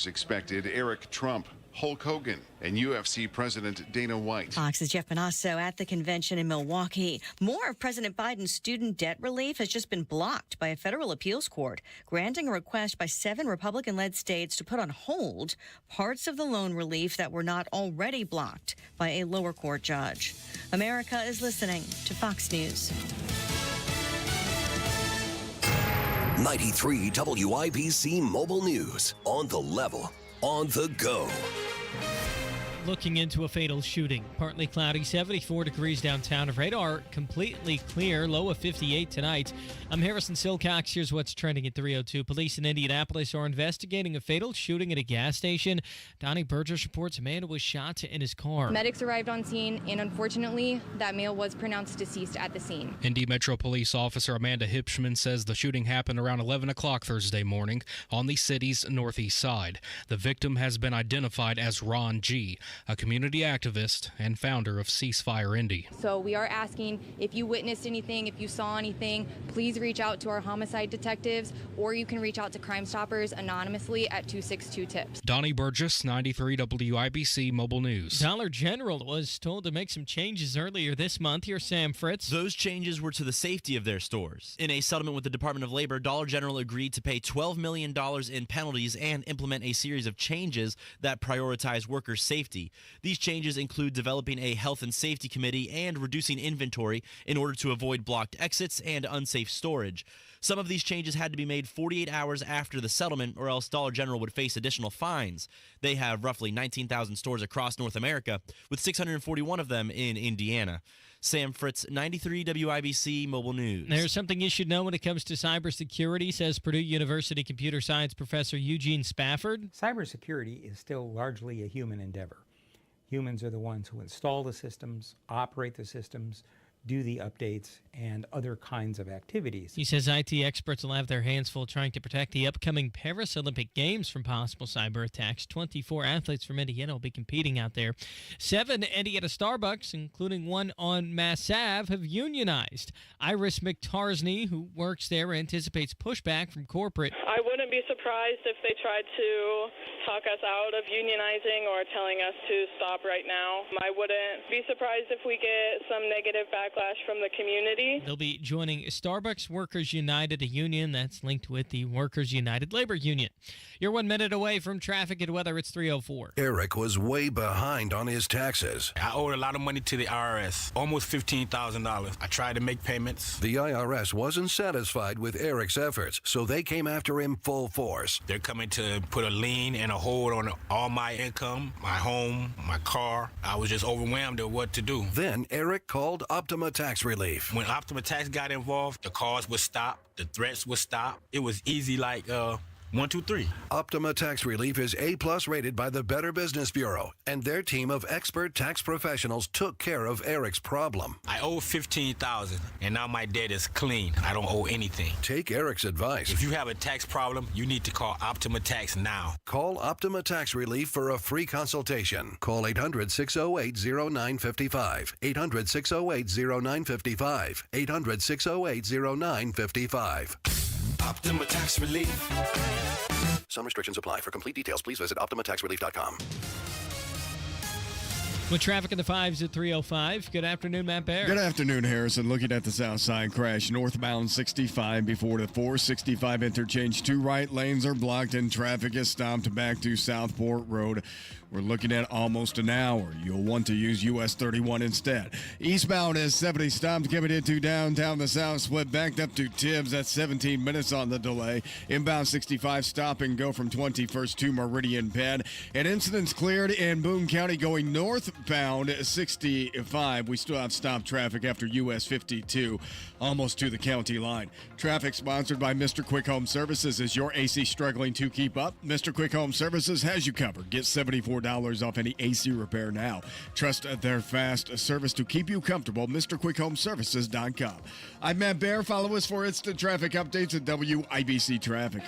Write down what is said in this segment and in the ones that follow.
Expected Eric Trump, Hulk Hogan, and UFC President Dana White. Fox's Jeff Bonasso at the convention in Milwaukee. More of President Biden's student debt relief has just been blocked by a federal appeals court, granting a request by 7 Republican-led states to put on hold parts of the loan relief that were not already blocked by a lower court judge. America is listening to Fox News. 93 WIBC Mobile News. On the level, on the go. Looking into a fatal shooting. Partly cloudy, 74 degrees downtown. Radar completely clear, low of 58 tonight. I'm Harrison Silcox. Here's what's trending at 3:02. Police in Indianapolis are investigating a fatal shooting at a gas station. Donnie Burgess reports a man was shot in his car. Medics arrived on scene, and unfortunately, that male was pronounced deceased at the scene. Indy Metro Police Officer Amanda Hipschman says the shooting happened around 11 o'clock Thursday morning on the city's northeast side. The victim has been identified as Ron G., a community activist and founder of Ceasefire Indy. So we are asking, if you witnessed anything, if you saw anything, please reach out to our homicide detectives, or you can reach out to Crime Stoppers anonymously at 262-TIPS. Donnie Burgess, 93 WIBC Mobile News. Dollar General was told to make some changes earlier this month. Here's Sam Fritz. Those changes were to the safety of their stores. In a settlement with the Department of Labor, Dollar General agreed to pay $12 million in penalties and implement a series of changes that prioritize workers' safety. These changes include developing a health and safety committee and reducing inventory in order to avoid blocked exits and unsafe storage. Some of these changes had to be made 48 hours after the settlement, or else Dollar General would face additional fines. They have roughly 19,000 stores across North America, with 641 of them in Indiana. Sam Fritz, 93 WIBC Mobile News. There's something you should know when it comes to cybersecurity, says Purdue University computer science professor Eugene Spafford. Cybersecurity is still largely a human endeavor. Humans are the ones who install the systems, operate the systems, do the updates, and other kinds of activities. He says IT experts will have their hands full trying to protect the upcoming Paris Olympic Games from possible cyber attacks. 24 athletes from Indiana will be competing out there. 7 Indiana Starbucks, including one on Mass Ave, have unionized. Iris McTarsney, who works there, anticipates pushback from corporate. I wouldn't be surprised if they tried to talk us out of unionizing or telling us to stop right now. I wouldn't be surprised if we get some negative backlash from the community. They'll be joining Starbucks Workers United, a union that's linked with the Workers United Labor Union. You're 1 minute away from traffic and weather. It's 3:04. Eric was way behind on his taxes. I owed a lot of money to the IRS, almost $15,000. I tried to make payments. The IRS wasn't satisfied with Eric's efforts, so they came after him full force. They're coming to put a lien and a hold on all my income, my home, my car. I was just overwhelmed at what to do. Then Eric called Optima Tax Relief. When Optima Tax got involved, the calls would stop, the threats would stop. It was easy like 1, 2, 3. Optima Tax Relief is A+ rated by the Better Business Bureau, and their team of expert tax professionals took care of Eric's problem. I owe $15,000, and now my debt is clean. I don't owe anything. Take Eric's advice. If you have a tax problem, you need to call Optima Tax now. Call Optima Tax Relief for a free consultation. Call 800-608-0955. 800-608-0955. 800-608-0955. Optima Tax Relief. Some restrictions apply. For complete details, please visit OptimaTaxRelief.com. With traffic in the 5s at 3:05. Good afternoon, Matt Bear. Good afternoon, Harrison. Looking at the south side crash, northbound 65 before the 465 interchange. 2 right lanes are blocked and traffic is stopped back to Southport Road. We're looking at almost an hour. You'll want to use US 31 instead. Eastbound is 70 stopped coming into downtown. The south split backed up to Tibbs. That's 17 minutes on the delay. Inbound 65 stop and go from 21st to Meridian Penn. And incidents cleared in Boone County going northbound 65. We still have stopped traffic after US 52 almost to the county line. Traffic sponsored by Mr. Quick Home Services. Is your AC struggling to keep up? Mr. Quick Home Services has you covered. Get $74 off any AC repair now. Trust their fast service to keep you comfortable. MrQuickHomeServices.com. I'm Matt Bear. Follow us for instant traffic updates at WIBC Traffic.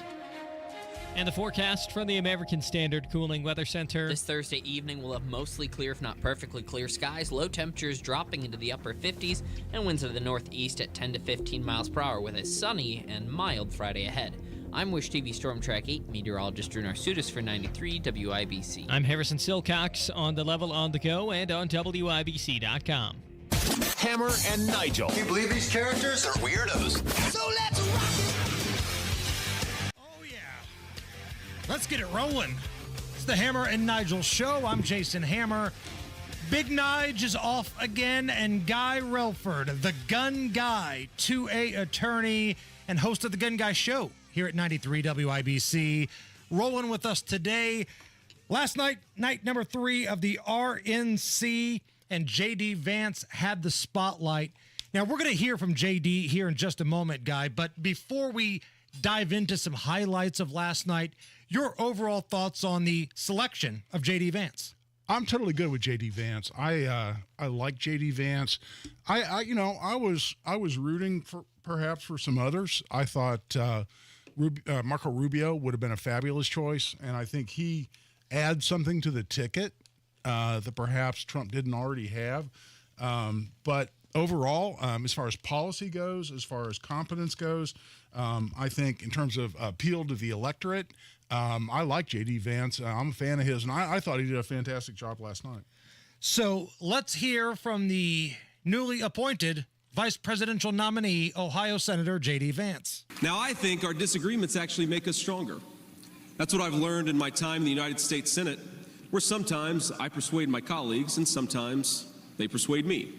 And the forecast from the American Standard Cooling Weather Center. This Thursday evening we'll have mostly clear, if not perfectly clear skies. Low temperatures dropping into the upper 50s and winds to the northeast at 10 to 15 miles per hour with a sunny and mild Friday ahead. I'm Wish TV Storm Track 8 meteorologist Drew Narsutis for 93 WIBC. I'm Harrison Silcox on the level on the go and on WIBC.com. Hammer and Nigel. Can you believe these characters are weirdos? So let's rock it! Oh, yeah. Let's get it rolling. It's the Hammer and Nigel show. I'm Jason Hammer. Big Nige is off again, and Guy Relford, the gun guy, 2A attorney and host of the Gun Guy Show here at 93 WIBC, rolling with us today. Last night, night number 3 of the RNC, and J.D. Vance had the spotlight. Now, we're going to hear from J.D. here in just a moment, Guy, but before we dive into some highlights of last night, your overall thoughts on the selection of J.D. Vance. I'm totally good with J.D. Vance. I like J.D. Vance. I was rooting for perhaps for some others. I thought Marco Rubio would have been a fabulous choice, and I think he adds something to the ticket that perhaps Trump didn't already have. But overall, as far as policy goes, as far as competence goes, I think in terms of appeal to the electorate, I like J.D. Vance. I'm a fan of his, and I thought he did a fantastic job last night. So let's hear from the newly appointed vice presidential nominee, Ohio Senator J.D. Vance. Now, I think our disagreements actually make us stronger. That's what I've learned in my time in the United States Senate, where sometimes I persuade my colleagues and sometimes they persuade me.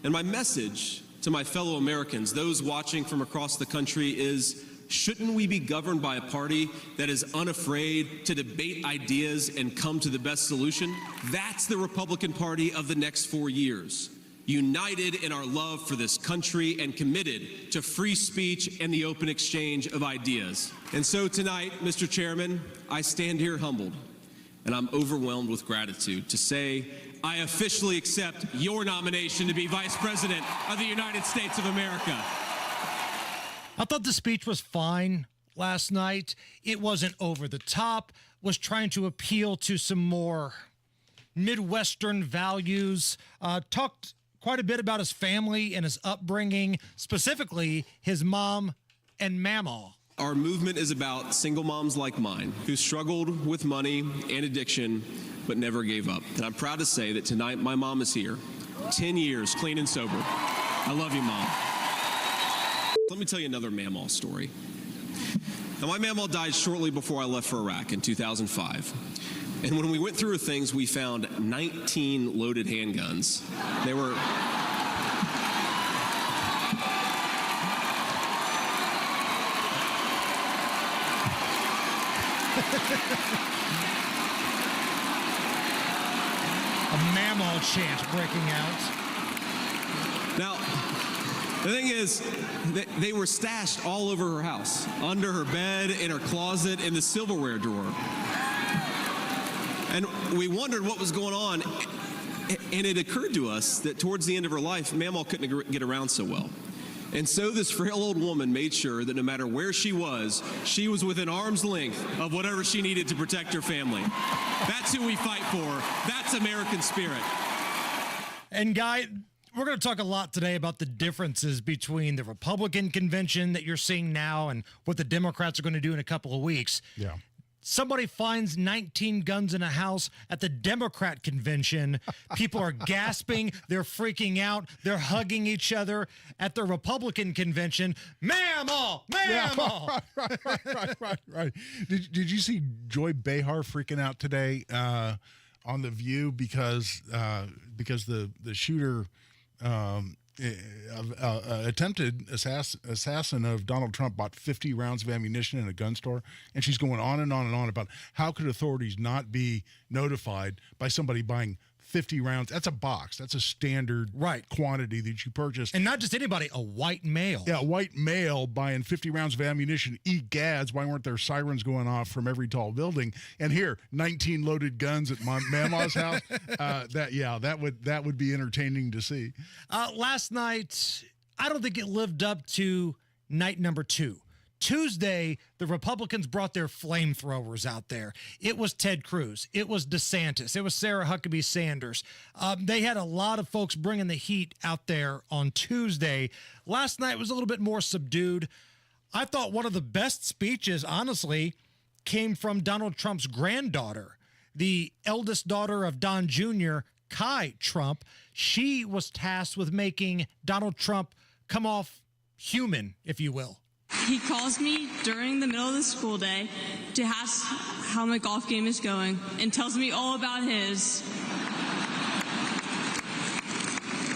And my message to my fellow Americans, those watching from across the country, is shouldn't we be governed by a party that is unafraid to debate ideas and come to the best solution? That's the Republican Party of the next 4 years, united in our love for this country and committed to free speech and the open exchange of ideas. And so tonight, Mr. Chairman, I stand here humbled, and I'm overwhelmed with gratitude to say I officially accept your nomination to be Vice President of the United States of America. I thought the speech was fine last night. It wasn't over the top, was trying to appeal to some more Midwestern values, talked quite a bit about his family and his upbringing, specifically his mom and mamaw. Our movement is about single moms like mine who struggled with money and addiction but never gave up. And I'm proud to say that tonight my mom is here, 10 years clean and sober. I love you, Mom. Let me tell you another mamaw story. Now, my mamaw died shortly before I left for Iraq in 2005. And when we went through her things, we found 19 loaded handguns. They were... A mamaw chant breaking out. Now, the thing is, they were stashed all over her house, under her bed, in her closet, in the silverware drawer. And we wondered what was going on, and it occurred to us that towards the end of her life, Mamaw couldn't get around so well. And so this frail old woman made sure that no matter where she was within arm's length of whatever she needed to protect her family. That's who we fight for. That's American spirit. And Guy, we're going to talk a lot today about the differences between the Republican convention that you're seeing now and what the Democrats are going to do in a couple of weeks. Yeah. Somebody finds 19 guns in a house at the Democrat convention. People are gasping. They're freaking out. They're hugging each other. At the Republican convention, mamaw, mamaw. Yeah, right. Did you see Joy Behar freaking out today on The View because the shooter attempted assassin of Donald Trump bought 50 rounds of ammunition in a gun store, and she's going on and on and on about how could authorities not be notified by somebody buying 50 rounds. That's a box. That's a standard quantity that you purchase. And not just anybody, a white male. Yeah, a white male buying 50 rounds of ammunition. Egads, why weren't there sirens going off from every tall building? And here, 19 loaded guns at Mamaw's house. That would be entertaining to see. Last night, I don't think it lived up to night number 2. Tuesday, the Republicans brought their flamethrowers out there. It was Ted Cruz. It was DeSantis. It was Sarah Huckabee Sanders. They had a lot of folks bringing the heat out there on Tuesday. Last night was a little bit more subdued. I thought one of the best speeches, honestly, came from Donald Trump's granddaughter, the eldest daughter of Don Jr., Kai Trump. She was tasked with making Donald Trump come off human, if you will. He calls me during the middle of the school day to ask how my golf game is going and tells me all about his.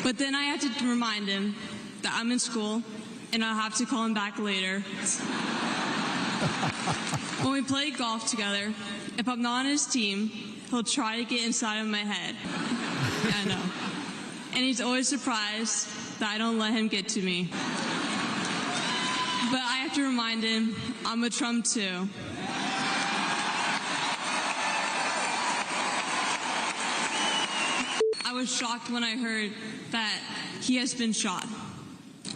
But then I have to remind him that I'm in school and I'll have to call him back later. When we play golf together, if I'm not on his team, he'll try to get inside of my head. I know. And he's always surprised that I don't let him get to me. But I have to remind him I'm a Trump too. I was shocked when I heard that he has been shot.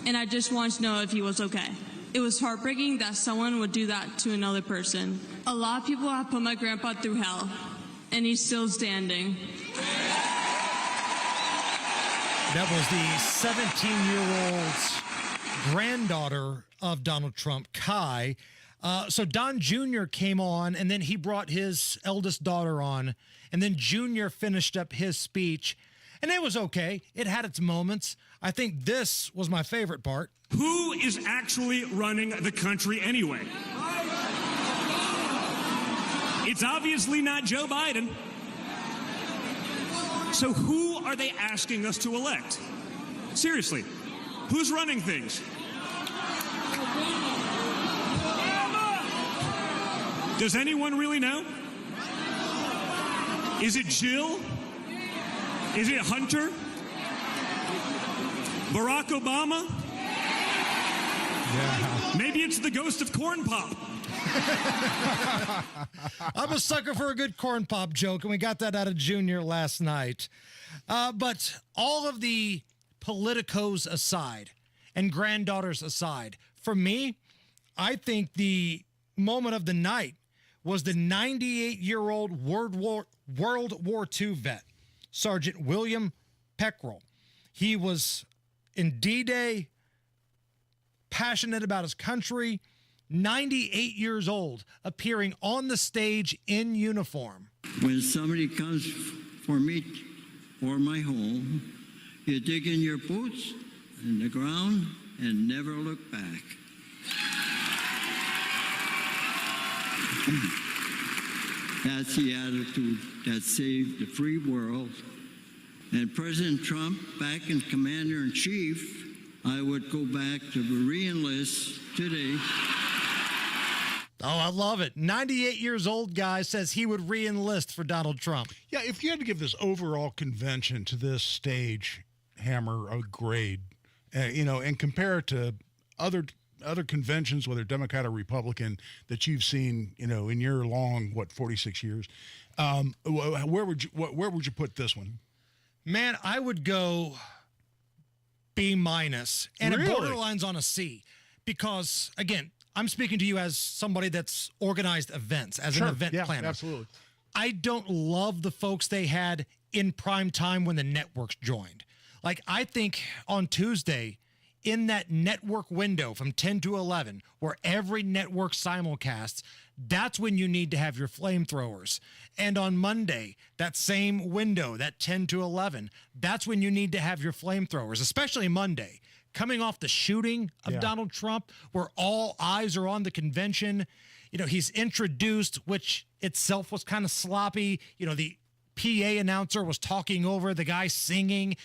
And I just wanted to know if he was okay. It was heartbreaking that someone would do that to another person. A lot of people have put my grandpa through hell, and he's still standing. That was the 17-year-old's granddaughter of Donald Trump, Kai. So Don Jr. came on, and then he brought his eldest daughter on, and then Jr. finished up his speech, and it was okay. It had its moments. I think this was my favorite part. Who is actually running the country anyway? It's obviously not Joe Biden. So who are they asking us to elect? Seriously, who's running things? Does anyone really know? Is it Jill? Is it Hunter? Barack Obama? Yeah. Maybe it's the ghost of Corn Pop. I'm a sucker for a good corn pop joke, and we got that out of Junior last night. But all of the politicos aside and granddaughters aside, for me, I think the moment of the night was the 98-year-old World War II vet, Sergeant William Peckrell. He was in D-Day, passionate about his country, 98 years old, appearing on the stage in uniform. When somebody comes for me or my home, you dig in your boots in the ground and never look back. That's the attitude that saved the free world. And President Trump, back in Commander-in-Chief, I would go back to re-enlist today. Oh, I love it. 98 years old guy says he would re-enlist for Donald Trump. Yeah, if you had to give this overall convention to this stage, Hammer, a grade, and compare it to other conventions, whether Democrat or Republican, that you've seen, in your long, 46 years, where would you put this one? Man, I would go B-, and really? It borderlines on a C, because, again, I'm speaking to you as somebody that's organized events, as an event planner. Absolutely. I don't love the folks they had in prime time when the networks joined. Like, I think on Tuesday, in that network window from 10 to 11, where every network simulcasts, that's when you need to have your flamethrowers. And on Monday, that same window, that 10 to 11, that's when you need to have your flamethrowers, especially Monday. Coming off the shooting of Donald Trump, where all eyes are on the convention, he's introduced, which itself was kind of sloppy. The PA announcer was talking over the guy singing.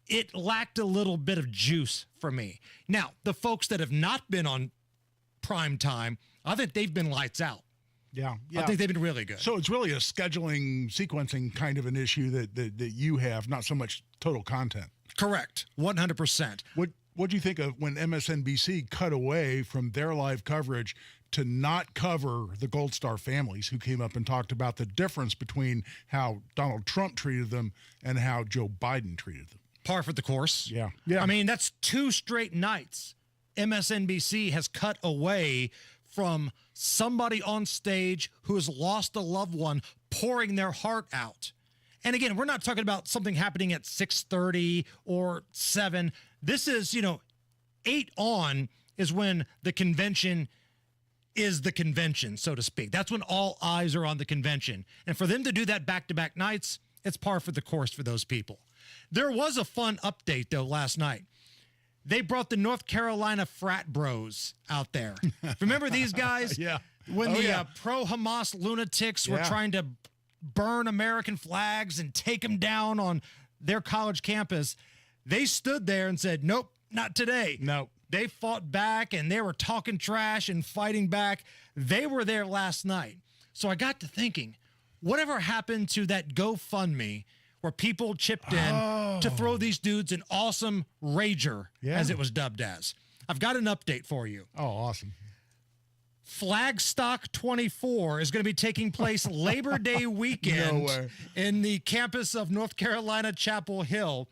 It lacked a little bit of juice for me. Now, the folks that have not been on prime time, I think they've been lights out. Yeah. I think they've been really good. So it's really a scheduling, sequencing kind of an issue that you have, not so much total content. Correct. 100%. What do you think of when MSNBC cut away from their live coverage to not cover the Gold Star families, who came up and talked about the difference between how Donald Trump treated them and how Joe Biden treated them? Par for the course. Yeah. I mean, that's 2 straight nights MSNBC has cut away from somebody on stage who has lost a loved one pouring their heart out. And again, we're not talking about something happening at 6:30 or 7. This is, 8 on, is when the convention is the convention, so to speak. That's when all eyes are on the convention. And for them to do that back-to-back nights, it's par for the course for those people. There was a fun update, though, last night. They brought the North Carolina frat bros out there. Remember these guys? Yeah. When pro-Hamas lunatics were trying to burn American flags and take them down on their college campus, they stood there and said, nope, not today. No. They fought back, and they were talking trash and fighting back. They were there last night. So I got to thinking, whatever happened to that GoFundMe where people chipped in to throw these dudes an awesome rager, as it was dubbed as? I've got an update for you. Oh, awesome. Flagstock 24 is going to be taking place Labor Day weekend in the campus of North Carolina Chapel Hill.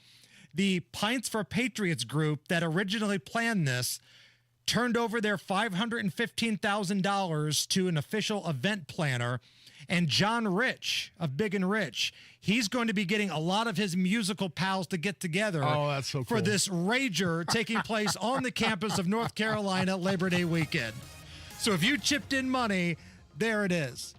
The Pints for Patriots group that originally planned this turned over their $515,000 to an official event planner. And John Rich of Big and Rich, he's going to be getting a lot of his musical pals to get together that's so for cool. this rager taking place on the campus of North Carolina Labor Day weekend. So if you chipped in money, there it is.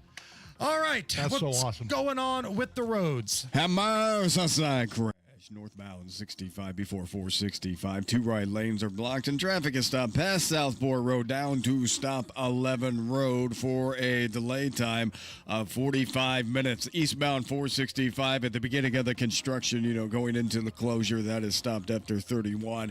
All right. That's so awesome. What's going on with the roads? Hammer Southside crash. Northbound 65 before 465. Two right lanes are blocked and traffic is stopped past Southport Road down to Stop 11 Road for a delay time of 45 minutes. Eastbound 465 at the beginning of the construction, going into the closure, that is stopped after 31.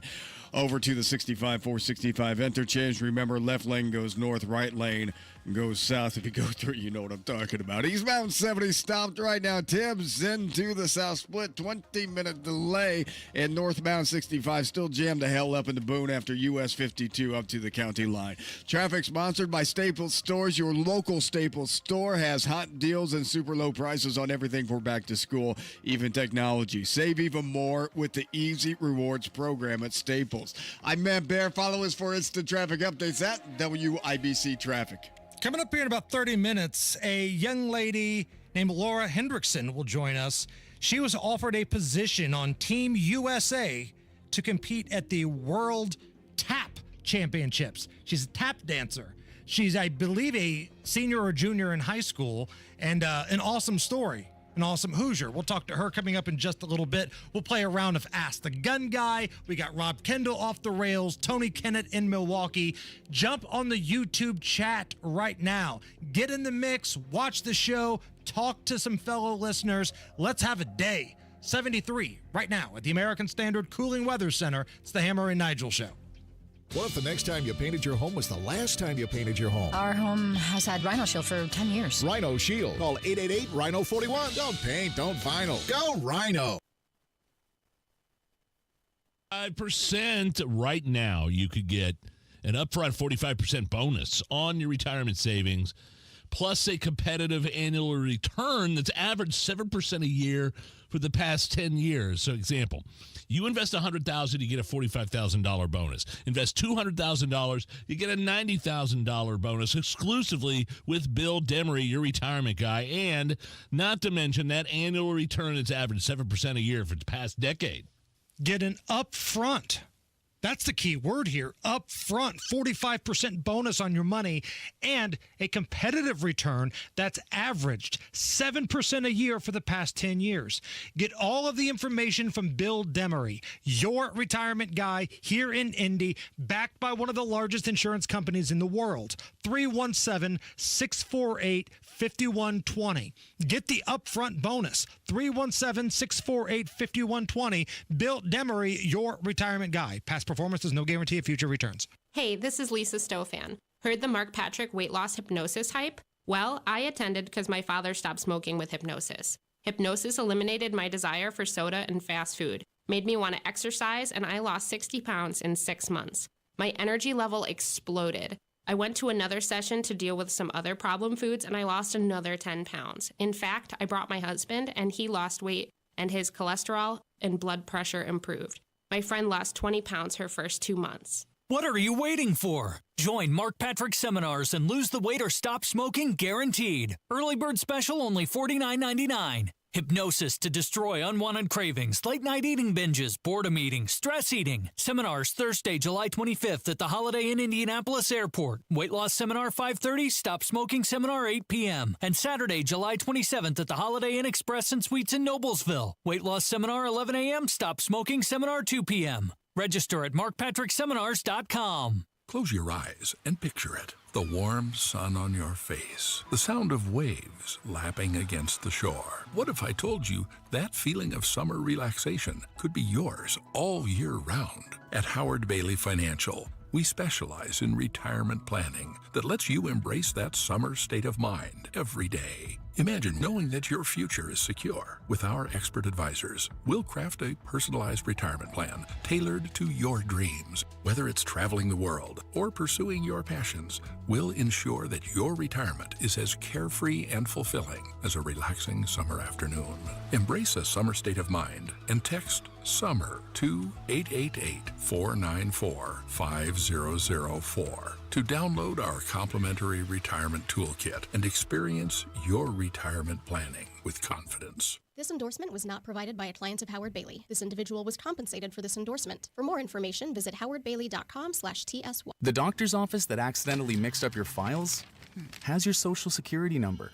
Over to the 65, 465 interchange. Remember, left lane goes north, right lane goes south. If you go through, you know what I'm talking about. Eastbound 70 stopped right now. Tibbs into the south split. 20-minute delay. And northbound 65 still jammed to hell up in the Boone after US 52 up to the county line. Traffic sponsored by Staples Stores. Your local Staples store has hot deals and super low prices on everything for back to school, even technology. Save even more with the Easy Rewards program at Staples. I'm Matt Bear. Follow us for instant traffic updates at WIBC Traffic. Coming up here in about 30 minutes, a young lady named Laura Hendrickson will join us. She was offered a position on Team USA to compete at the World Tap Championships. She's a tap dancer. She's, I believe, a senior or junior in high school, and an awesome story. An awesome Hoosier. We'll talk to her coming up in just a little bit. We'll play a round of Ask the Gun Guy. We got Rob Kendall off the rails, Tony Kennett in Milwaukee. Jump on the YouTube chat right now. Get in the mix, watch the show, talk to some fellow listeners. Let's have a day. 73 right now at the American Standard Cooling Weather Center. It's the Hammer and Nigel Show. What if the next time you painted your home was the last time you painted your home? Our home has had Rhino Shield for 10 years. Rhino Shield. Call 888-RHINO-41. Don't paint, don't vinyl. Go Rhino. 5% right now. You could get an upfront 45% bonus on your retirement savings, plus a competitive annual return that's averaged 7% a year for the past 10 years. So, example, you invest $100,000, you get a $45,000 bonus. Invest $200,000, you get a $90,000 bonus exclusively with Bill Demery, your retirement guy, and not to mention that annual return that's averaged 7% a year for the past decade. Get an upfront. That's the key word here. Upfront, 45% bonus on your money and a competitive return that's averaged 7% a year for the past 10 years. Get all of the information from Bill Demery, your retirement guy here in Indy, backed by one of the largest insurance companies in the world. 317-648-5120. Get the upfront bonus. 317-648-5120. Bill Demery, your retirement guy. Past performance is no guarantee of future returns. Hey, this is Lisa Stofan. Heard the Mark Patrick weight loss hypnosis hype? Well, I attended because my father stopped smoking with hypnosis. Hypnosis eliminated my desire for soda and fast food, made me want to exercise, and I lost 60 pounds in 6 months. My energy level exploded. I went to another session to deal with some other problem foods, and I lost another 10 pounds. In fact, I brought my husband, and he lost weight, and his cholesterol and blood pressure improved. My friend lost 20 pounds her first 2 months. What are you waiting for? Join Mark Patrick seminars and lose the weight or stop smoking guaranteed. Early bird special only $49.99. Hypnosis to destroy unwanted cravings, late-night eating binges, boredom eating, stress eating. Seminars Thursday, July 25th at the Holiday Inn Indianapolis Airport. Weight loss seminar 5:30, stop smoking seminar 8 p.m. And Saturday, July 27th at the Holiday Inn Express and Suites in Noblesville. Weight loss seminar 11 a.m., stop smoking seminar 2 p.m. Register at markpatrickseminars.com. Close your eyes and picture it. The warm sun on your face. The sound of waves lapping against the shore. What if I told you that feeling of summer relaxation could be yours all year round? At Howard Bailey Financial, we specialize in retirement planning that lets you embrace that summer state of mind every day. Imagine knowing that your future is secure. With our expert advisors, we'll craft a personalized retirement plan tailored to your dreams. Whether it's traveling the world or pursuing your passions, we'll ensure that your retirement is as carefree and fulfilling as a relaxing summer afternoon. Embrace a summer state of mind and text SUMMER to 888-494-5004 to download our complimentary retirement toolkit and experience your retirement planning with confidence. This endorsement was not provided by a client of Howard Bailey. This individual was compensated for this endorsement. For more information, visit howardbailey.com/TSY. The doctor's office that accidentally mixed up your files has your social security number.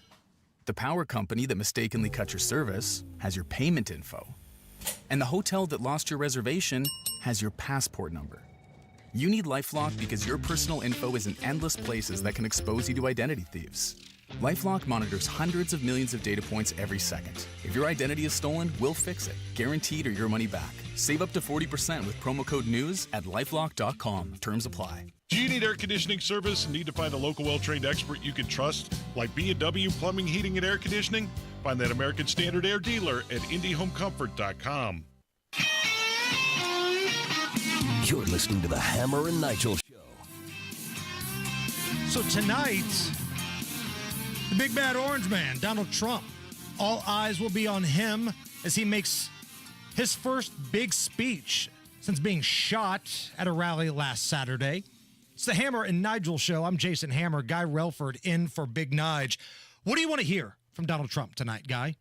The power company that mistakenly cut your service has your payment info. And the hotel that lost your reservation has your passport number. You need LifeLock because your personal info is in endless places that can expose you to identity thieves. LifeLock monitors hundreds of millions of data points every second. If your identity is stolen, we'll fix it, guaranteed or your money back. Save up to 40% with promo code NEWS at LifeLock.com. Terms apply. Do you need air conditioning service and need to find a local well-trained expert you can trust, like B&W Plumbing, Heating, and Air Conditioning? Find that American Standard Air dealer at IndyHomeComfort.com. You're listening to the Hammer and Nigel Show. So tonight, the big bad orange man, Donald Trump, all eyes will be on him as he makes his first big speech since being shot at a rally last Saturday. It's the Hammer and Nigel Show. I'm Jason Hammer. Guy Relford in for Big Nige. What do you want to hear from Donald Trump tonight, Guy?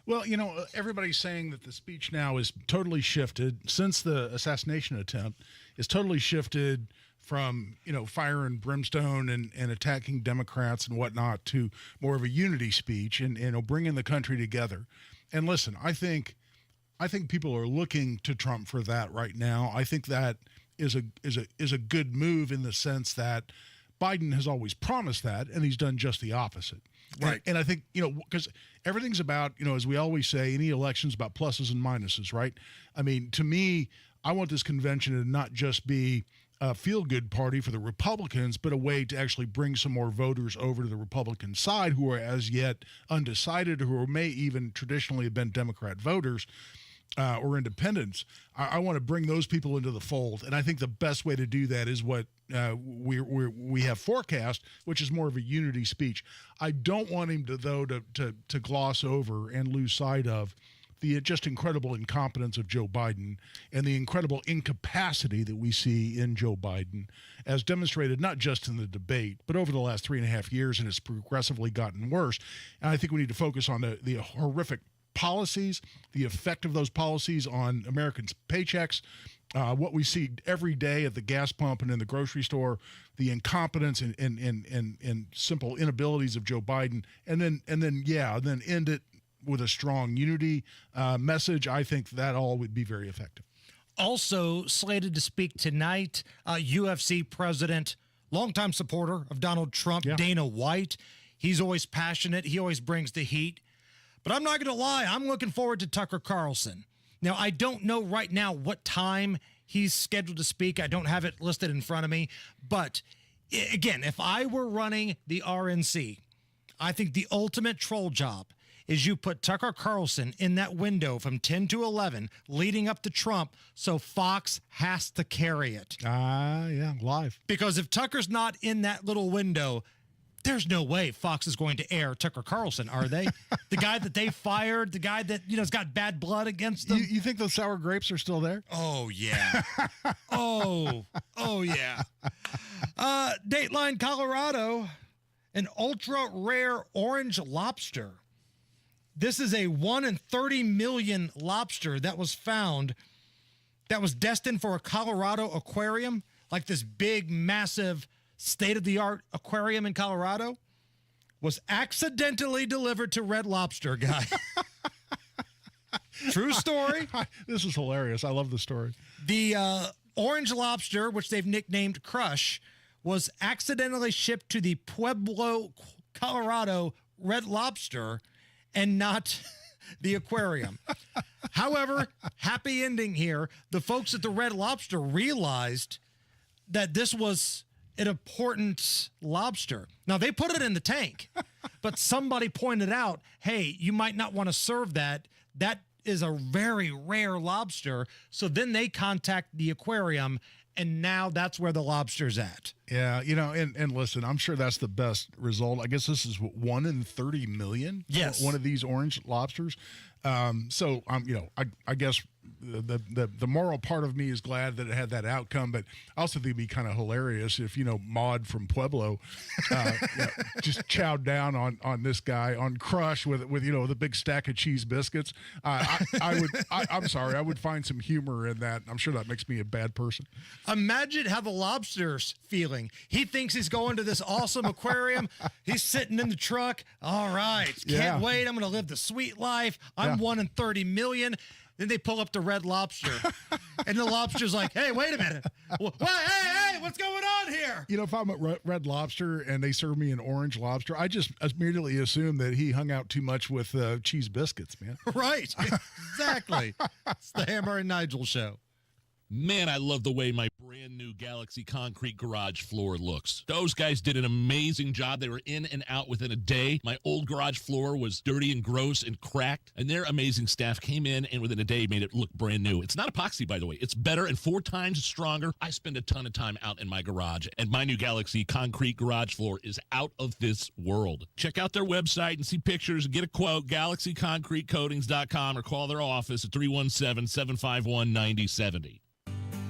Well, you know, everybody's saying that the speech now is totally shifted since the assassination attempt. Is totally shifted from, you know, fire and brimstone and attacking Democrats and whatnot to more of a unity speech and you know, bringing the country together. And listen, I think people are looking to Trump for that right now. I think that is a good move in the sense that Biden has always promised that, and he's done just the opposite. Right. And I think, you know, because everything's about, you know, as we always say, any election's about pluses and minuses, right? I mean, to me, I want this convention to not just be a feel-good party for the Republicans, but a way to actually bring some more voters over to the Republican side who are as yet undecided, who may even traditionally have been Democrat voters or independents. I want to bring those people into the fold, and I think the best way to do that is what we have forecast, which is more of a unity speech. I don't want him to gloss over and lose sight of the just incredible incompetence of Joe Biden and the incredible incapacity that we see in Joe Biden, as demonstrated not just in the debate, but over the last 3.5 years, and it's progressively gotten worse. And I think we need to focus on the horrific policies, the effect of those policies on Americans' paychecks, what we see every day at the gas pump and in the grocery store, the incompetence and simple inabilities of Joe Biden, and then end it with a strong unity message. I think that all would be very effective. Also slated to speak tonight, UFC president, longtime supporter of Donald Trump, Dana White. He's always passionate. He always brings the heat. But I'm not going to lie, I'm looking forward to Tucker Carlson. Now, I don't know right now what time he's scheduled to speak. I don't have it listed in front of me. But, again, if I were running the RNC, I think the ultimate troll job is you put Tucker Carlson in that window from 10 to 11 leading up to Trump, so Fox has to carry it. Live. Because if Tucker's not in that little window, there's no way Fox is going to air Tucker Carlson, are they? The guy that they fired, the guy that, you know, has got bad blood against them. You think those sour grapes are still there? Oh, yeah. oh, yeah. Dateline, Colorado, an ultra-rare orange lobster This is a 1 in 30 million lobster that was found that was destined for a Colorado aquarium, like this big, massive, state-of-the-art aquarium in Colorado, was accidentally delivered to Red Lobster, guy. True story. This is hilarious. I love the story. The orange lobster, which they've nicknamed Crush, was accidentally shipped to the Pueblo, Colorado Red Lobster and not the aquarium. However, happy ending here. The folks at the Red Lobster realized that this was an important lobster. Now, they put it in the tank, but somebody pointed out, hey, you might not want to serve that. That is a very rare lobster. So then they contact the aquarium, and now that's where the lobster's at. Yeah, you know, and listen, I'm sure that's the best result. I guess this is 1 in 30 million. Yes, one of these orange lobsters. So you know, I guess the moral part of me is glad that it had that outcome, but I also think it'd be kind of hilarious if, you know, Maud from Pueblo just chowed down on this guy on Crush with you know, the big stack of cheese biscuits. I'm sorry, I would find some humor in that. I'm sure that makes me a bad person. Imagine how the lobster's feeling. He thinks he's going to this awesome aquarium. He's sitting in the truck. All right, can't wait. I'm going to live the sweet life. I'm 1 in 30 million. Then they pull up the Red Lobster, and the lobster's like, hey, wait a minute. Hey, what's going on here? You know, if I'm at Red Lobster and they serve me an orange lobster, I just immediately assume that he hung out too much with cheese biscuits, man. Right. Exactly. It's the Hammer and Nigel show. Man, I love the way my brand new Galaxy concrete garage floor looks. Those guys did an amazing job. They were in and out within a day. My old garage floor was dirty and gross and cracked, and their amazing staff came in and within a day made it look brand new. It's not epoxy, by the way. It's better and 4 times stronger. I spend a ton of time out in my garage, and my new Galaxy concrete garage floor is out of this world. Check out their website and see pictures and get a quote, galaxyconcretecoatings.com, or call their office at 317-751-9070.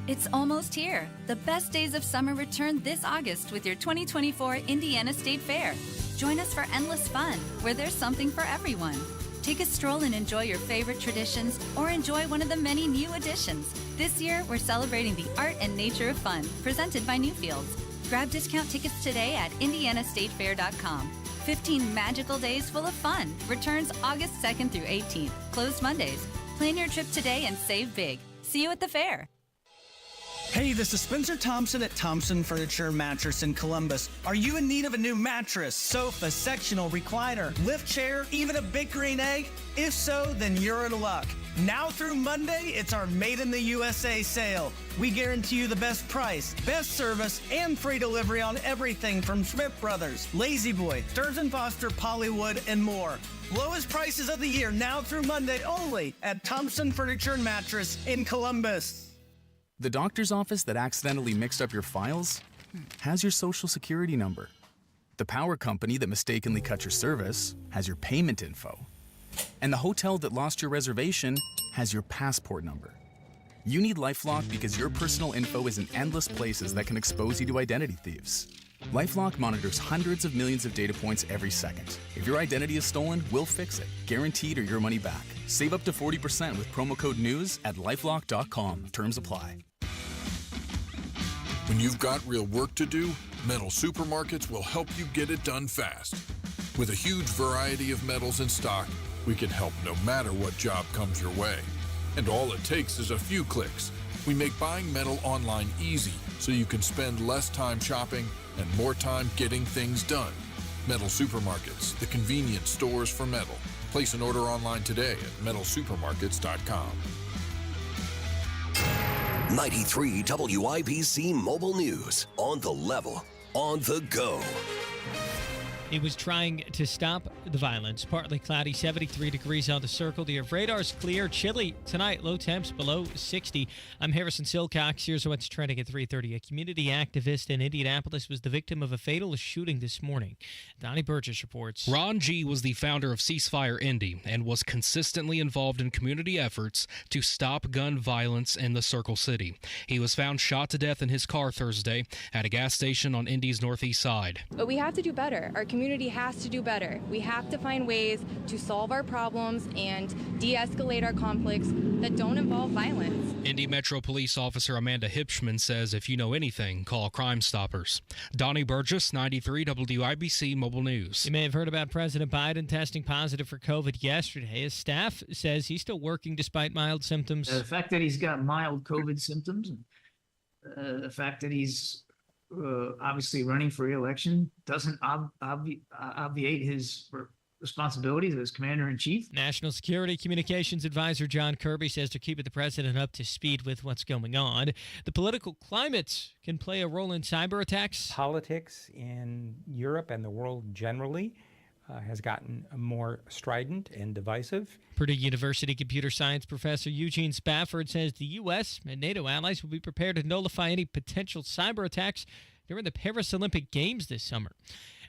It's almost here. The best days of summer return this August with your 2024 Indiana State Fair. Join us for endless fun, where there's something for everyone. Take a stroll and enjoy your favorite traditions, or enjoy one of the many new additions. This year, we're celebrating the art and nature of fun, presented by Newfields. Grab discount tickets today at indianastatefair.com. 15 magical days full of fun. Returns August 2nd through 18th. Closed Mondays. Plan your trip today and save big. See you at the fair. Hey, this is Spencer Thompson at Thompson Furniture Mattress in Columbus. Are you in need of a new mattress, sofa, sectional, recliner, lift chair, even a big green egg? If so, then you're in luck. Now through Monday, it's our Made in the USA sale. We guarantee you the best price, best service, and free delivery on everything from Smith Brothers, Lazy Boy, Thurs & Foster, Pollywood, and more. Lowest prices of the year now through Monday only at Thompson Furniture and Mattress in Columbus. The doctor's office that accidentally mixed up your files has your social security number. The power company that mistakenly cut your service has your payment info. And the hotel that lost your reservation has your passport number. You need LifeLock because your personal info is in endless places that can expose you to identity thieves. LifeLock monitors hundreds of millions of data points every second. If your identity is stolen, we'll fix it, guaranteed or your money back. Save up to 40% with promo code NEWS at LifeLock.com. Terms apply. When you've got real work to do, Metal Supermarkets will help you get it done fast. With a huge variety of metals in stock, we can help no matter what job comes your way. And all it takes is a few clicks. We make buying metal online easy so you can spend less time shopping and more time getting things done. Metal Supermarkets, the convenient stores for metal. Place an order online today at metalsupermarkets.com. 93 WIPC Mobile News. On the level, on the go. It was trying to stop the violence. Partly cloudy, 73 degrees on the circle. The radar's clear. Chilly tonight, low temps below 60. I'm Harrison Silcox. Here's what's trending at 3:30. A community activist in Indianapolis was the victim of a fatal shooting this morning. Donnie Burgess reports. Ron G. was the founder of Ceasefire Indy and was consistently involved in community efforts to stop gun violence in the Circle City. He was found shot to death in his car Thursday at a gas station on Indy's northeast side. But we have to do better. Our community has to do better. We have to find ways to solve our problems and de-escalate our conflicts that don't involve violence. Indy Metro Police Officer Amanda Hipschman says if you know anything, call Crime Stoppers. Donnie Burgess, 93 WIBC Mobile News. You may have heard about President Biden testing positive for COVID yesterday. His staff says he's still working despite mild symptoms. The fact that he's got mild COVID symptoms, and the fact that he's obviously running for re-election doesn't obviate his responsibilities as commander-in-chief. National Security Communications Advisor John Kirby says they're keeping the president up to speed with what's going on. The political climate can play a role in cyber attacks. Politics in Europe and the world generally has gotten more strident and divisive. Purdue University computer science professor Eugene Spafford says the U.S. and NATO allies will be prepared to nullify any potential cyber attacks during the Paris Olympic Games this summer.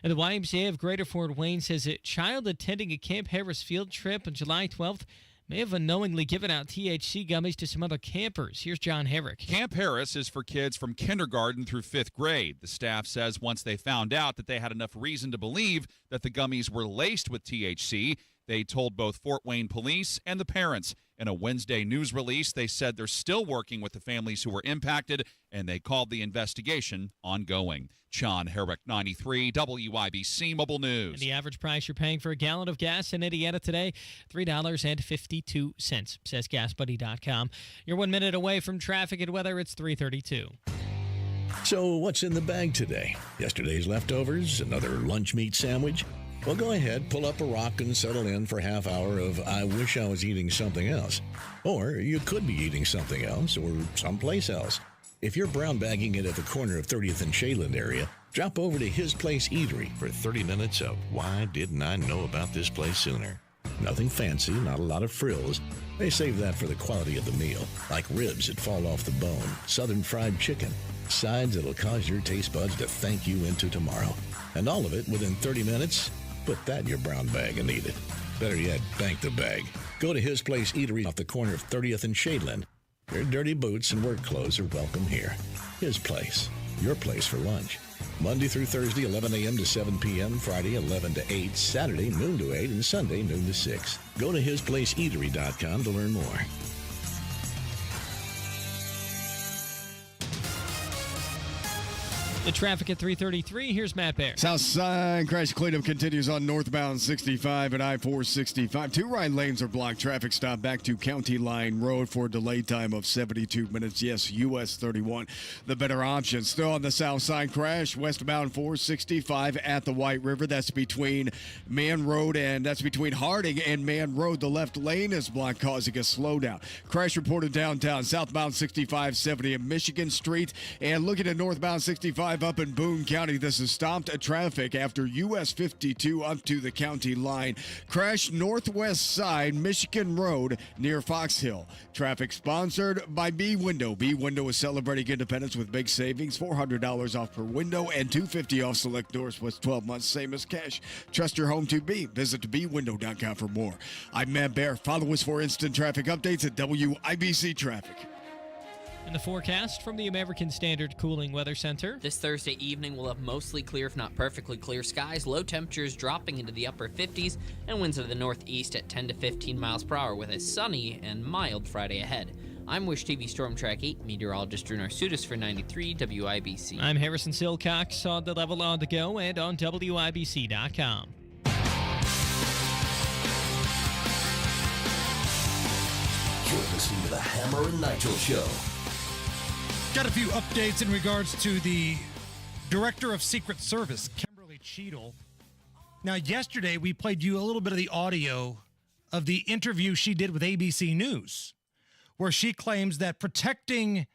And the YMCA of Greater Fort Wayne says a child attending a Camp Harris field trip on July 12th may have unknowingly given out THC gummies to some other campers. Here's John Herrick. Camp Harris is for kids from kindergarten through 5th grade. The staff says once they found out that they had enough reason to believe that the gummies were laced with THC, they told both Fort Wayne police and the parents. In a Wednesday news release, they said they're still working with the families who were impacted, and they called the investigation ongoing. John Herrick, 93 WIBC Mobile News. And the average price you're paying for a gallon of gas in Indiana today, $3.52, says GasBuddy.com. You're 1 minute away from traffic and weather. It's 3:32. So what's in the bag today? Yesterday's leftovers? Another lunch meat sandwich? Well, go ahead, pull up a rock and settle in for a half hour of I wish I was eating something else. Or you could be eating something else or someplace else. If you're brown bagging it at the corner of 30th and Shadeland area, drop over to His Place Eatery for 30 minutes of why didn't I know about this place sooner? Nothing fancy, not a lot of frills. They save that for the quality of the meal, like ribs that fall off the bone, southern fried chicken, sides that'll cause your taste buds to thank you into tomorrow. And all of it within 30 minutes. Put that in your brown bag and eat it. Better yet, bank the bag. Go to His Place Eatery off the corner of 30th and Shadeland. Your dirty boots and work clothes are welcome here. His Place. Your place for lunch. Monday through Thursday, 11 a.m. to 7 p.m., Friday, 11 to 8, Saturday, noon to 8, and Sunday, noon to 6. Go to hisplaceeatery.com to learn more. The traffic at 3:33. Here's Matt Bear. Southside crash cleanup continues on northbound 65 and I-465. Two right lanes are blocked. Traffic stop back to County Line Road for a delay time of 72 minutes. Yes, US 31, the better option. Still on the south side crash, westbound 465 at the White River. That's between Man Road and that's between Harding and Man Road. The left lane is blocked, causing a slowdown. Crash reported downtown, southbound 65, 70 at Michigan Street. And looking at northbound 65 up in Boone County, this is stopped traffic after US 52 up to the county line. Crash northwest side, Michigan Road near Fox Hill. Traffic sponsored by B Window. B Window is celebrating independence with big savings, $400 off per window and $250 off select doors with 12 months, same as cash. Trust your home to B. Visit bwindow.com for more. I'm Matt Bear. Follow us for instant traffic updates at WIBC Traffic. And the forecast from the American Standard Cooling Weather Center. This Thursday evening, we'll have mostly clear, if not perfectly clear skies. Low temperatures dropping into the upper 50s and winds of the northeast at 10 to 15 miles per hour with a sunny and mild Friday ahead. I'm Wish TV Storm Track 8 meteorologist Drew Narsutis for 93 WIBC. I'm Harrison Silcox on the level on the go and on WIBC.com. You're listening to the Hammer and Nigel Show. Got a few updates in regards to the Director of Secret Service, Kimberly Cheadle. Now, yesterday we played you a little bit of the audio of the interview she did with ABC News, where she claims that protecting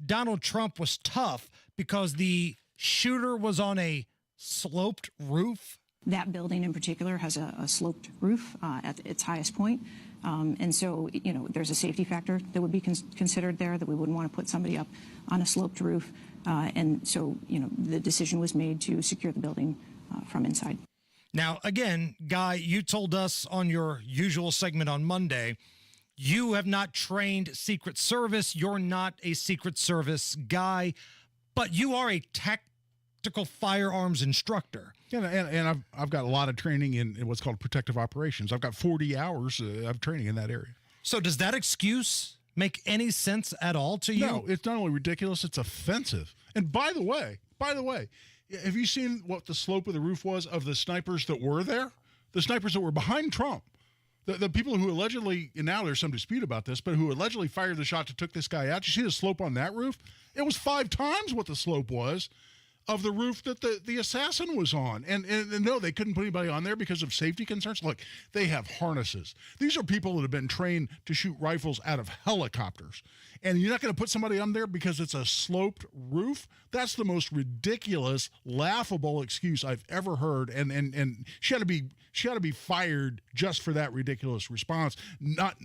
Donald Trump was tough because the shooter was on a sloped roof. That building in particular has a sloped roof at its highest point. And so, there's a safety factor that would be considered there, that we wouldn't want to put somebody up on a sloped roof. And so, the decision was made to secure the building from inside. Now, again, Guy, you told us on your usual segment on Monday, you have not trained Secret Service. You're not a Secret Service guy, but you are a tactical firearms instructor. And I've got a lot of training in what's called protective operations. I've got 40 hours of training in that area. So does that excuse make any sense at all to you? No, it's not only ridiculous, it's offensive. And by the way, have you seen what the slope of the roof was of the snipers that were there? The snipers that were behind Trump. The people who allegedly, and now there's some dispute about this, but who allegedly fired the shot that took this guy out. You see the slope on that roof? It was 5 times what the slope was of the roof that the assassin was on. And no, they couldn't put anybody on there because of safety concerns. Look, they have harnesses. These are people that have been trained to shoot rifles out of helicopters. And you're not going to put somebody on there because it's a sloped roof? That's the most ridiculous, laughable excuse I've ever heard. And she ought to be fired just for that ridiculous response, not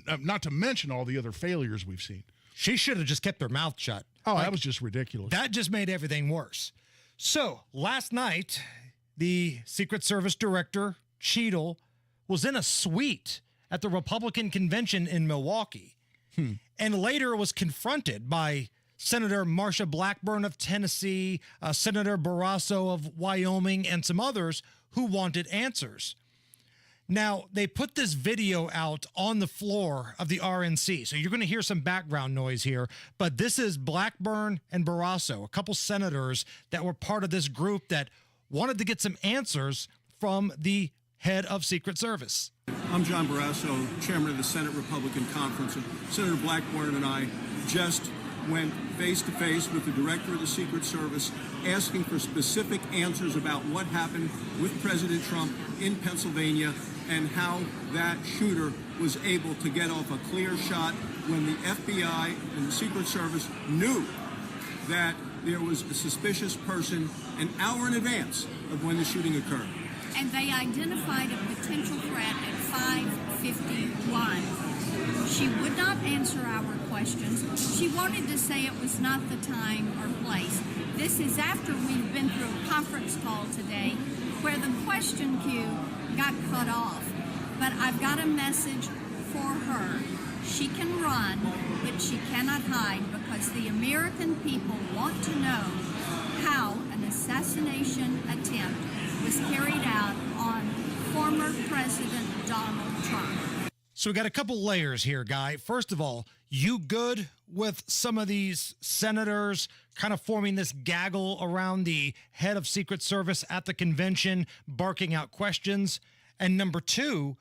to mention all the other failures we've seen. She should have just kept her mouth shut. Oh, that was just ridiculous. That just made everything worse. So last night, the Secret Service director, Cheadle, was in a suite at the Republican convention in Milwaukee, and later was confronted by Senator Marsha Blackburn of Tennessee, Senator Barrasso of Wyoming, and some others who wanted answers. Now, they put this video out on the floor of the RNC, so you're going to hear some background noise here, but this is Blackburn and Barrasso, a couple senators that were part of this group that wanted to get some answers from the head of Secret Service. I'm John Barrasso, chairman of the Senate Republican Conference, and Senator Blackburn and I just went face-to-face with the director of the Secret Service asking for specific answers about what happened with President Trump in Pennsylvania and how that shooter was able to get off a clear shot when the FBI and the Secret Service knew that there was a suspicious person an hour in advance of when the shooting occurred. And they identified a potential threat at 5:51. She would not answer our questions. She wanted to say it was not the time or place. This is after we've been through a conference call today where the question queue got cut off. But I've got a message for her. She can run, but she cannot hide because the American people want to know how an assassination attempt was carried out on former President Donald Trump. So we got a couple layers here, Guy. First of all, you good with some of these senators kind of forming this gaggle around the head of Secret Service at the convention, barking out questions? And number two,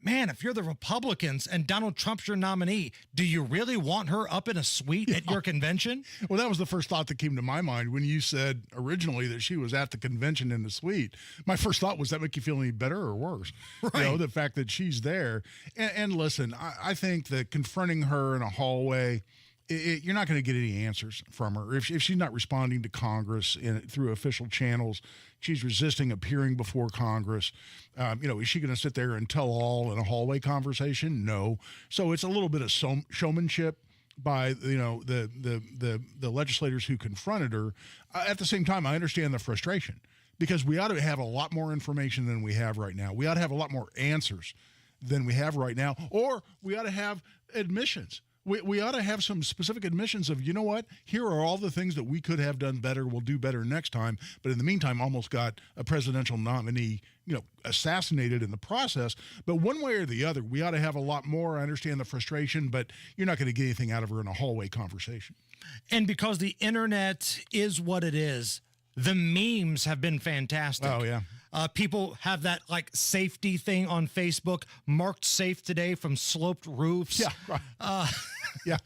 man, if you're the Republicans and Donald Trump's your nominee, do you really want her up in a suite at your convention? Well, that was the first thought that came to my mind when you said originally that she was at the convention in the suite. My first thought was, that make you feel any better or worse? Right. You know, the fact that she's there. And listen, I think that confronting her in a hallway, you're not going to get any answers from her. If she's not responding to Congress through official channels, she's resisting appearing before Congress. Is she going to sit there and tell all in a hallway conversation? No. So it's a little bit of showmanship by the legislators who confronted her. At the same time, I understand the frustration because we ought to have a lot more information than we have right now. We ought to have a lot more answers than we have right now, or we ought to have admissions. We ought to have some specific admissions of, you know what, here are all the things that we could have done better, we'll do better next time, but in the meantime almost got a presidential nominee, assassinated in the process. But one way or the other, we ought to have a lot more. I understand the frustration, but you're not going to get anything out of her in a hallway conversation. And because the internet is what it is, the memes have been fantastic. Oh, yeah. People have that safety thing on Facebook, marked safe today from sloped roofs. Yeah, right. Yeah.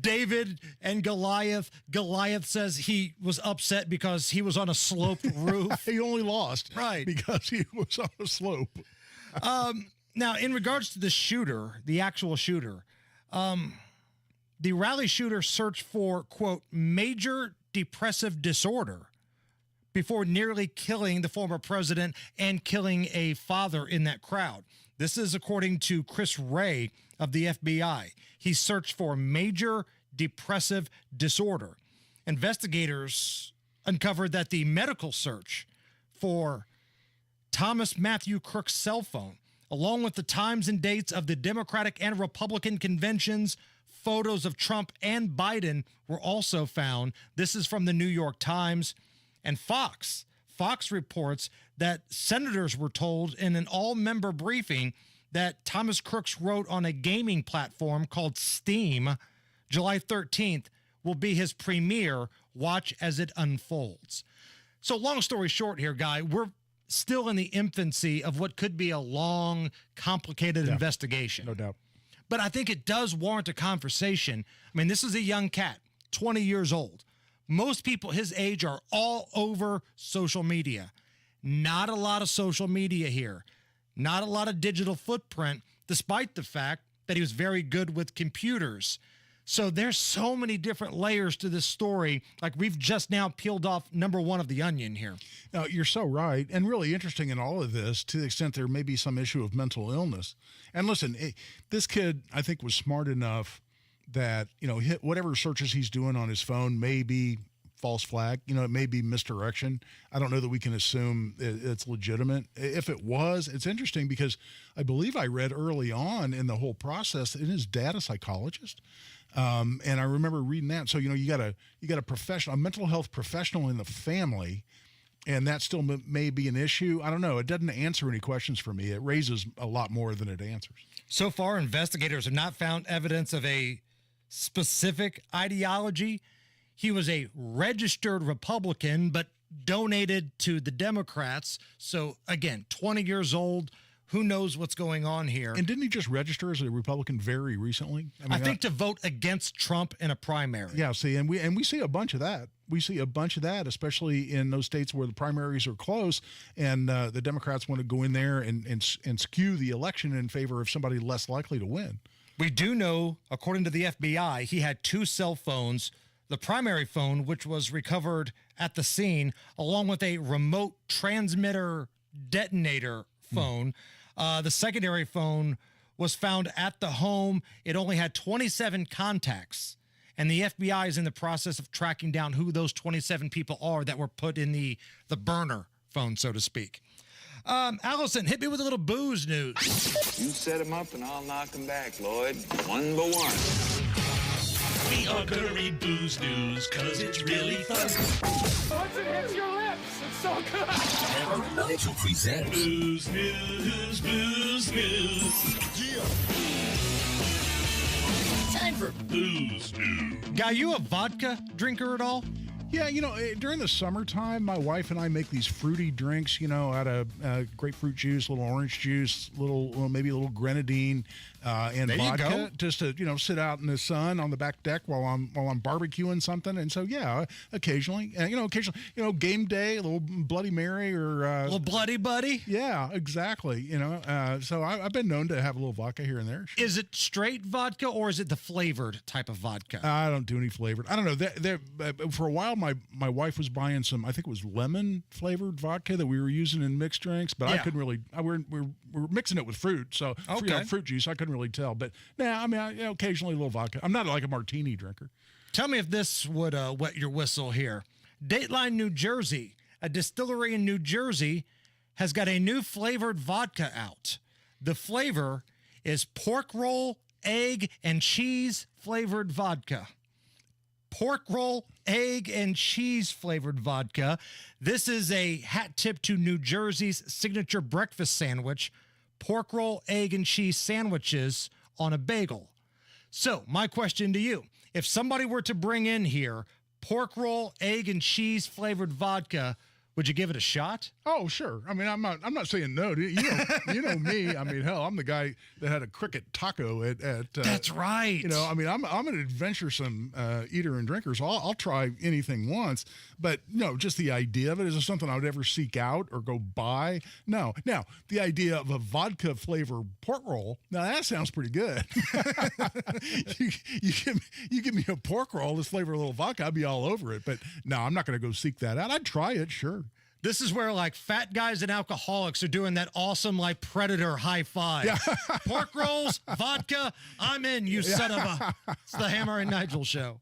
David and Goliath. Goliath says he was upset because he was on a sloped roof. He only lost because he was on a slope. Now, in regards to the shooter, the actual shooter, the rally shooter searched for, quote, major depressive disorder before nearly killing the former president and killing a father in that crowd. This is according to Chris Wray of the FBI. He searched for major depressive disorder. Investigators uncovered that the medical search for Thomas Matthew Crook's cell phone, along with the times and dates of the Democratic and Republican conventions, photos of Trump and Biden were also found. This is from the New York Times. And Fox reports that senators were told in an all-member briefing that Thomas Crooks wrote on a gaming platform called Steam, July 13th, will be his premiere. Watch as it unfolds. So long story short here, Guy, we're still in the infancy of what could be a long, complicated investigation. No doubt. But I think it does warrant a conversation. I mean, this is a young cat, 20 years old. Most people his age are all over social media. Not a lot of social media here. Not a lot of digital footprint, despite the fact that he was very good with computers. So there's so many different layers to this story. Like, we've just now peeled off number one of the onion here. No, you're so right. And really interesting in all of this, to the extent there may be some issue of mental illness. And listen, this kid, I think, was smart enough that, hit whatever searches he's doing on his phone may be false flag. It may be misdirection. I don't know that we can assume it's legitimate. If it was, it's interesting because I believe I read early on in the whole process that his dad a psychologist. And I remember reading that. So, you got a professional, a mental health professional in the family, and that still may be an issue. I don't know. It doesn't answer any questions for me. It raises a lot more than it answers. So far, investigators have not found evidence of a specific ideology. He was a registered Republican, but donated to the Democrats. So, again, 20 years old. Who knows what's going on here? And didn't he just register as a Republican very recently? I think to vote against Trump in a primary. Yeah, see, and we see a bunch of that. We see a bunch of that, especially in those states where the primaries are close, and the Democrats want to go in there and skew the election in favor of somebody less likely to win. We do know, according to the FBI, he had 2 cell phones. The primary phone, which was recovered at the scene, along with a remote transmitter detonator phone. The secondary phone was found at the home. It only had 27 contacts, and the FBI is in the process of tracking down who those 27 people are that were put in the burner phone, so to speak. Allison, hit me with a little booze news. You set him up and I'll knock him back, Lloyd. 1 by 1. We are gonna read booze news, cause it's really fun. Once it hits your lips, it's so good. Hammer and Nigel presents Booze News, Booze News. Yeah. Time for Booze News. Guy, you a vodka drinker at all? Yeah, during the summertime, my wife and I make these fruity drinks, out of grapefruit juice, a little orange juice, maybe a little grenadine, and there vodka, just to sit out in the sun on the back deck while I'm barbecuing something. And so occasionally, game day, a little Bloody Mary or a little Bloody Buddy. Yeah, exactly. So I've been known to have a little vodka here and there. Sure. Is it straight vodka or is it the flavored type of vodka? I don't do any flavored. I don't know. For a while, my wife was buying some, I think it was lemon flavored vodka that we were using in mixed drinks, but I couldn't really. We're mixing it with fruit, so fruit juice. I couldn't really tell, but occasionally a little vodka. I'm not like a martini drinker. Tell me if this would wet your whistle here. Dateline, New Jersey, a distillery in New Jersey, has got a new flavored vodka out. The flavor is pork roll, egg, and cheese flavored vodka. Pork roll, egg, and cheese flavored vodka. This is a hat tip to New Jersey's signature breakfast sandwich, pork roll, egg, and cheese sandwiches on a bagel. So my question to you, if somebody were to bring in here pork roll, egg, and cheese flavored vodka, would you give it a shot? Oh, sure. I mean, I'm not saying no. You know me. I mean, hell, I'm the guy that had a cricket taco at That's right. I'm an adventuresome eater and drinker, so I'll try anything once. But just the idea of it, is it something I would ever seek out or go buy? No. Now, the idea of a vodka flavored pork roll, now that sounds pretty good. you give me a pork roll that's flavored a little vodka, I'd be all over it. But no, I'm not going to go seek that out. I'd try it, sure. This is where fat guys and alcoholics are doing that awesome Predator high five. Yeah. Pork rolls, vodka, I'm in, you son of a... It's the Hammer and Nigel show.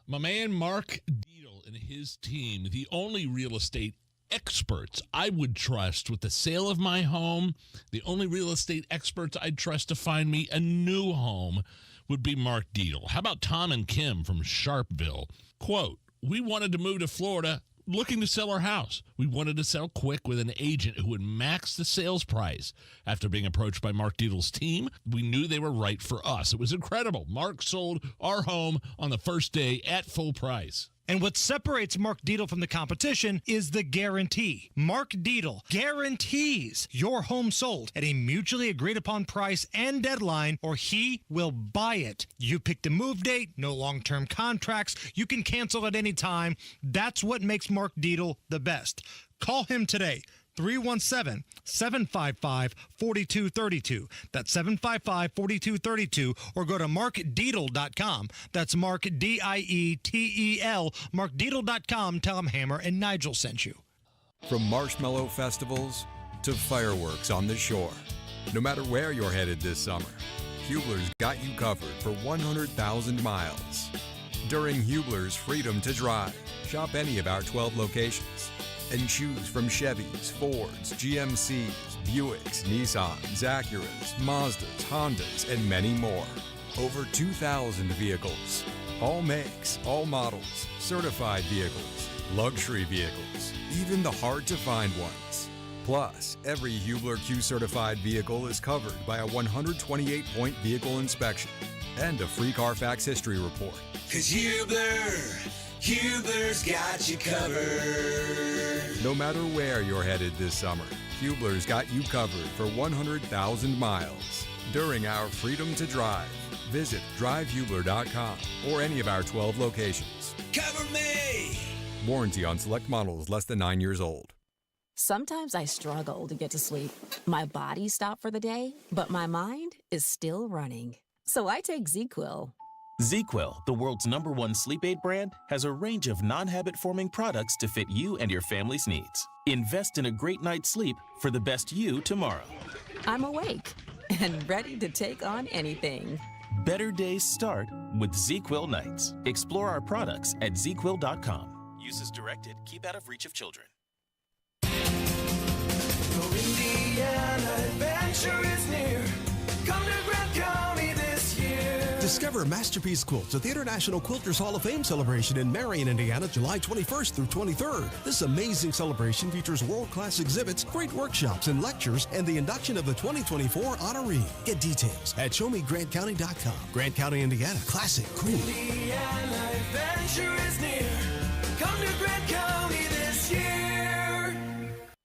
My man Mark Deedle and his team, the only real estate experts I would trust with the sale of my home, the only real estate experts I'd trust to find me a new home would be Mark Deedle. How about Tom and Kim from Sharpville? Quote, we wanted to move to Florida looking to sell our house. We wanted to sell quick with an agent who would max the sales price. After being approached by Mark Diedel's team, we knew they were right for us. It was incredible. Mark sold our home on the first day at full price. And what separates Mark Dietel from the competition is the guarantee. Mark Dietel guarantees your home sold at a mutually agreed upon price and deadline, or he will buy it. You picked a move date, no long-term contracts. You can cancel at any time. That's what makes Mark Dietel the best. Call him today. 317-755-4232. That's 755-4232. Or go to markdietel.com. That's Mark, D-I-E-T-E-L. markdietel.com. Tell him Hammer and Nigel sent you. From marshmallow festivals to fireworks on the shore. No matter where you're headed this summer, Hubler's got you covered for 100,000 miles. During Hubler's Freedom to Drive, shop any of our 12 locations and choose from Chevys, Fords, GMCs, Buicks, Nissans, Acuras, Mazdas, Hondas, and many more. Over 2,000 vehicles. All makes, all models, certified vehicles, luxury vehicles, even the hard-to-find ones. Plus, every Hubler Q-certified vehicle is covered by a 128-point vehicle inspection and a free Carfax history report. 'Cause Hubler's got you covered. No matter where you're headed this summer, Hubler's got you covered for 100,000 miles. During our Freedom to Drive, visit drivehubler.com or any of our 12 locations. Cover me! Warranty on select models less than 9 years old. Sometimes I struggle to get to sleep. My body stopped for the day, but my mind is still running. So I take ZQuil. ZQuil, the world's #1 sleep aid brand, has a range of non-habit-forming products to fit you and your family's needs. Invest in a great night's sleep for the best you tomorrow. I'm awake and ready to take on anything. Better days start with ZQuil nights. Explore our products at ZQuil.com. Use as directed. Keep out of reach of children. Your Indiana adventure is near. Come to Grant County this year. Discover Masterpiece Quilts at the International Quilters Hall of Fame celebration in Marion, Indiana, July 21st through 23rd. This amazing celebration features world-class exhibits, great workshops and lectures, and the induction of the 2024 honoree. Get details at showmegrantcounty.com. Grant County, Indiana. Classic, cool. Indiana adventure is near. Come to Grant County this year.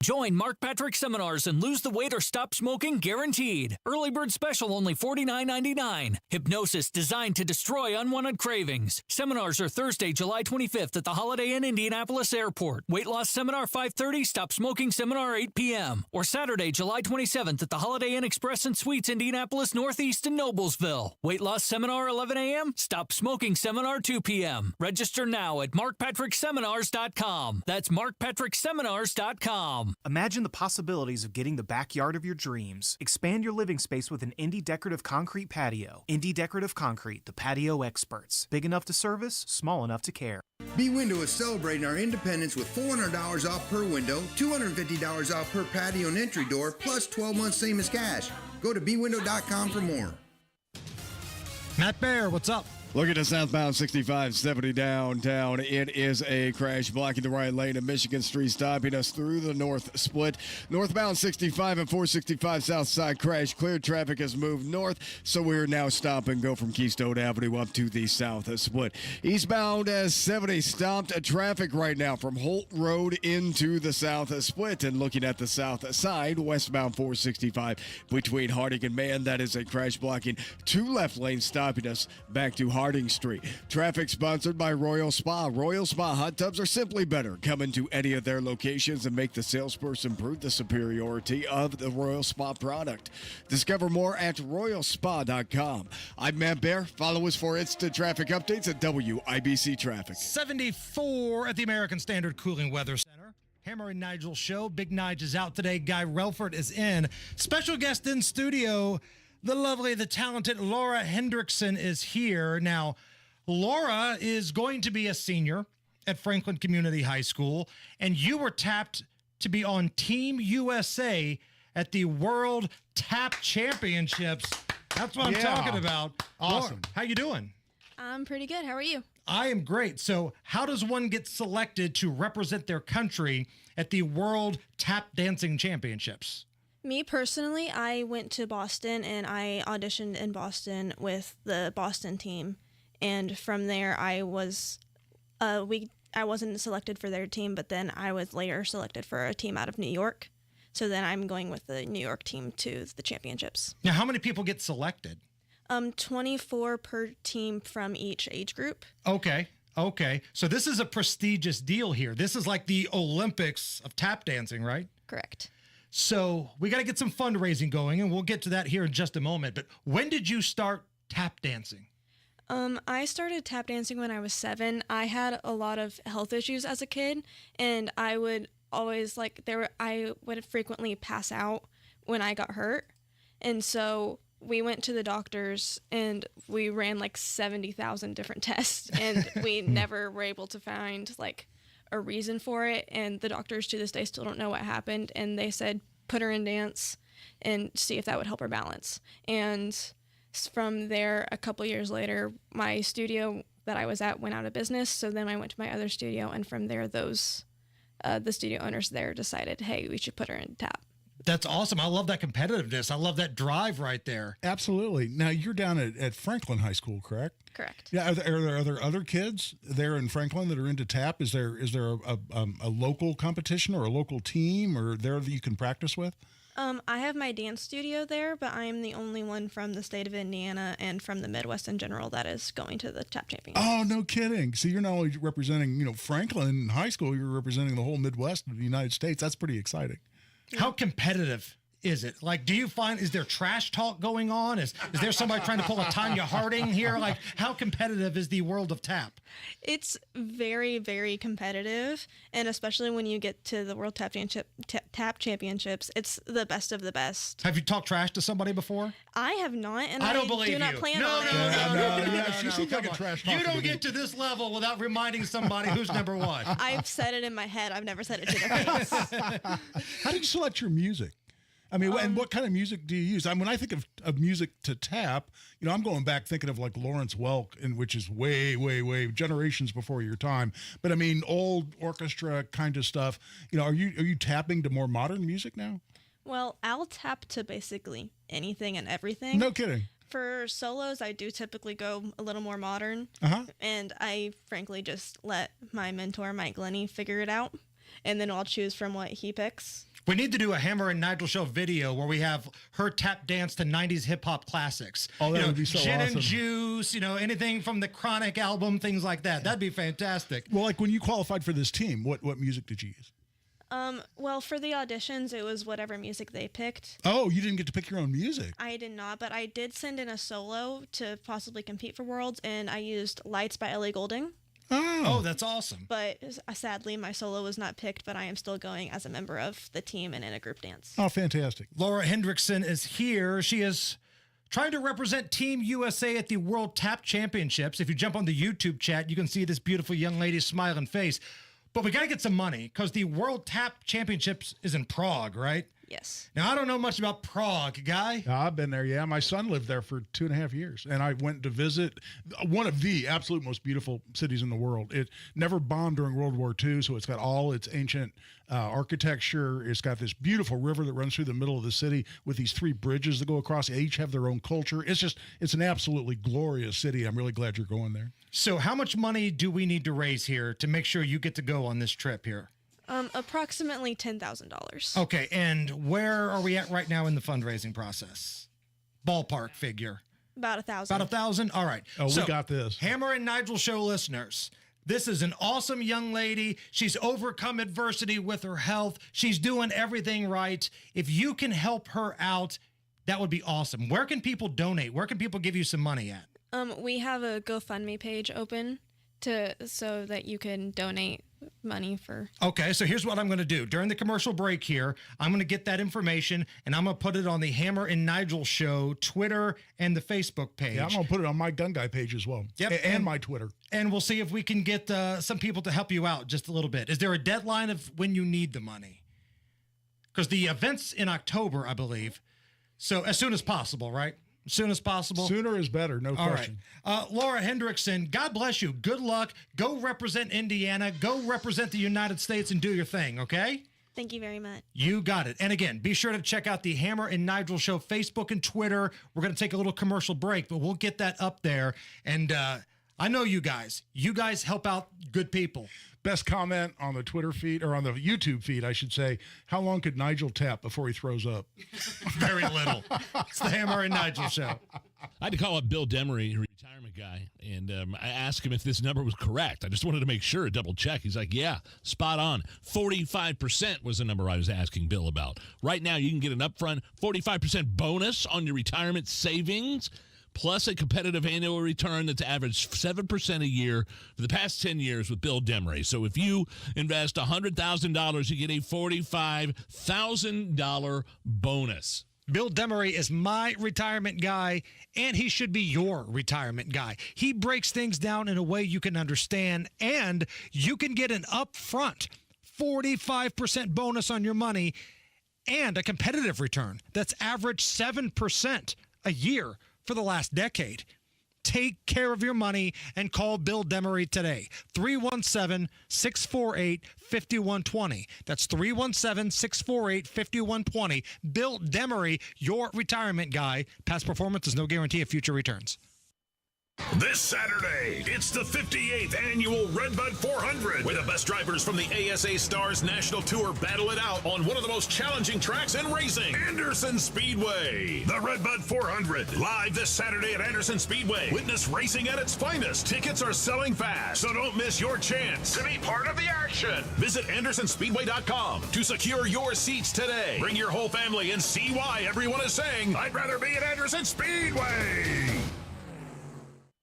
Join Mark Patrick Seminars and lose the weight or stop smoking guaranteed. Early bird special only $49.99. Hypnosis designed to destroy unwanted cravings. Seminars are Thursday, July 25th at the Holiday Inn Indianapolis Airport. Weight loss seminar 5:30, stop smoking seminar 8 p.m. Or Saturday, July 27th at the Holiday Inn Express and Suites Indianapolis Northeast in Noblesville. Weight loss seminar 11 a.m., stop smoking seminar 2 p.m. Register now at markpatrickseminars.com. That's markpatrickseminars.com. Imagine the possibilities of getting the backyard of your dreams. Expand your living space with an Indie Decorative Concrete patio. Indie Decorative Concrete, the patio experts. Big enough to service, small enough to care. B Window is celebrating our independence with $400 off per window, $250 off per patio and entry door, plus 12 months same as cash. Go to bwindow.com for more. Matt Bear, what's up? Looking at southbound 6570 downtown, it is a crash blocking the right lane of Michigan Street, stopping us through the north split. Northbound 65 and 465 south side crash. Clear traffic has moved north, so we're now stop and go from Keystone Avenue up to the south split. Eastbound 70 stopped traffic right now from Holt Road into the south split. And looking at the south side, westbound 465 between Harding and Mann, that is a crash blocking 2 left lanes, stopping us back to Harding Street. Traffic sponsored by Royal Spa. Royal Spa hot tubs are simply better. Come into any of their locations and make the salesperson prove the superiority of the Royal Spa product. Discover more at royalspa.com. I'm Matt Bear. Follow us for instant traffic updates at WIBC Traffic. 74 at the American Standard Cooling Weather Center. Hammer and Nigel show. Big Nige is out today. Guy Relford is in. Special guest in studio. The lovely, the talented Laura Hendrickson is here. Now, Laura is going to be a senior at Franklin Community High School, and you were tapped to be on Team USA at the World Tap Championships. That's what I'm talking about. Awesome. Laura, how you doing? I'm pretty good. How are you? I am great. So how does one get selected to represent their country at the World Tap Dancing Championships? Me personally, I went to Boston and I auditioned in Boston with the Boston team. And from there, I wasn't selected for their team, but then I was later selected for a team out of New York. So then I'm going with the New York team to the championships. Now, how many people get selected? 24 per team from each age group. Okay. So this is a prestigious deal here. This is like the Olympics of tap dancing, right? Correct. So we got to get some fundraising going, and we'll get to that here in just a moment. But when did you start tap dancing? I started tap dancing when I was 7. I had a lot of health issues as a kid, and I would always I would frequently pass out when I got hurt. And so we went to the doctors and we ran 70,000 different tests, and we never were able to find a reason for it. And the doctors to this day still don't know what happened. And they said, put her in dance and see if that would help her balance. And from there, a couple years later, my studio that I was at went out of business. So then I went to my other studio, and from there, the studio owners there decided, hey, we should put her in tap. That's awesome. I love that competitiveness. I love that drive right there. Absolutely. Now, you're down at Franklin High School, correct? Correct. Yeah. Are there other kids there in Franklin that are into tap? Is there a local competition or a local team or there that you can practice with? I have my dance studio there, but I am the only one from the state of Indiana and from the Midwest in general that is going to the tap championships. Oh, no kidding. So you're not only representing, Franklin High School, you're representing the whole Midwest of the United States. That's pretty exciting. How competitive is it? Do you find, is there trash talk going on? Is there somebody trying to pull a Tanya Harding here? How competitive is the world of tap? It's very, very competitive, and especially when you get to the World Tap Championships, it's the best of the best. Have you talked trash to somebody before? I have not, and I don't believe do not you. plan No. on it. Yeah, she seems like a trash talker. You don't get to this level without reminding somebody who's number one. I've said it in my head. I've never said it to their face. How do you select your music? I mean, and what kind of music do you use? When I think of music to tap, I'm going back thinking of Lawrence Welk, which is way, way, way generations before your time. But I mean, old orchestra kind of stuff. Are you tapping to more modern music now? Well, I'll tap to basically anything and everything. No kidding. For solos, I do typically go a little more modern. And I frankly just let my mentor, Mike Glennie, figure it out. And then I'll choose from what he picks. We need to do a Hammer and Nigel show video where we have her tap dance to 90s hip hop classics. Oh, that would be so Gin awesome. and Juice, anything from the Chronic album, things like that. That'd be fantastic. Well, when you qualified for this team, what music did you use? Well, for the auditions, it was whatever music they picked. Oh, you didn't get to pick your own music. I did not, but I did send in a solo to possibly compete for Worlds, and I used Lights by Ellie Goulding. Oh, that's awesome. But sadly, my solo was not picked, but I am still going as a member of the team and in a group dance. Oh, fantastic. Laura Hendrickson is here. She is trying to represent Team USA at the World Tap Championships. If you jump on the YouTube chat, you can see this beautiful young lady's smiling face. But we got to get some money because the World Tap Championships is in Prague, right? Yes. Now, I don't know much about Prague, Guy. I've been there, yeah. My son lived there for 2.5 years, and I went to visit one of the absolute most beautiful cities in the world. It never bombed during World War II, so it's got all its ancient architecture. It's got this beautiful river that runs through the middle of the city with these 3 bridges that go across. They each have their own culture. It's an absolutely glorious city. I'm really glad you're going there. So how much money do we need to raise here to make sure you get to go on this trip here? Approximately $10,000. Okay, and where are we at right now in the fundraising process? Ballpark figure. About 1,000. About 1,000? All right. Oh, we got this. Hammer and Nigel show listeners, this is an awesome young lady. She's overcome adversity with her health. She's doing everything right. If you can help her out, that would be awesome. Where can people donate? Where can people give you some money at? We have a GoFundMe page open so that you can donate money for. Okay, so here's what I'm going to do. During the commercial break here, I'm going to get that information, and I'm going to put it on the Hammer and Nigel Show Twitter and the Facebook page. Yeah, I'm going to put it on my Gun Guy page as well. Yep, and my Twitter. And we'll see if we can get some people to help you out just a little bit. Is there a deadline of when you need the money? Because the event's in October, I believe. So as soon as possible, right? soon as possible? Sooner is better, no All question. right. Laura Hendrickson, God bless you. Good luck. Go represent Indiana. Go represent the United States and do your thing, okay? Thank you very much. You got it. And again, be sure to check out the Hammer and Nigel Show Facebook and Twitter. We're going to take a little commercial break, but we'll get that up there. And I know you guys. You guys help out good people. Best comment on the Twitter feed, or on the YouTube feed, I should say, how long could Nigel tap before he throws up? Very little. It's the Hammer and Nigel Show. I had to call up Bill Demery, a retirement guy, and I asked him if this number was correct. I just wanted to make sure, a double check. He's like, yeah, spot on. 45% was the number I was asking Bill about. Right now, you can get an upfront 45% bonus on your retirement savings, plus a competitive annual return that's averaged 7% a year for the past 10 years with Bill Demery. So if you invest $100,000, you get a $45,000 bonus. Bill Demery is my retirement guy, and he should be your retirement guy. He breaks things down in a way you can understand, and you can get an upfront 45% bonus on your money and a competitive return that's averaged 7% a year for the last decade. Take care of your money and call Bill Demery today. 317-648-5120. That's 317-648-5120. Bill Demery, your retirement guy. Past performance is no guarantee of future returns. This Saturday, it's the 58th annual Redbud 400, where the best drivers from the ASA Stars National Tour battle it out on one of the most challenging tracks in racing, Anderson Speedway. The Redbud 400, live this Saturday at Anderson Speedway. Witness racing at its finest. Tickets are selling fast, so don't miss your chance to be part of the action. Visit AndersonSpeedway.com to secure your seats today. Bring your whole family and see why everyone is saying, I'd rather be at Anderson Speedway.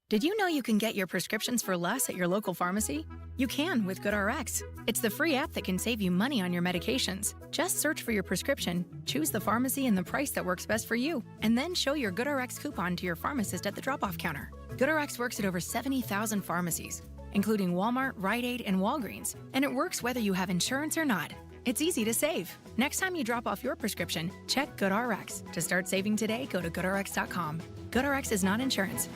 Did you know you can get your prescriptions for less at your local pharmacy? You can with GoodRx. It's the free app that can save you money on your medications. Just search for your prescription, choose the pharmacy and the price that works best for you, and then show your GoodRx coupon to your pharmacist at the drop-off counter. GoodRx works at over 70,000 pharmacies, including Walmart, Rite Aid, and Walgreens, and it works whether you have insurance or not. It's easy to save. Next time you drop off your prescription, check GoodRx. To start saving today, go to GoodRx.com. GoodRx is not insurance.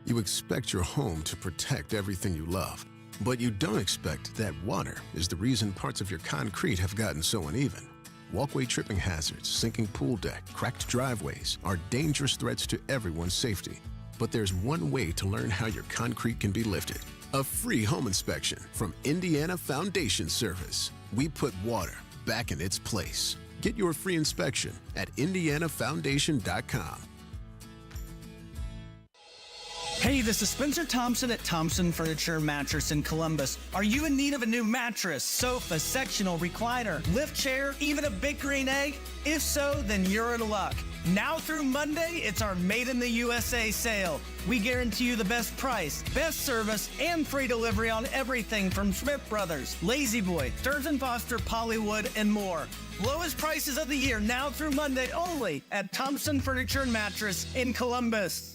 You expect your home to protect everything you love, but you don't expect that water is the reason parts of your concrete have gotten so uneven. Walkway tripping hazards, sinking pool deck, cracked driveways are dangerous threats to everyone's safety. But there's one way to learn how your concrete can be lifted. A free home inspection from Indiana Foundation Service. We put water back in its place. Get your free inspection at indianafoundation.com. Hey, this is Spencer Thompson at Thompson Furniture Mattress in Columbus. Are you in need of a new mattress, sofa, sectional, recliner, lift chair, even a big green egg? If so, then you're in luck. Now through Monday, it's our Made in the USA sale. We guarantee you the best price, best service, and free delivery on everything from Smith Brothers, Lazy Boy, Thurs & Foster, Pollywood, and more. Lowest prices of the year now through Monday only at Thompson Furniture and Mattress in Columbus.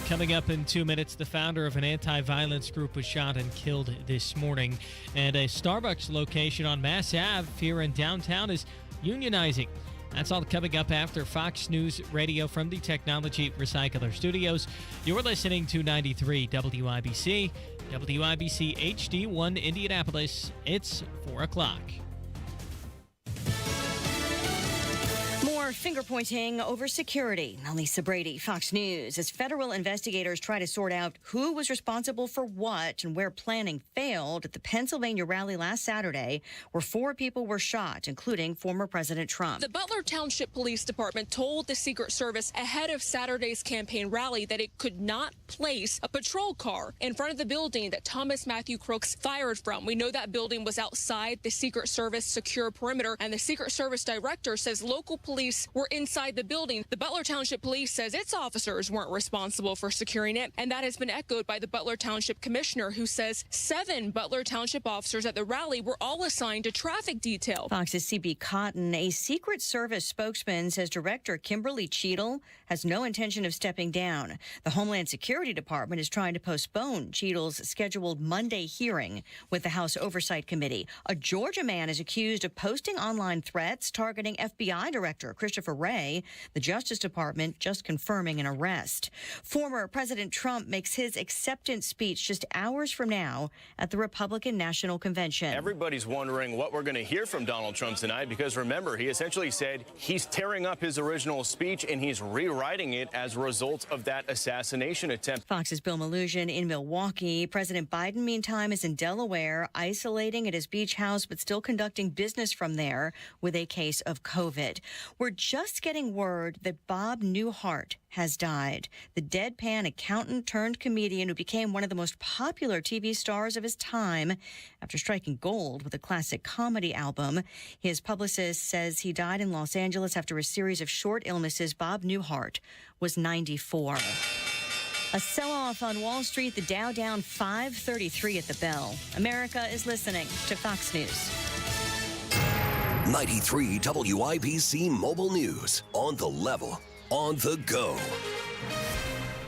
Coming up in 2 minutes, the founder of an anti-violence group was shot and killed this morning. And a Starbucks location on Mass Ave here in downtown is unionizing. That's all coming up after Fox News Radio from the Technology Recycler Studios. You're listening to 93 WIBC, WIBC HD1 Indianapolis. It's 4 o'clock. More finger-pointing over security. Lisa Brady, Fox News. As federal investigators try to sort out who was responsible for what and where planning failed at the Pennsylvania rally last Saturday, where 4 people were shot, including former President Trump. The Butler Township Police Department told the Secret Service ahead of Saturday's campaign rally that it could not place a patrol car in front of the building that Thomas Matthew Crooks fired from. We know that building was outside the Secret Service secure perimeter, and the Secret Service director says local police were inside the building. The Butler Township Police says its officers weren't responsible for securing it, and that has been echoed by the Butler Township Commissioner, who says 7 Butler Township officers at the rally were all assigned to traffic detail. Fox's CB Cotton, a Secret Service spokesman, says Director Kimberly Cheadle has no intention of stepping down. The Homeland Security Department is trying to postpone Cheadle's scheduled Monday hearing with the House Oversight Committee. A Georgia man is accused of posting online threats targeting FBI Director Christopher Wray. The Justice Department just confirming an arrest. Former President Trump makes his acceptance speech just hours from now at the Republican National Convention. Everybody's wondering what we're going to hear from Donald Trump tonight because, remember, he essentially said he's tearing up his original speech and he's rewriting it as a result of that assassination attempt. Fox's Bill Malugin in Milwaukee. President Biden, meantime, is in Delaware, isolating at his beach house, but still conducting business from there with a case of COVID. We're just getting word that Bob Newhart has died. The deadpan accountant turned comedian who became one of the most popular TV stars of his time after striking gold with a classic comedy album. His publicist says he died in Los Angeles after a series of short illnesses. Bob Newhart was 94. A sell-off on Wall Street, the Dow down 533 at the bell. America is listening to Fox News. 93 WIBC Mobile News. On the level, on the go.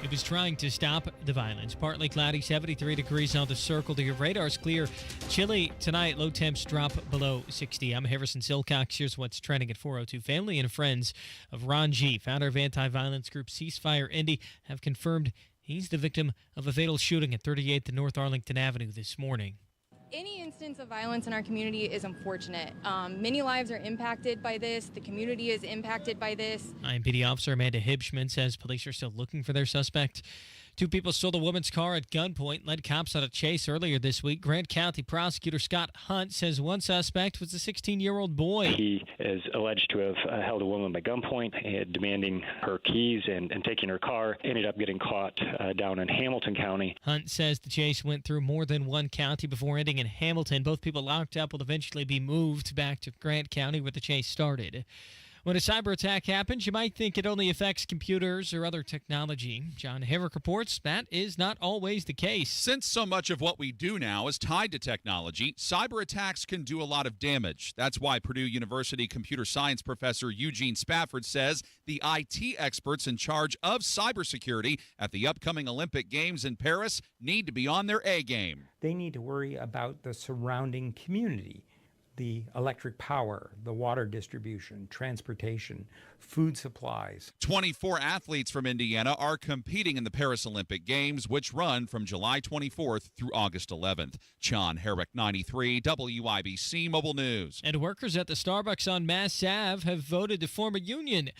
It was trying to stop the violence. Partly cloudy, 73 degrees on the circle. The radar's clear. Chilly tonight. Low temps drop below 60. I'm Harrison Silcox. Here's what's trending at 4:02. Family and friends of Ron G., founder of anti-violence group Ceasefire Indy, have confirmed he's the victim of a fatal shooting at 38th and North Arlington Avenue this morning. Any instance of violence in our community is unfortunate. Many lives are impacted by this. The community is impacted by this. IMPD officer Amanda Hibschman says police are still looking for their suspect. Two people stole a woman's car at gunpoint, led cops on a chase earlier this week. Grant County prosecutor Scott Hunt says one suspect was a 16-year-old boy. He is alleged to have held a woman by gunpoint, demanding her keys and taking her car. Ended up getting caught down in Hamilton County. Hunt says the chase went through more than one county before ending in Hamilton. Both people locked up will eventually be moved back to Grant County where the chase started. When a cyber attack happens, you might think it only affects computers or other technology. John Herrick reports that is not always the case. Since so much of what we do now is tied to technology, cyber attacks can do a lot of damage. That's why Purdue University computer science professor Eugene Spafford says the IT experts in charge of cybersecurity at the upcoming Olympic Games in Paris need to be on their A game. They need to worry about the surrounding community. The electric power, the water distribution, transportation, food supplies. 24 athletes from Indiana are competing in the Paris Olympic Games, which run from July 24th through August 11th. John Herrick, 93 WIBC Mobile News. And workers at the Starbucks on Mass Ave have voted to form a union.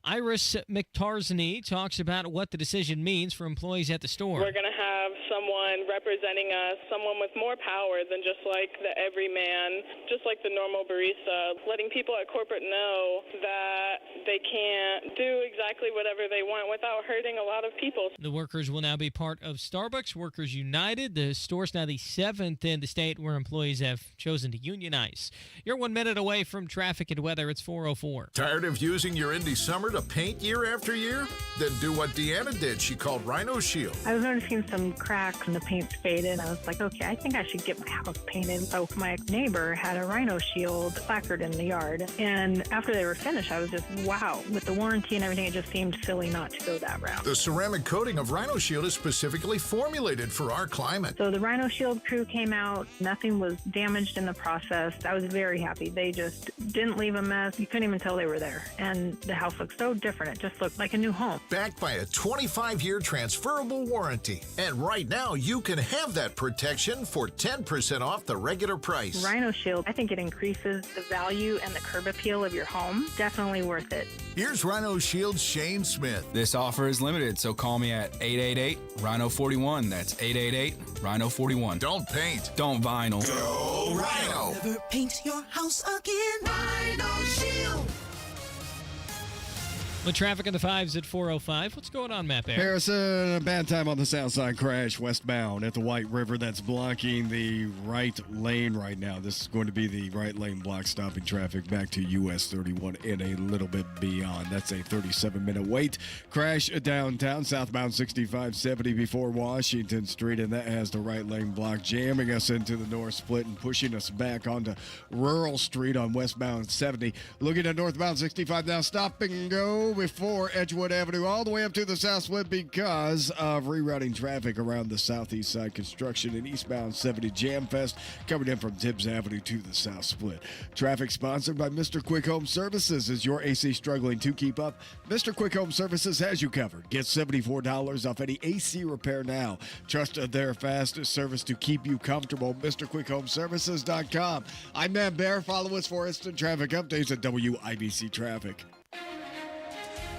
Iris McTarzany talks about what the decision means for employees at the store. We're going to have someone representing us, someone with more power than just like the everyman, just like the normal barista, letting people at corporate know that they can't do exactly whatever they want without hurting a lot of people. The workers will now be part of Starbucks Workers United. The store's now the 7th in the state where employees have chosen to unionize. You're 1 minute away from traffic and weather. It's 4:04. Tired of using your Indy Summer to paint year after year? Then do what Deanna did. She called Rhino Shield. I was noticing some cracks and the paint's faded. I was like, okay, I think I should get my house painted. So my neighbor had a Rhino Shield placard in the yard. And after they were finished, I was just, wow. With the warranty and everything, it just seemed silly not to go that route. The ceramic coating of Rhino Shield is specifically formulated for our climate. So the Rhino Shield crew came out. Nothing was damaged in the process. I was very happy. They just didn't leave a mess. You couldn't even tell they were there. And the house looked so different. It just looked like a new home. Backed by a 25-year transferable warranty. And right now, you can have that protection for 10% off the regular price. Rhino Shield, I think it increases the value and the curb appeal of your home. Definitely worth it. Here's Rhino Shield's Shane Smith. This offer is limited, so call me at 888-RHINO-41. That's 888-RHINO-41. Don't paint. Don't vinyl. Go Rhino. Never paint your house again. Rhino Shield. With traffic in the 5s at 4:05. What's going on, Matt Bear? Harrison, a bad time on the south side crash westbound at the White River. That's blocking the right lane right now. This is going to be the right lane block, stopping traffic back to US 31 and a little bit beyond. That's a 37-minute wait. Crash downtown, southbound 6570 before Washington Street, and that has the right lane block, jamming us into the north split and pushing us back onto Rural Street on westbound 70. Looking at northbound 65 now, stop and go. through before Edgewood Avenue all the way up to the South Split because of rerouting traffic around the southeast side. Construction and eastbound 70 Jam Fest coming in from Tibbs Avenue to the South Split. Traffic sponsored by Mr. Quick Home Services. Is your AC struggling to keep up? Mr. Quick Home Services has you covered. Get $74 off any AC repair now. Trust their fast service to keep you comfortable. MrQuickHomeServices.com. I'm Matt Bear. Follow us for instant traffic updates at WIBC Traffic.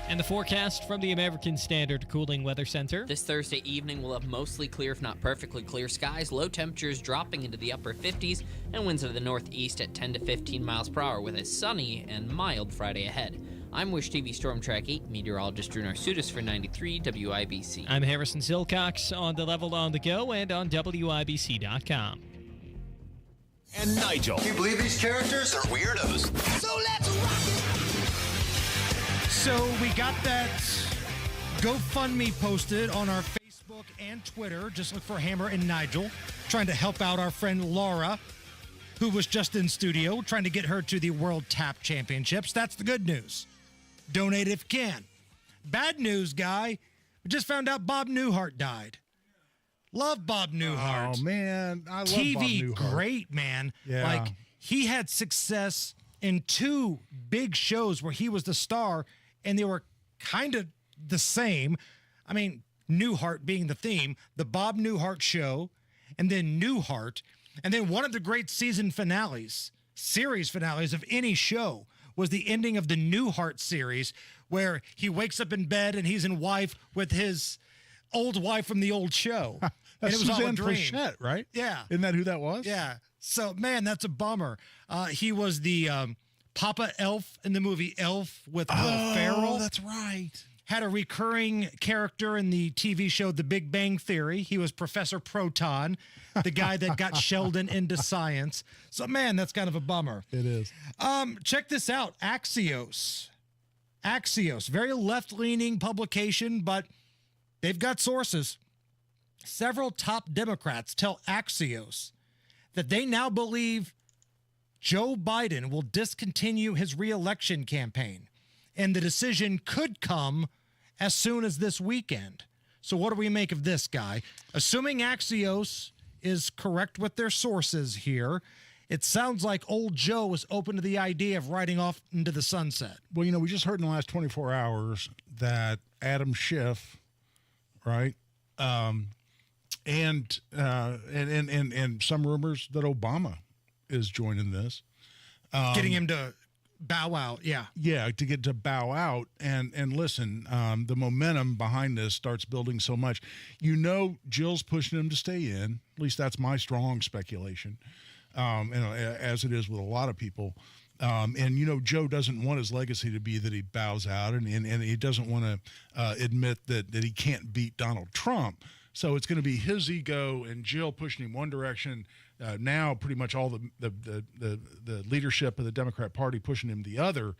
And the forecast from the American Standard Cooling Weather Center. This Thursday evening, we'll have mostly clear, if not perfectly clear skies. Low temperatures dropping into the upper 50s and winds of the northeast at 10 to 15 miles per hour with a sunny and mild Friday ahead. I'm Wish TV Storm Track 8 meteorologist Drew Narsutis for 93 WIBC. I'm Harrison Silcox on the level on the go and on WIBC.com. And Nigel. Can you believe these characters are weirdos? So let's rock it! So we got that GoFundMe posted on our Facebook and Twitter. Just look for Hammer and Nigel, trying to help out our friend Laura, who was just in studio, trying to get her to the World Tap Championships. That's the good news. Donate if you can. Bad news, guy. We just found out Bob Newhart died. Love Bob Newhart. Oh, man. I love TV Bob Newhart. Great, man. Yeah. Like, he had success in 2 big shows where he was the star, and they were kind of the same. I mean, Newhart being the theme, the Bob Newhart Show, and then Newhart. And then one of the great series finales of any show was the ending of the Newhart series, where he wakes up in bed and he's in wife with his old wife from the old show. And it was all a dream. Frechette, right? Yeah. Isn't that who that was? Yeah. So, man, that's a bummer. He was the Papa Elf in the movie Elf with Will Ferrell. Oh, that's right. Had a recurring character in the TV show The Big Bang Theory. He was Professor Proton, the guy that got Sheldon into science. So, man, that's kind of a bummer. It is. Check this out. Axios, very left-leaning publication, but they've got sources. Several top Democrats tell Axios that they now believe Joe Biden will discontinue his re-election campaign, and the decision could come as soon as this weekend. So what do we make of this, guy? Assuming Axios is correct with their sources here, it sounds like old Joe is open to the idea of riding off into the sunset. Well, we just heard in the last 24 hours that Adam Schiff, right, and some rumors that Obama is joining this. Getting him to bow out, yeah. Yeah, to get to bow out. And listen, the momentum behind this starts building so much. Jill's pushing him to stay in. At least that's my strong speculation, as it is with a lot of people. Joe doesn't want his legacy to be that he bows out, and he doesn't want to admit that he can't beat Donald Trump. So it's going to be his ego and Jill pushing him one direction. Now pretty much all the leadership of the Democrat Party pushing him the other.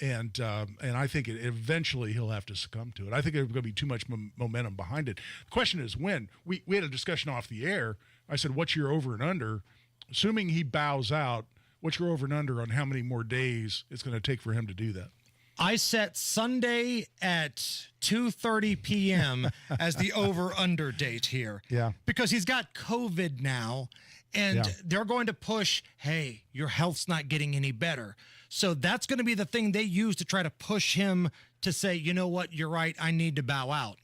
And I think eventually he'll have to succumb to it. I think there's going to be too much momentum behind it. The question is when. We had a discussion off the air. I said, what's your over and under? Assuming he bows out, what's your over and under on how many more days it's going to take for him to do that? I set Sunday at 2:30 p.m. as the over-under date here. Yeah. Because he's got COVID now, and they're going to push, hey, your health's not getting any better. So that's going to be the thing they use to try to push him to say, you know what, you're right, I need to bow out.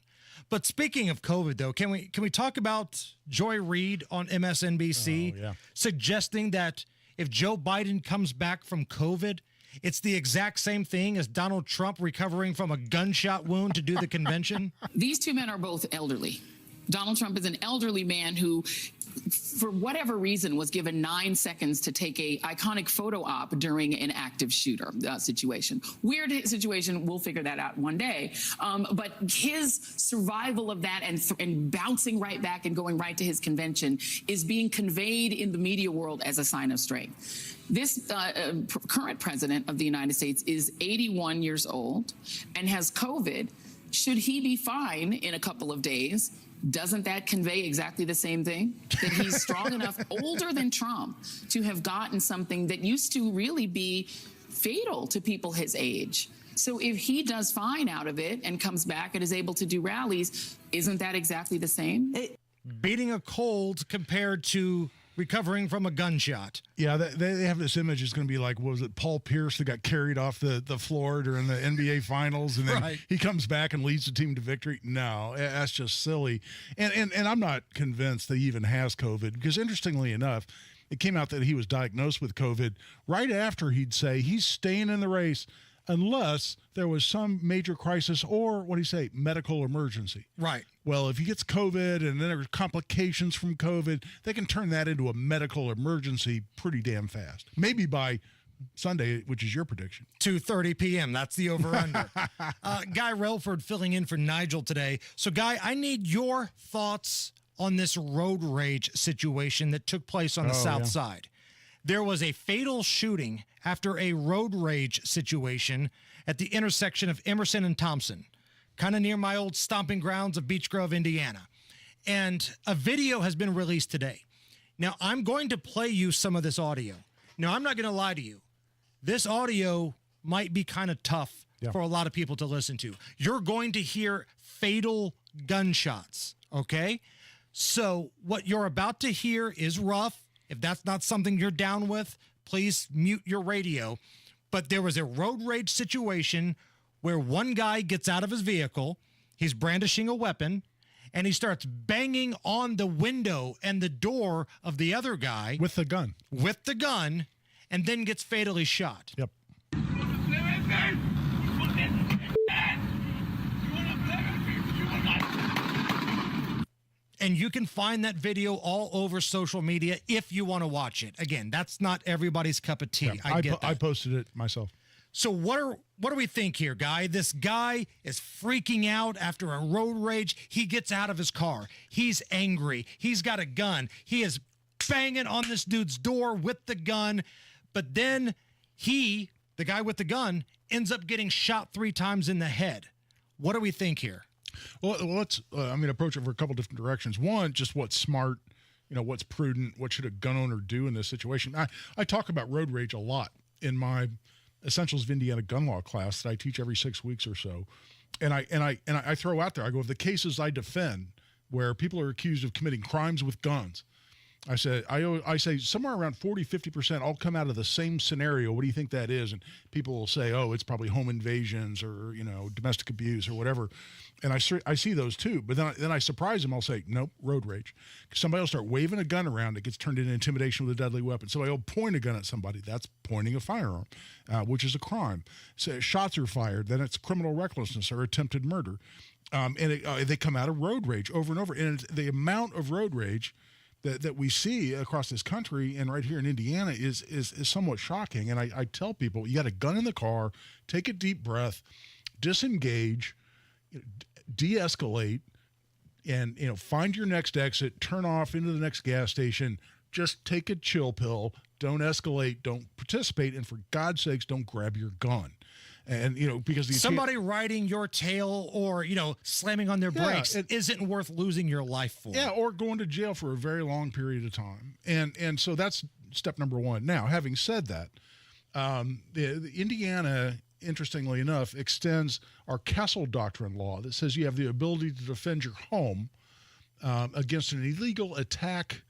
But speaking of COVID, though, can we talk about Joy Reid on MSNBC suggesting that if Joe Biden comes back from COVID, it's the exact same thing as Donald Trump recovering from a gunshot wound to do the convention? These two men are both elderly. Donald Trump is an elderly man who, for whatever reason, was given 9 seconds to take a iconic photo op during an active shooter situation. Weird situation. We'll figure that out one day. But his survival of that and bouncing right back and going right to his convention is being conveyed in the media world as a sign of strength. This current president of the United States is 81 years old and has COVID. Should he be fine in a couple of days, doesn't that convey exactly the same thing? That he's strong enough, older than Trump, to have gotten something that used to really be fatal to people his age. So if he does fine out of it and comes back and is able to do rallies, isn't that exactly the same? Beating a cold compared to recovering from a gunshot. Yeah, they have this image. It's going to be like, what was it, Paul Pierce that got carried off the floor during the NBA Finals, and then he comes back and leads the team to victory. No, that's just silly. And I'm not convinced that he even has COVID, because interestingly enough, it came out that he was diagnosed with COVID right after he'd say he's staying in the race unless there was some major crisis or, what do you say, medical emergency. Right. Well, if he gets COVID and then there's complications from COVID, they can turn that into a medical emergency pretty damn fast. Maybe by Sunday, which is your prediction. 2:30 p.m. That's the over-under. Guy Relford filling in for Nigel today. So, Guy, I need your thoughts on this road rage situation that took place on the South Side. There was a fatal shooting after a road rage situation at the intersection of Emerson and Thompson, kind of near my old stomping grounds of Beech Grove, Indiana. And a video has been released today. Now, I'm going to play you some of this audio. Now, I'm not going to lie to you. This audio might be kind of tough for a lot of people to listen to. You're going to hear fatal gunshots, okay? So what you're about to hear is rough. If that's not something you're down with, please mute your radio. But there was a road rage situation where one guy gets out of his vehicle, he's brandishing a weapon, and he starts banging on the window and the door of the other guy. With the gun. With the gun, and then gets fatally shot. Yep. And you can find that video all over social media if you want to watch it. Again, that's not everybody's cup of tea. Yeah, I get that. I posted it myself. So what do we think here, Guy? This guy is freaking out after a road rage. He gets out of his car. He's angry. He's got a gun. He is banging on this dude's door with the gun. But then the guy with the gun, ends up getting shot 3 times in the head. What do we think here? Well, let's approach it for a couple different directions. One, just what's smart, what's prudent, what should a gun owner do in this situation? I talk about road rage a lot in my Essentials of Indiana gun law class that I teach every 6 weeks or so. And I throw out there, I go, of the cases I defend where people are accused of committing crimes with guns, I say somewhere around 40-50% all come out of the same scenario. What do you think that is? And people will say, oh, it's probably home invasions or, domestic abuse or whatever. And I see those too. But then I surprise them. I'll say, nope, road rage. Somebody will start waving a gun around. It gets turned into intimidation with a deadly weapon. Somebody will point a gun at somebody. That's pointing a firearm, which is a crime. So shots are fired. Then it's criminal recklessness or attempted murder. They come out of road rage over and over. And the amount of road rage that we see across this country and right here in Indiana is somewhat shocking. And I tell people, you got a gun in the car, take a deep breath, disengage, de-escalate, and find your next exit, turn off into the next gas station, just take a chill pill, don't escalate, don't participate, and for God's sakes, don't grab your gun. And, because somebody riding your tail or, slamming on their brakes isn't worth losing your life for. Yeah, or going to jail for a very long period of time. And so that's step number one. Now, having said that, the Indiana, interestingly enough, extends our Castle Doctrine law that says you have the ability to defend your home against an illegal attack,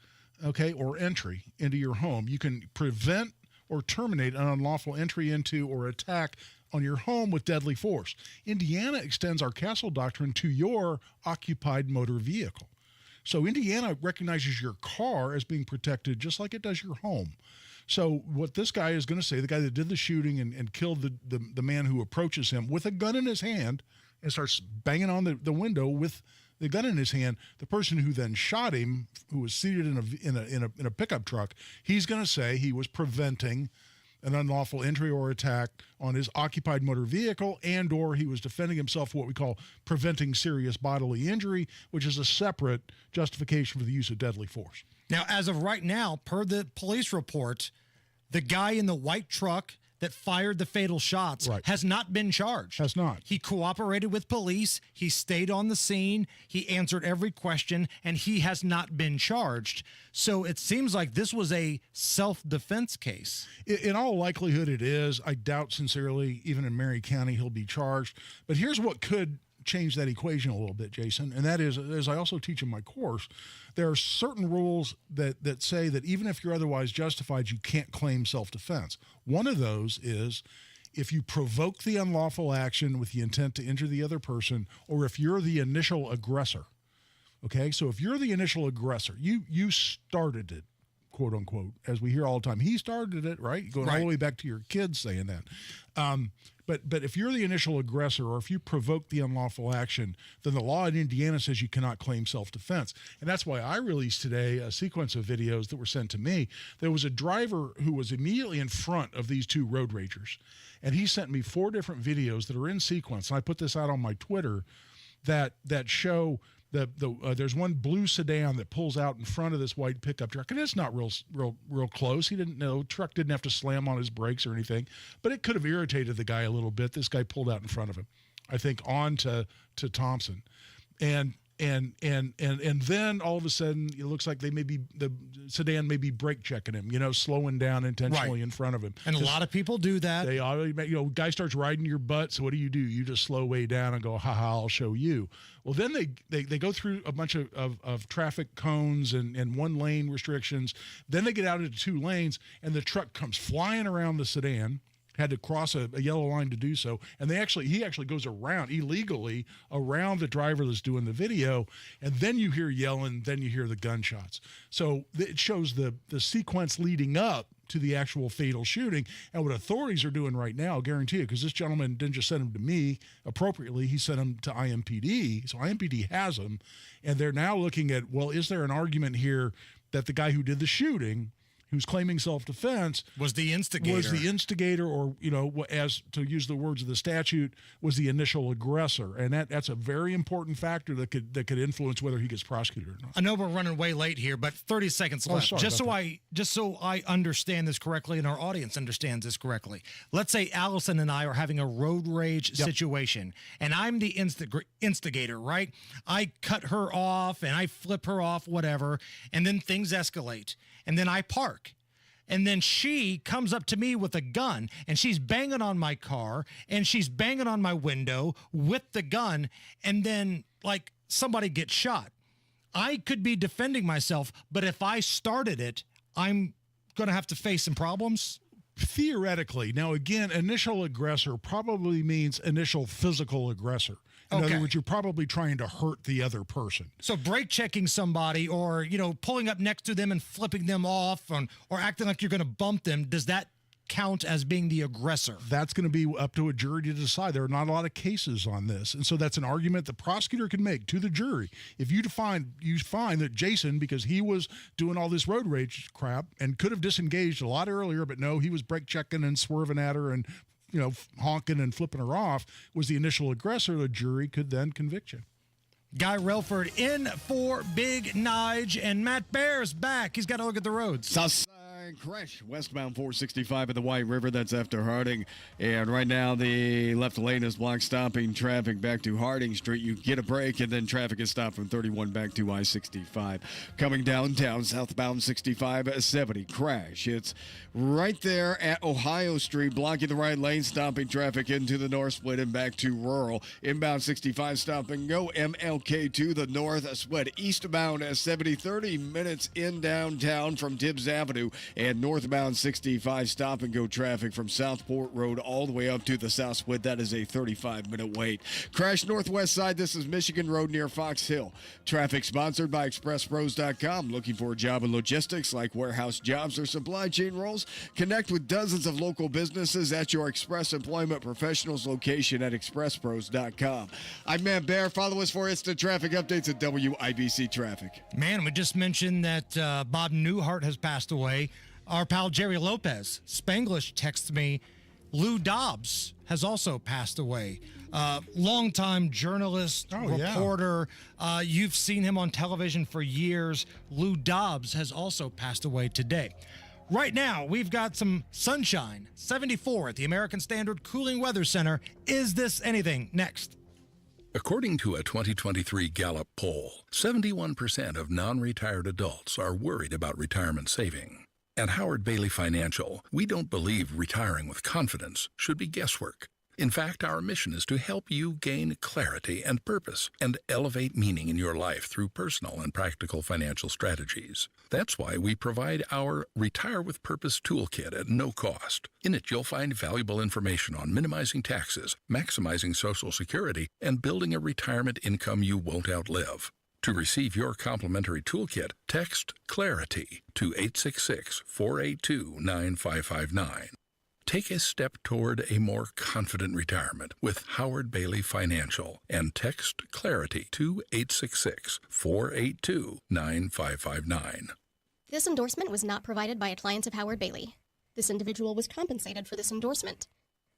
or entry into your home. You can prevent or terminate an unlawful entry into or attack on your home with deadly force. Indiana extends our Castle Doctrine to your occupied motor vehicle. So Indiana recognizes your car as being protected just like it does your home. So what this guy is going to say, the guy that did the shooting and killed the man who approaches him with a gun in his hand and starts banging on the window with the gun in his hand, the person who then shot him, who was seated in a pickup truck, he's going to say he was preventing an unlawful entry or attack on his occupied motor vehicle, and or he was defending himself for what we call preventing serious bodily injury, which is a separate justification for the use of deadly force. Now, as of right now, per the police report, the guy in the white truck that fired the fatal shots has not been charged. Has not. He cooperated with police. He stayed on the scene. He answered every question, and he has not been charged. So it seems like this was a self-defense case. In all likelihood, it is. I doubt sincerely, even in Mary County, he'll be charged. But here's what could change that equation a little bit, Jason, and that is, as I also teach in my course, there are certain rules that say that even if you're otherwise justified, you can't claim self-defense. One of those is if you provoke the unlawful action with the intent to injure the other person, or if you're the initial aggressor. Okay, so if you're the initial aggressor, you started it, quote unquote, as we hear all the time. He started it, right? Going all the way back to your kids saying that. But if you're the initial aggressor, or if you provoke the unlawful action, then the law in Indiana says you cannot claim self-defense. And that's why I released today a sequence of videos that were sent to me. There was a driver who was immediately in front of these two road ragers, and he sent me 4 different videos that are in sequence. And I put this out on my Twitter that show there's one blue sedan that pulls out in front of this white pickup truck, and it's not real close. He didn't know, truck didn't have to slam on his brakes or anything, but it could have irritated the guy a little bit. This guy pulled out in front of him, I think, on to Thompson, and then all of a sudden it looks like the sedan may be brake checking him, slowing down intentionally in front of him. And a lot of people do that. They already, guy starts riding your butt. So what do? You just slow way down and go, haha, I'll show you. Well, then they go through a bunch of traffic cones and 1 lane restrictions. Then they get out into 2 lanes, and the truck comes flying around the sedan. Had to cross a yellow line to do so, and he actually goes illegally around the driver that's doing the video, and then you hear yelling, then you hear the gunshots. So it shows the sequence leading up to the actual fatal shooting, and what authorities are doing right now, I'll guarantee you, because this gentleman didn't just send him to me appropriately, he sent him to IMPD, so IMPD has him, and they're now looking at, well, is there an argument here that the guy who did the shooting, who's claiming self-defense, was the instigator, or, as to use the words of the statute, was the initial aggressor. And that's a very important factor that could influence whether he gets prosecuted or not. I know we're running way late here, but 30 seconds left. Just so I understand this correctly and our audience understands this correctly. Let's say Allison and I are having a road rage situation, and I'm the instigator, right? I cut her off and I flip her off, whatever, and then things escalate. And then I park. And then she comes up to me with a gun, and she's banging on my car, and she's banging on my window with the gun, and then, somebody gets shot. I could be defending myself, but if I started it, I'm going to have to face some problems? Theoretically. Now, again, initial aggressor probably means initial physical aggressor. In other words, you're probably trying to hurt the other person. So brake checking somebody, or, pulling up next to them and flipping them off, or acting like you're going to bump them, does that count as being the aggressor? That's going to be up to a jury to decide. There are not a lot of cases on this. And so that's an argument the prosecutor can make to the jury. If you find that Jason, because he was doing all this road rage crap and could have disengaged a lot earlier, but no, he was brake checking and swerving at her and honking and flipping her off, was the initial aggressor, the jury could then convict you. Guy Relford in for Big Nige, and Matt Bear's back. He's got to look at the roads. Southside crash, westbound 465 at the White River. That's after Harding. And right now, the left lane is blocked, stopping traffic back to Harding Street. You get a break, and then traffic is stopped from 31 back to I-65. Coming downtown, southbound 65-70 crash. It's right there at Ohio Street, blocking the right lane, stopping traffic into the north split and back to rural. Inbound 65, stop and go. MLK to the north, split eastbound 70, 30 minutes in downtown from Tibbs Avenue. And northbound 65, stop and go traffic from Southport Road all the way up to the south split. That is a 35-minute wait. Crash northwest side. This is Michigan Road near Fox Hill. Traffic sponsored by ExpressPros.com. Looking for a job in logistics like warehouse jobs or supply chain roles? Connect with dozens of local businesses at your Express Employment Professionals location at ExpressPros.com. I'm Matt Bear. Follow us for instant traffic updates at WIBC Traffic. Man, we just mentioned that Bob Newhart has passed away. Our pal Jerry Lopez, Spanglish, texts me, Lou Dobbs has also passed away. Longtime journalist, reporter. Yeah. You've seen him on television for years. Lou Dobbs has also passed away today. Right now, we've got some sunshine, 74 at the American Standard Cooling Weather Center. Is this anything? Next. According to a 2023 Gallup poll, 71% of non-retired adults are worried about retirement saving. At Howard Bailey Financial, we don't believe retiring with confidence should be guesswork. In fact, our mission is to help you gain clarity and purpose and elevate meaning in your life through personal and practical financial strategies. That's why we provide our Retire with Purpose toolkit at no cost. In it, you'll find valuable information on minimizing taxes, maximizing Social Security, and building a retirement income you won't outlive. To receive your complimentary toolkit, text CLARITY to 866-482-9559. Take a step toward a more confident retirement with Howard Bailey Financial and text CLARITY to 866-482-9559. This endorsement was not provided by a client of Howard Bailey. This individual was compensated for this endorsement.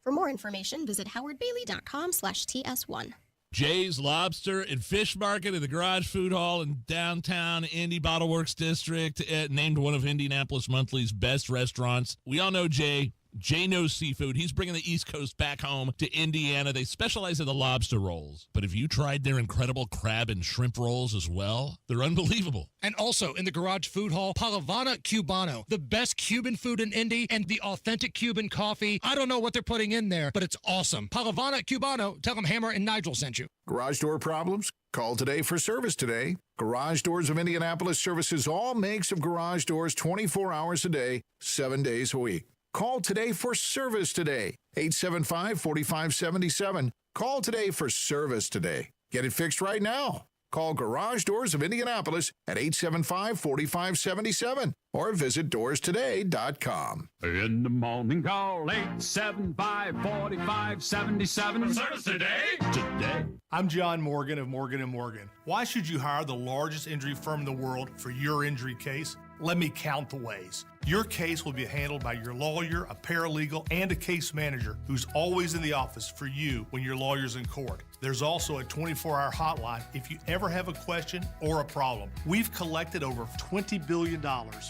For more information, visit howardbailey.com/TS1. Jay's Lobster and Fish Market in the Garage Food Hall in downtown Indy Bottle Works District, named one of Indianapolis Monthly's best restaurants. We all know Jay. Jay knows seafood. He's bringing the East Coast back home to Indiana. They specialize in the lobster rolls. But have you tried their incredible crab and shrimp rolls as well? They're unbelievable. And also in the Garage Food Hall, Palavana Cubano, the best Cuban food in Indy and the authentic Cuban coffee. I don't know what they're putting in there, but it's awesome. Palavana Cubano, tell them Hammer and Nigel sent you. Garage door problems? Call today for service today. Garage Doors of Indianapolis services all makes of garage doors 24 hours a day, 7 days a week. Call today for service today. 875-4577. Call today for service today. Get it fixed right now. Call Garage Doors of Indianapolis at 875-4577 or visit doorstoday.com. In the morning, call 875-4577. Service today. Today. I'm John Morgan of Morgan & Morgan. Why should you hire the largest injury firm in the world for your injury case? Let me count the ways. Your case will be handled by your lawyer, a paralegal, and a case manager who's always in the office for you when your lawyer's in court. There's also a 24-hour hotline if you ever have a question or a problem. We've collected over $20 billion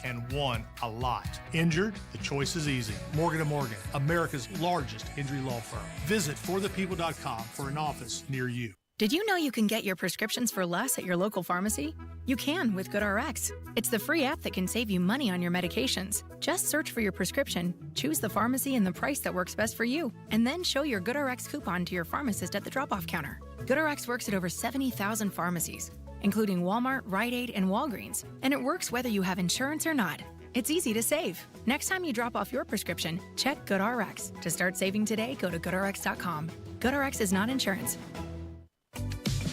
and won a lot. Injured? The choice is easy. Morgan & Morgan, America's largest injury law firm. Visit forthepeople.com for an office near you. Did you know you can get your prescriptions for less at your local pharmacy? You can with GoodRx. It's the free app that can save you money on your medications. Just search for your prescription, choose the pharmacy and the price that works best for you, and then show your GoodRx coupon to your pharmacist at the drop-off counter. GoodRx works at over 70,000 pharmacies, including Walmart, Rite Aid, and Walgreens, and it works whether you have insurance or not. It's easy to save. Next time you drop off your prescription, check GoodRx. To start saving today, go to GoodRx.com. GoodRx is not insurance.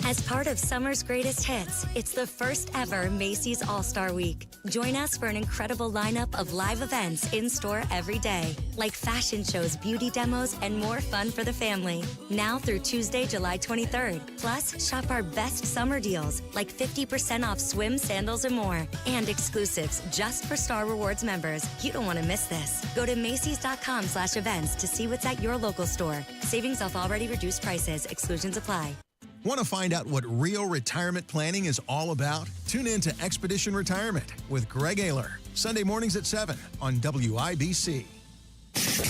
As part of summer's greatest hits, it's the first ever Macy's All-Star Week. Join us for an incredible lineup of live events in store every day, like fashion shows, beauty demos, and more fun for the family. Now through Tuesday, July 23rd. Plus, shop our best summer deals, like 50% off swim, sandals, and more, and exclusives just for Star Rewards members. You don't want to miss this. Go to Macy's.com/events to see what's at your local store. Savings off already reduced prices. Exclusions apply. Want to find out what real retirement planning is all about? Tune in to Expedition Retirement with Greg Ayler, Sunday mornings at 7 on WIBC.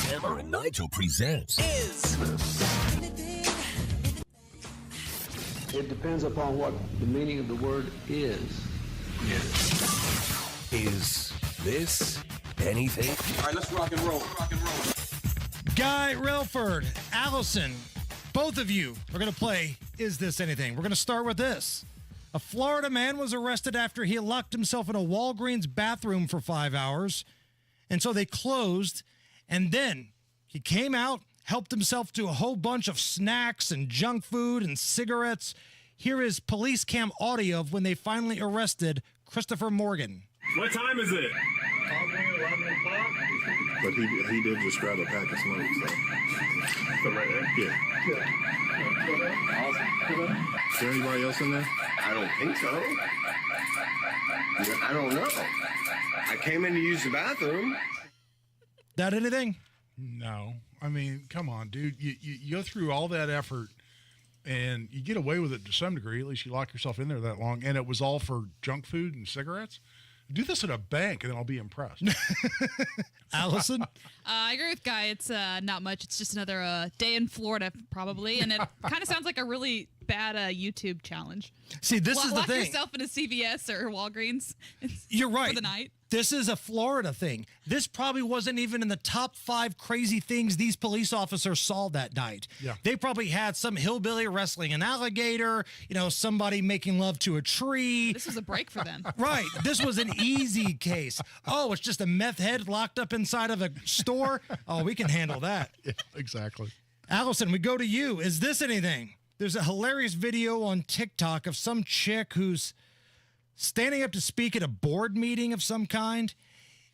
Hammer and Nigel presents It depends upon what the meaning of the word is. Is this anything? All right, let's rock and roll. Guy Relford, Allison, both of you are going to play Is This Anything? We're going to start with this. A Florida man was arrested after he locked himself in a Walgreens bathroom for 5 hours. And so they closed. And then he came out, helped himself to a whole bunch of snacks and junk food and cigarettes. Here is police cam audio of when they finally arrested Christopher Morgan. What time is it? 11 o'clock. But he did just grab a pack of smokes, so. So right there? Yeah. Awesome. Is there anybody else in there? I don't think so. I don't know. I came in to use the bathroom. That anything? No. I mean, come on, dude. You go through all that effort and you get away with it to some degree. At least you lock yourself in there that long. And it was all for junk food and cigarettes. Do this at a bank, and then I'll be impressed. Allison? I agree with Guy. It's not much. It's just another day in Florida, probably. And it kind of sounds like a really bad YouTube challenge. See, this is the thing. Lock yourself in a CVS or Walgreens. You're right. For the night. This is a Florida thing. This probably wasn't even in the top 5 crazy things these police officers saw that night. Yeah. They probably had some hillbilly wrestling an alligator, somebody making love to a tree. This was a break for them. Right. This was an easy case. Oh, it's just a meth head locked up inside of a store? Oh, we can handle that. Yeah, exactly. Allison, we go to you. Is this anything? There's a hilarious video on TikTok of some chick who's standing up to speak at a board meeting of some kind.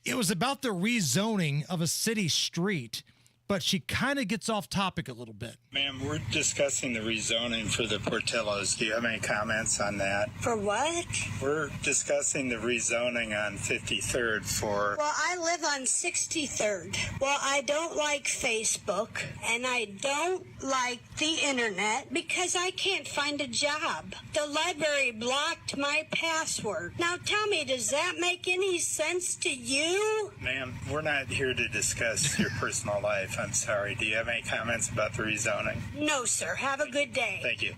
It was about the rezoning of a city street, but she kind of gets off topic a little bit. Ma'am, we're discussing the rezoning for the Portillos. Do you have any comments on that? For what? We're discussing the rezoning on 53rd for... Well, I live on 63rd. Well, I don't like Facebook, and I don't like the internet because I can't find a job. The library blocked my password. Now tell me, does that make any sense to you? Ma'am, we're not here to discuss your personal life. I'm sorry. Do you have any comments about the rezoning? No, sir. Have a good day. Thank you.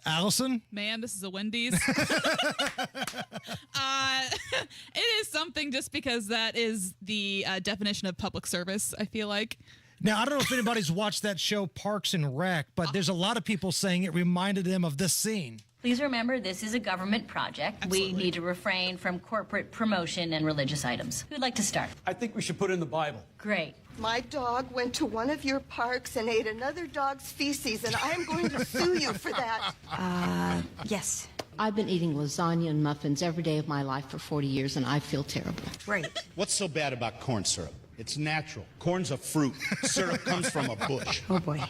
Allison? Man, this is a Wendy's. It is something just because that is the definition of public service, I feel like. Now, I don't know if anybody's watched that show Parks and Rec, but there's a lot of people saying it reminded them of this scene. Please remember, this is a government project. Absolutely. We need to refrain from corporate promotion and religious items. Who'd like to start? I think we should put in the Bible. Great. My dog went to one of your parks and ate another dog's feces, and I'm going to sue you for that. Yes. I've been eating lasagna and muffins every day of my life for 40 years, and I feel terrible. Great. What's so bad about corn syrup? It's natural. Corn's a fruit. Syrup comes from a bush. Oh, boy.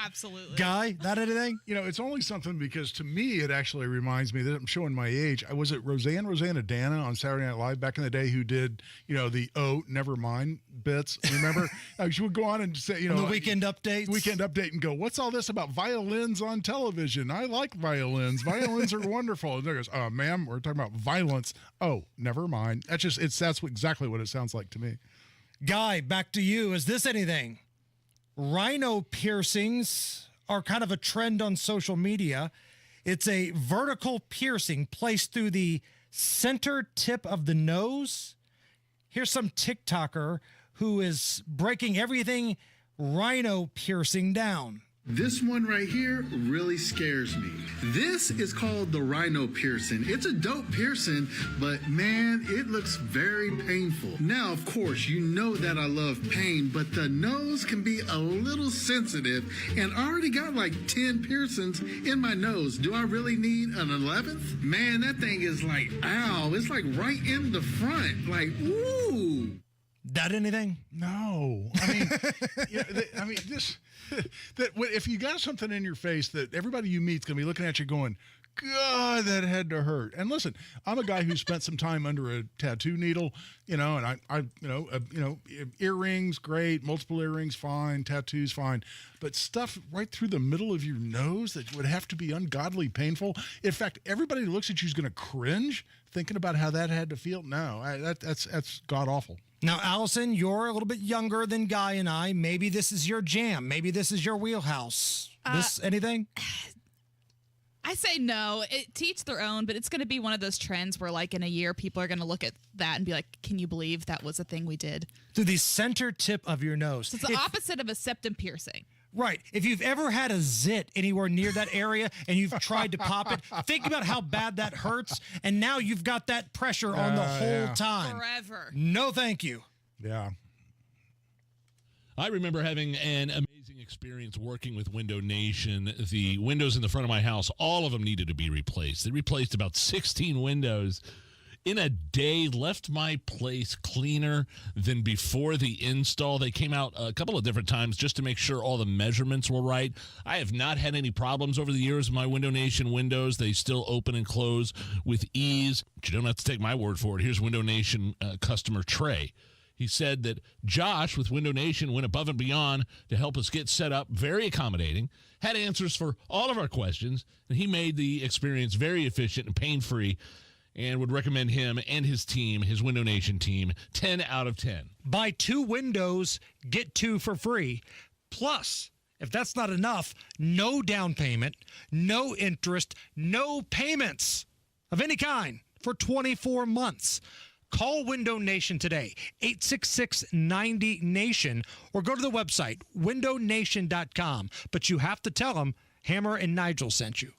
Absolutely. Guy, that anything? It's only something because to me, it actually reminds me that I'm showing my age. I was at Rosanna Dana on Saturday Night Live back in the day who did, the never mind bits. Remember? She would go on and say, the weekend updates. Weekend update and go, what's all this about violins on television? I like violins. Violins are wonderful. And there goes, ma'am, we're talking about violence. Oh, never mind. That's exactly what it sounds like to me. Guy, back to you. Is this anything? Rhino piercings are kind of a trend on social media. It's a vertical piercing placed through the center tip of the nose. Here's some TikToker who is breaking everything rhino piercing down. This one right here really scares me. This is called the rhino piercing. It's a dope piercing, but man, it looks very painful. Now, of course, you know that I love pain, but the nose can be a little sensitive, and I already got like 10 piercings in my nose. Do I really need an 11th? Man, that thing is like, ow, it's like right in the front. Like, ooh. That anything? No. If you got something in your face that everybody you meet's going to be looking at you going, God, that had to hurt. And listen, I'm a guy who spent some time under a tattoo needle, and earrings, great, multiple earrings, fine, tattoos, fine. But stuff right through the middle of your nose that would have to be ungodly painful. In fact, everybody who looks at you is going to cringe thinking about how that had to feel. No, that's god awful. Now, Allison, you're a little bit younger than Guy and I. Maybe this is your jam. Maybe this is your wheelhouse. Anything? I say no. To each their own, but it's going to be one of those trends where, like, in a year, people are going to look at that and be like, can you believe that was a thing we did? Through the center tip of your nose. So it's the opposite of a septum piercing. Right. If you've ever had a zit anywhere near that area and you've tried to pop it, think about how bad that hurts. And now you've got that pressure on the whole time. Forever. No, thank you. Yeah. I remember having an amazing experience working with Window Nation. The windows in the front of my house, all of them needed to be replaced. They replaced about 16 windows in a day, left my place cleaner than before the install. They came out a couple of different times just to make sure all the measurements were right. I have not had any problems over the years with my Window Nation windows. They still open and close with ease. But you don't have to take my word for it. Here's Window Nation customer Trey. He said that Josh with Window Nation went above and beyond to help us get set up, very accommodating, had answers for all of our questions, and he made the experience very efficient and pain-free. and would recommend him and his team, his Window Nation team, 10 out of 10. Buy 2 windows, get 2 for free. Plus, if that's not enough, no down payment, no interest, no payments of any kind for 24 months. Call Window Nation today, 866-90-NATION, or go to the website, windownation.com. But you have to tell them Hammer and Nigel sent you.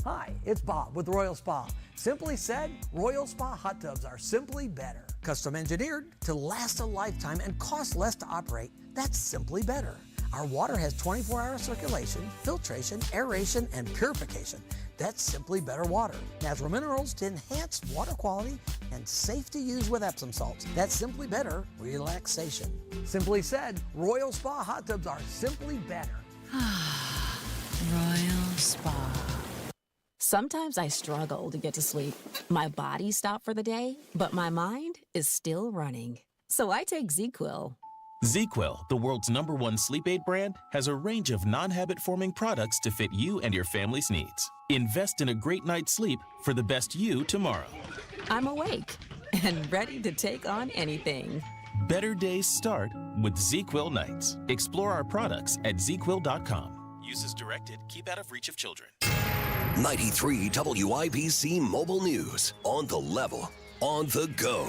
Hi, it's Bob with Royal Spa. Simply said, Royal Spa hot tubs are simply better. Custom engineered to last a lifetime and cost less to operate. That's simply better. Our water has 24-hour circulation, filtration, aeration, and purification. That's simply better water. Natural minerals to enhance water quality and safe to use with Epsom salts. That's simply better relaxation. Simply said, Royal Spa hot tubs are simply better. Royal Spa. Sometimes I struggle to get to sleep. My body stopped for the day, but my mind is still running. So I take ZzzQuil. ZzzQuil, the world's #1 sleep aid brand, has a range of non-habit-forming products to fit you and your family's needs. Invest in a great night's sleep for the best you tomorrow. I'm awake and ready to take on anything. Better days start with ZzzQuil nights. Explore our products at ZzzQuil.com. Use as directed. Keep out of reach of children. 93 WIBC Mobile News. On the level. On the go.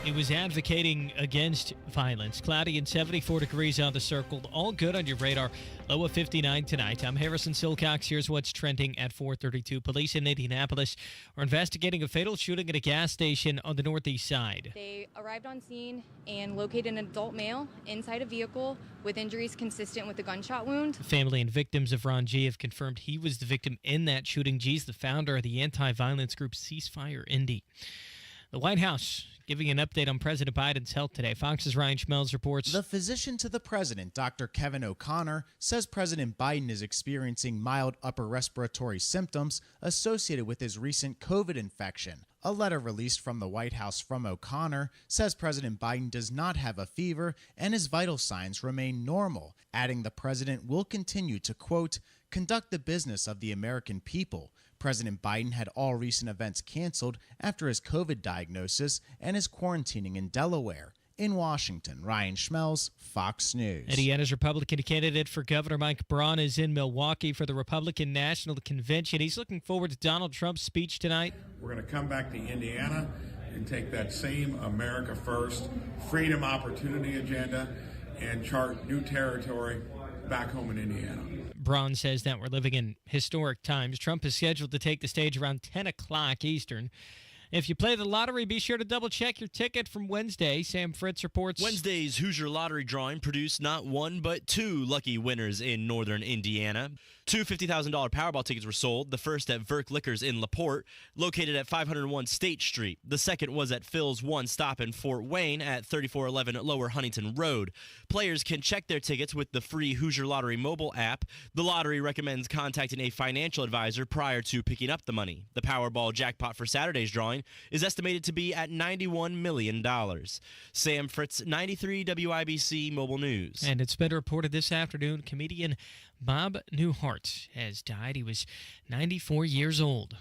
He was advocating against violence. Cloudy and 74 degrees on the circle. All good on your radar. Low of 59 tonight. I'm Harrison Silcox. Here's what's trending at 4:32. Police in Indianapolis are investigating a fatal shooting at a gas station on the northeast side. They arrived on scene and located an adult male inside a vehicle with injuries consistent with a gunshot wound. Family and victims of Ron G have confirmed he was the victim in that shooting. G's the founder of the anti-violence group Ceasefire Indy. The White House giving an update on President Biden's health today. Fox's Ryan Schmelz reports. The physician to the president, Dr. Kevin O'Connor, says President Biden is experiencing mild upper respiratory symptoms associated with his recent COVID infection. A letter released from the White House from O'Connor says President Biden does not have a fever and his vital signs remain normal, adding the president will continue to, quote, conduct the business of the American people. President Biden had all recent events canceled after his COVID diagnosis and is quarantining in Delaware. In Washington, Ryan Schmelz, Fox News. Indiana's Republican candidate for governor Mike Braun is in Milwaukee for the Republican National Convention. He's looking forward to Donald Trump's speech tonight. We're going to come back to Indiana and take that same America First, freedom, opportunity agenda and chart new territory back home in Indiana. Braun says that we're living in historic times. Trump is scheduled to take the stage around 10 o'clock Eastern. If you play the lottery, be sure to double-check your ticket from Wednesday. Sam Fritz reports. Wednesday's Hoosier Lottery drawing produced not one, but two lucky winners in northern Indiana. Two $50,000 Powerball tickets were sold, the first at Verk Liquors in LaPorte, located at 501 State Street. The second was at Phil's One Stop in Fort Wayne at 3411 Lower Huntington Road. Players can check their tickets with the free Hoosier Lottery mobile app. The lottery recommends contacting a financial advisor prior to picking up the money. The Powerball jackpot for Saturday's drawing is estimated to be at $91 million. Sam Fritz, 93 WIBC Mobile News. And it's been reported this afternoon, comedian Bob Newhart has died. He was 94 years old.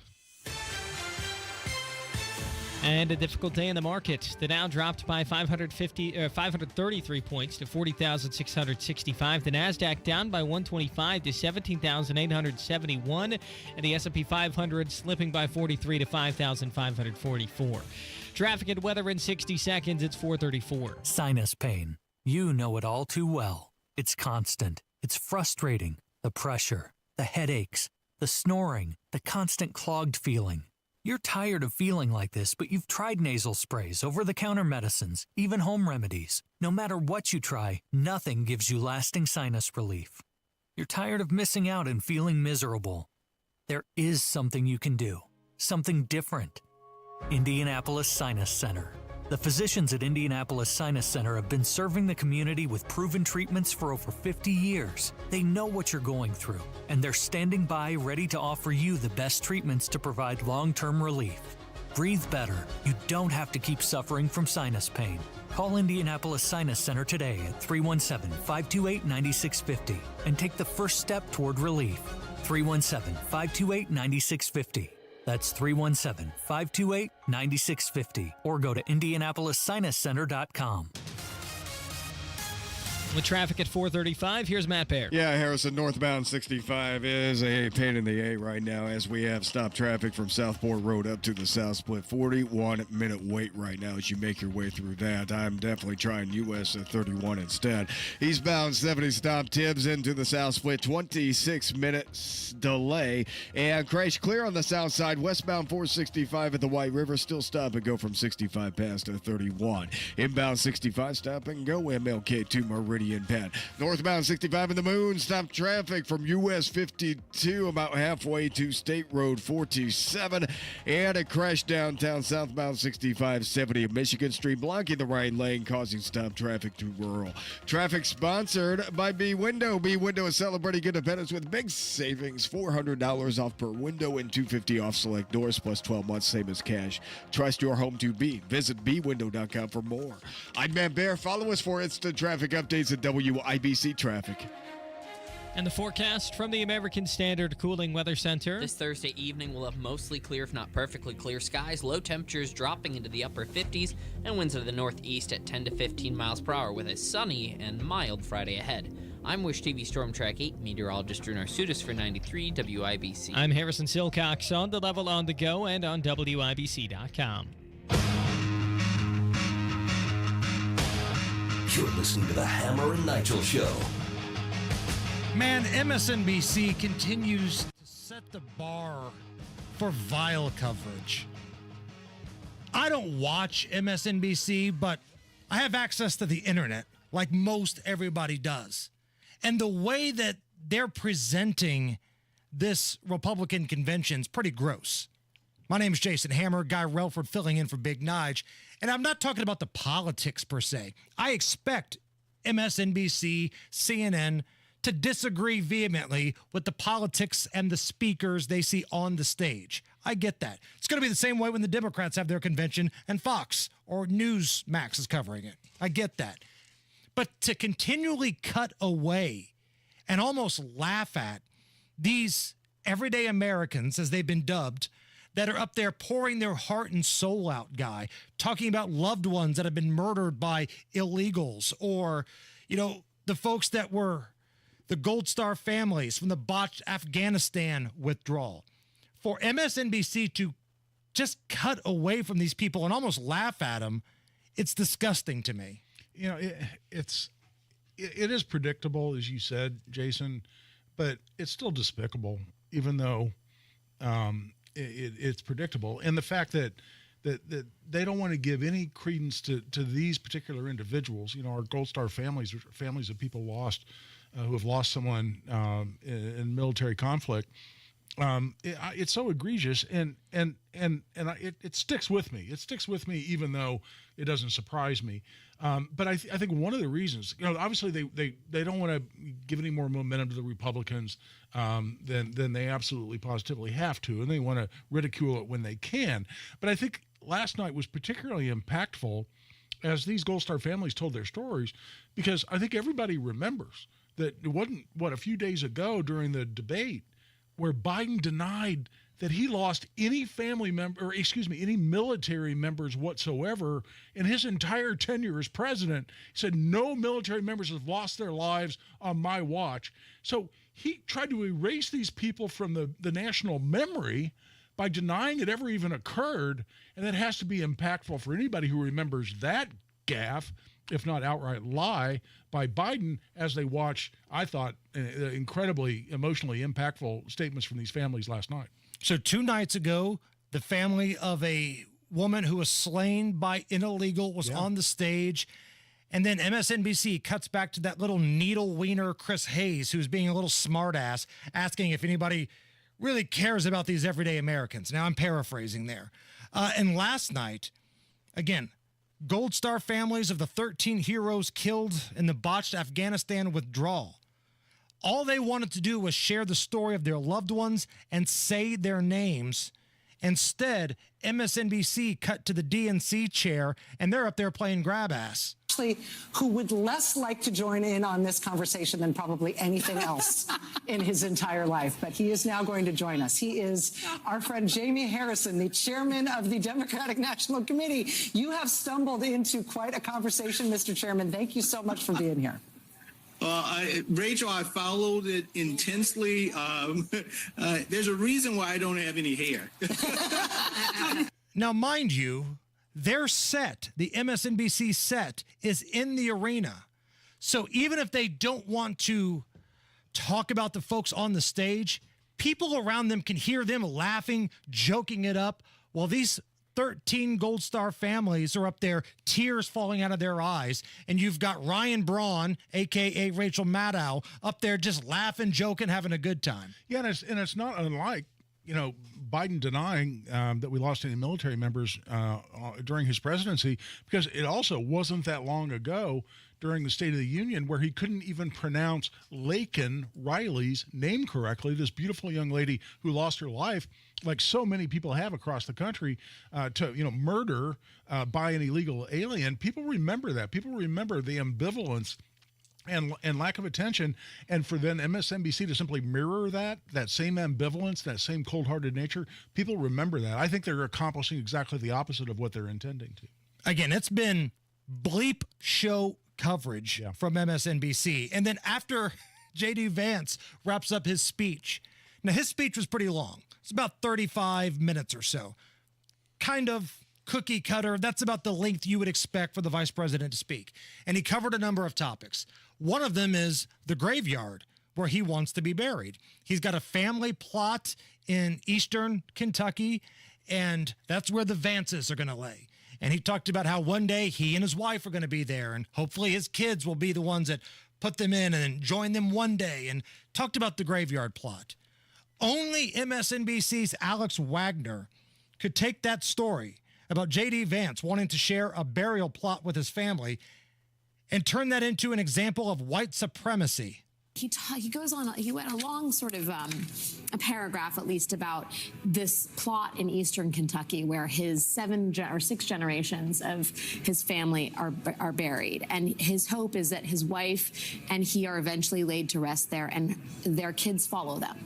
And a difficult day in the market. The Dow dropped by 533 points to 40,665. The Nasdaq down by 125 to 17,871, and the S&P 500 slipping by 43 to 5,544. Traffic and weather in 60 seconds. It's 4:34. Sinus pain. You know it all too well. It's constant. It's frustrating. The pressure, the headaches, the snoring, the constant clogged feeling. You're tired of feeling like this, but you've tried nasal sprays, over-the-counter medicines, even home remedies. No matter what you try, nothing gives you lasting sinus relief. You're tired of missing out and feeling miserable. There is something you can do, something different. Indianapolis Sinus Center. The physicians at Indianapolis Sinus Center have been serving the community with proven treatments for over 50 years. They know what you're going through, and they're standing by ready to offer you the best treatments to provide long-term relief. Breathe better. You don't have to keep suffering from sinus pain. Call Indianapolis Sinus Center today at 317-528-9650 and take the first step toward relief. 317-528-9650. That's 317-528-9650 or go to IndianapolisSinusCenter.com. With traffic at 435, here's Matt Baer. Yeah, Harrison, northbound 65 is a pain in the A right now as we have stopped traffic from Southport Road up to the South Split. 41-minute wait right now as you make your way through that. I'm definitely trying US 31 instead. Eastbound 70 stop Tibbs into the South Split, 26 minutes delay. And crash clear on the south side. Westbound 465 at the White River, still stop and go from 65 past 31. Inbound 65, stop and go MLK to Meridian Penn. Northbound 65 in the Moon, stop traffic from US 52 about halfway to State Road 47. And a crash downtown southbound 65 70 of Michigan Street, blocking the right lane, causing stop traffic to rural. Traffic sponsored by B Window. B Window is celebrating independence with big savings, $400 off per window and $250 off select doors, plus 12 months, same as cash. Trust your home to B. Visit bwindow.com for more. I'm Matt Baer. Follow us for instant traffic updates at WIBC Traffic. And the forecast from the American Standard Cooling Weather Center. This Thursday evening will have mostly clear, if not perfectly clear skies. Low temperatures dropping into the upper 50s and winds out of the northeast at 10 to 15 miles per hour with a sunny and mild Friday ahead. I'm Wish TV Storm Track 8 meteorologist Drew Narsutis for 93 WIBC. I'm Harrison Silcox on the level, on the go, and on WIBC.com. You're listening to the Hammer and Nigel Show. Man, MSNBC continues to set the bar for vile coverage. I don't watch MSNBC, but I have access to the internet like most everybody does. And the way that they're presenting this Republican convention is pretty gross. My name is Jason Hammer, Guy Relford filling in for Big Nige. And I'm not talking about the politics per se. I expect MSNBC, CNN to disagree vehemently with the politics and the speakers they see on the stage. I get that. It's going to be the same way when the Democrats have their convention and Fox or Newsmax is covering it. I get that. But to continually cut away and almost laugh at these everyday Americans, as they've been dubbed, that are up there pouring their heart and soul out, Guy, talking about loved ones that have been murdered by illegals, or, you know, the folks that were the Gold Star families from the botched Afghanistan withdrawal. For MSNBC to just cut away from these people and almost laugh at them, it's disgusting to me. You know, it is predictable, as you said, Jason, but it's still despicable, even though it's predictable. And the fact that they don't want to give any credence to these particular individuals, you know, our Gold Star families of people lost, who have lost someone in military conflict. It's so egregious, and it sticks with me. It sticks with me, even though it doesn't surprise me. But I think one of the reasons, you know, obviously they don't want to give any more momentum to the Republicans than they absolutely positively have to, and they want to ridicule it when they can. But I think last night was particularly impactful as these Gold Star families told their stories, because I think everybody remembers that it wasn't, a few days ago during the debate where Biden denied that he lost any family member, any military members whatsoever in his entire tenure as president. He said no military members have lost their lives on my watch. So he tried to erase these people from the national memory by denying it ever even occurred, and that has to be impactful for anybody who remembers that gaffe, if not outright lie, by Biden as they watch, I thought, incredibly emotionally impactful statements from these families last night. So 2 nights ago, the family of a woman who was slain by an illegal was on the stage. And then MSNBC cuts back to that little needle wiener Chris Hayes, who's being a little smartass, asking if anybody really cares about these everyday Americans. Now, I'm paraphrasing there. And last night, again, Gold Star families of the 13 heroes killed in the botched Afghanistan withdrawal. All they wanted to do was share the story of their loved ones and say their names. Instead, MSNBC cut to the DNC chair, and they're up there playing grab ass. Who would less like to join in on this conversation than probably anything else in his entire life. But he is now going to join us. He is our friend Jamie Harrison, the chairman of the Democratic National Committee. You have stumbled into quite a conversation, Mr. Chairman. Thank you so much for being here. Rachel, I followed it intensely. There's a reason why I don't have any hair. Now, mind you, their set, the MSNBC set, is in the arena. So even if they don't want to talk about the folks on the stage, people around them can hear them laughing, joking it up, while these 13 Gold Star families are up there, tears falling out of their eyes. And you've got Ryan Braun, a.k.a. Rachel Maddow, up there just laughing, joking, having a good time. Yeah, and it's not unlike, Biden denying that we lost any military members during his presidency, because it also wasn't that long ago during the State of the Union where he couldn't even pronounce Laken Riley's name correctly, this beautiful young lady who lost her life, like so many people have across the country, to murder by an illegal alien. People remember that. People remember the ambivalence and lack of attention, and for then MSNBC to simply mirror that same ambivalence, that same cold-hearted nature, people remember that. I think they're accomplishing exactly the opposite of what they're intending to. Again, it's been bleep show coverage from MSNBC. And then after J.D. Vance wraps up his speech, now his speech was pretty long. It's about 35 minutes or so. Kind of cookie cutter. That's about the length you would expect for the vice president to speak. And he covered a number of topics. One of them is the graveyard where he wants to be buried. He's got a family plot in eastern Kentucky, and that's where the Vances are going to lay. And he talked about how one day he and his wife are going to be there, and hopefully his kids will be the ones that put them in and join them one day, and talked about the graveyard plot. Only MSNBC's Alex Wagner could take that story about J.D. Vance wanting to share a burial plot with his family and turn that into an example of white supremacy. He goes on, he went a long sort of a paragraph at least about this plot in eastern Kentucky where his 6 generations of his family are buried. And his hope is that his wife and he are eventually laid to rest there and their kids follow them.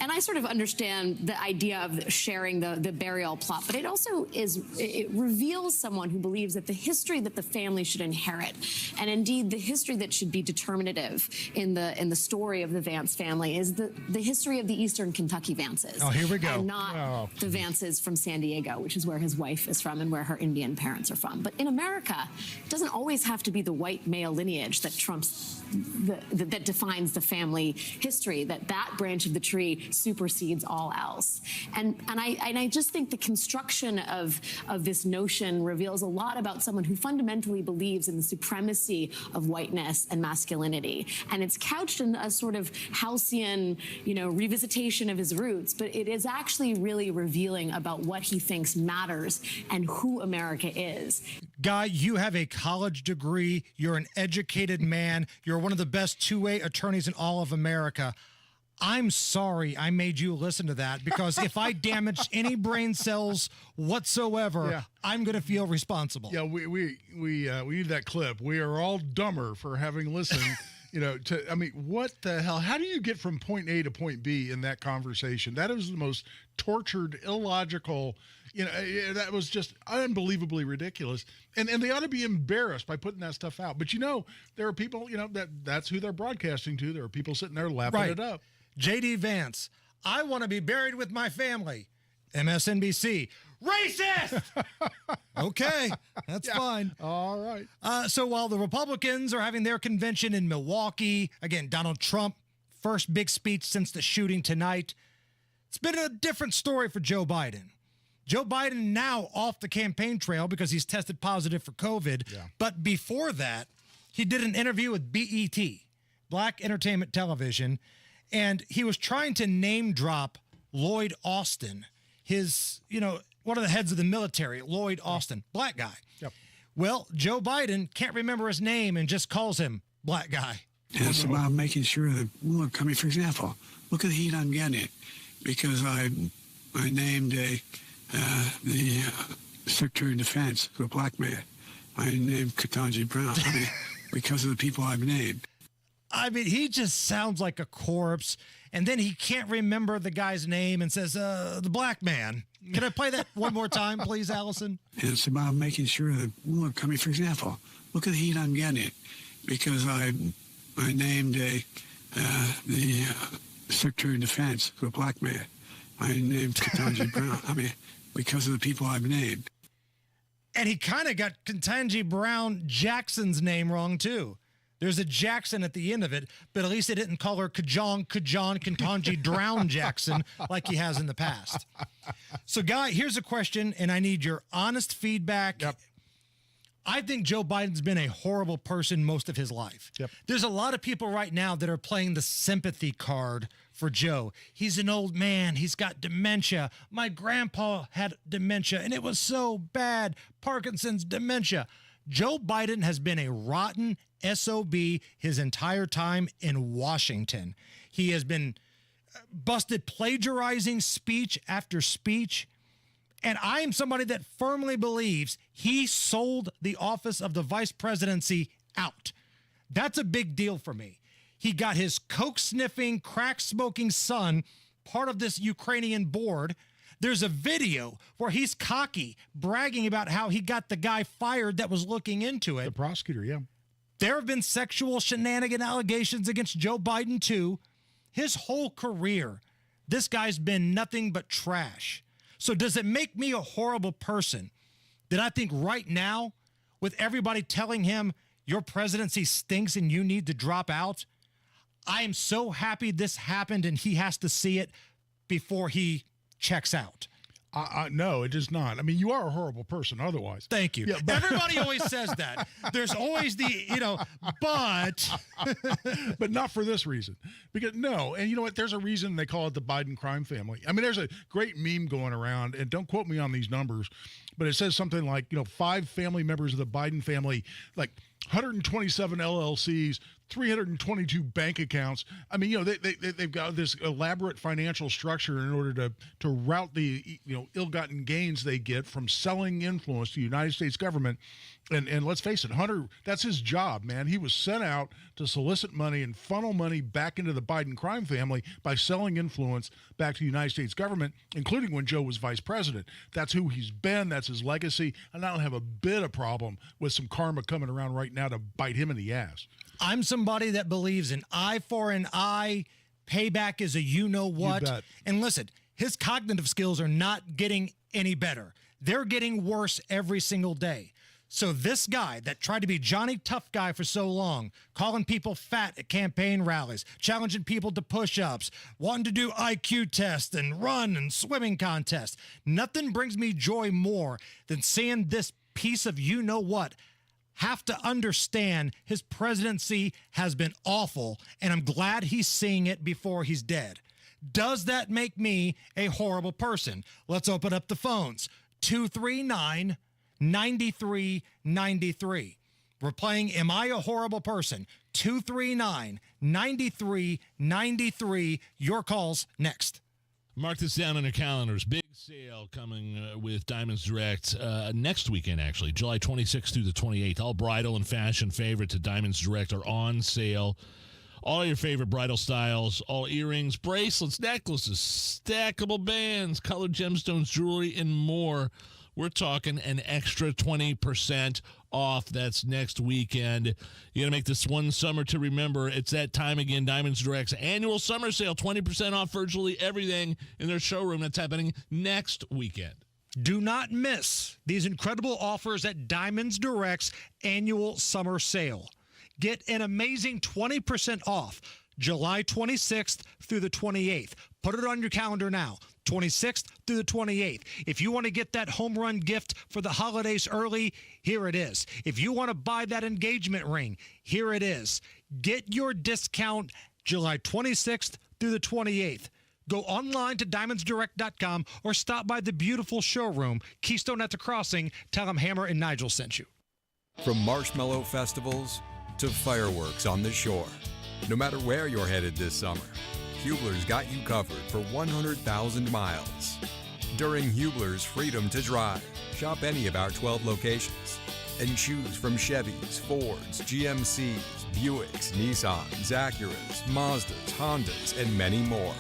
And I sort of understand the idea of sharing the burial plot, but it also it reveals someone who believes that the history that the family should inherit, and indeed the history that should be determinative in the story of the Vance family, is the history of the eastern Kentucky Vances. Oh, here we go. And not the Vances from San Diego, which is where his wife is from and where her Indian parents are from. But in America, it doesn't always have to be the white male lineage that trumps that defines the family history, that branch of the tree supersedes all else. And I just think the construction of this notion reveals a lot about someone who fundamentally believes in the supremacy of whiteness and masculinity. And it's couched in a sort of halcyon, revisitation of his roots, but it is actually really revealing about what he thinks matters and who America is. Guy, you have a college degree. You're an educated man. You're one of the best two-way attorneys in all of America. I'm sorry I made you listen to that, because if I damaged any brain cells whatsoever, I'm going to feel responsible. Yeah, we need that clip. We are all dumber for having listened. What the hell? How do you get from point A to point B in that conversation? That is the most tortured, illogical. That was just unbelievably ridiculous. And they ought to be embarrassed by putting that stuff out. But there are people, that's who they're broadcasting to. There are people sitting there lapping it up. J.D. Vance, I want to be buried with my family. MSNBC, racist! Okay, that's fine. All right. So while the Republicans are having their convention in Milwaukee, again, Donald Trump, first big speech since the shooting tonight, it's been a different story for Joe Biden. Joe Biden now off the campaign trail because he's tested positive for COVID. Yeah. But before that, he did an interview with BET, Black Entertainment Television, and he was trying to name drop Lloyd Austin, his, one of the heads of the military, Lloyd Austin, black guy. Yep. Well, Joe Biden can't remember his name and just calls him black guy. It's about making sure that, look, for example, look at the heat I'm getting because I named the Secretary of Defense, the black man. I named Ketanji Brown because of the people I've named. I mean, he just sounds like a corpse, and then he can't remember the guy's name and says, the black man. Can I play that one more time, please, Allison? And it's about making sure that, look, I mean, for example, look at the heat I'm getting because I named the Secretary of Defense, the black man. I named Ketanji Brown. I mean, because of the people I've named. And he kind of got Ketanji Brown Jackson's name wrong, too. There's a Jackson at the end of it, but at least they didn't call her Ketanji Drown Jackson like he has in the past. So, Guy, here's a question, and I need your honest feedback. Yep. I think Joe Biden's been a horrible person most of his life. Yep. There's a lot of people right now that are playing the sympathy card for Joe. He's an old man. He's got dementia. My grandpa had dementia, and it was so bad. Parkinson's, dementia. Joe Biden has been a rotten SOB his entire time in Washington. He has been busted plagiarizing speech after speech. And I am somebody that firmly believes he sold the office of the vice presidency out. That's a big deal for me. He got his coke-sniffing, crack-smoking son part of this Ukrainian board. There's a video where he's cocky, bragging about how he got the guy fired that was looking into it. The prosecutor, yeah. There have been sexual shenanigan allegations against Joe Biden, too. His whole career, this guy's been nothing but trash. So does it make me a horrible person that I think right now, with everybody telling him your presidency stinks and you need to drop out, I am so happy this happened and he has to see it before he checks out? No, it is not. I mean, you are a horrible person otherwise. Thank you. Yeah, but everybody always says that. There's always the, but. But not for this reason. Because, no, and you know what? There's a reason they call it the Biden crime family. I mean, there's a great meme going around, and don't quote me on these numbers, but it says something like, 5 family members of the Biden family, like 127 LLCs, 322 bank accounts. I mean, they've got this elaborate financial structure in order to route the ill-gotten gains they get from selling influence to the United States government. And let's face it, Hunter, that's his job, man. He was sent out to solicit money and funnel money back into the Biden crime family by selling influence back to the United States government, including when Joe was vice president. That's who he's been. That's his legacy. And I don't have a bit of problem with some karma coming around right now to bite him in the ass. I'm somebody that believes in eye for an eye, payback is a you-know-what. You bet. And listen, his cognitive skills are not getting any better. They're getting worse every single day. So this guy that tried to be Johnny Tough Guy for so long, calling people fat at campaign rallies, challenging people to push-ups, wanting to do IQ tests and run and swimming contests, nothing brings me joy more than seeing this piece of you-know-what have to understand his presidency has been awful, and I'm glad he's seeing it before he's dead. Does that make me a horrible person? Let's open up the phones. 239-9393. We're playing Am I a Horrible Person? 239-9393. Your calls next. Mark this down on your calendars. Big sale coming with Diamonds Direct next weekend, actually, July 26th through the 28th. All bridal and fashion favorites at Diamonds Direct are on sale. All your favorite bridal styles, all earrings, bracelets, necklaces, stackable bands, colored gemstones, jewelry, and more. We're talking an extra 20% off. That's next weekend. You got to make this one summer to remember. It's that time again. Diamonds Direct's annual summer sale, 20% off virtually everything in their showroom. That's happening next weekend. Do not miss these incredible offers at Diamonds Direct's annual summer sale. Get an amazing 20% off July 26th through the 28th. Put it on your calendar now. 26th through the 28th. If you want to get that home run gift for the holidays early, here it is. If you want to buy that engagement ring, here it is. Get your discount July 26th through the 28th. Go online to diamondsdirect.com or stop by the beautiful showroom, Keystone at the Crossing. Tell them Hammer and Nigel sent you. From marshmallow festivals to fireworks on the shore, no matter where you're headed this summer, Hubler's got you covered for 100,000 miles. during Hubler's Freedom to Drive. Shop any of our 12 locations and choose from Chevys, Fords, GMCs, Buicks, Nissans, Acuras, Mazdas, Hondas, and many more.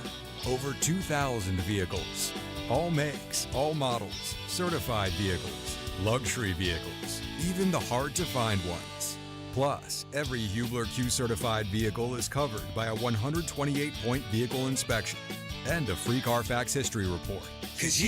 Over 2,000 vehicles. All makes, all models, certified vehicles, luxury vehicles, even the hard-to-find ones. Plus, every Hubler Q-certified vehicle is covered by a 128-point vehicle inspection and a free Carfax history report. 'Cause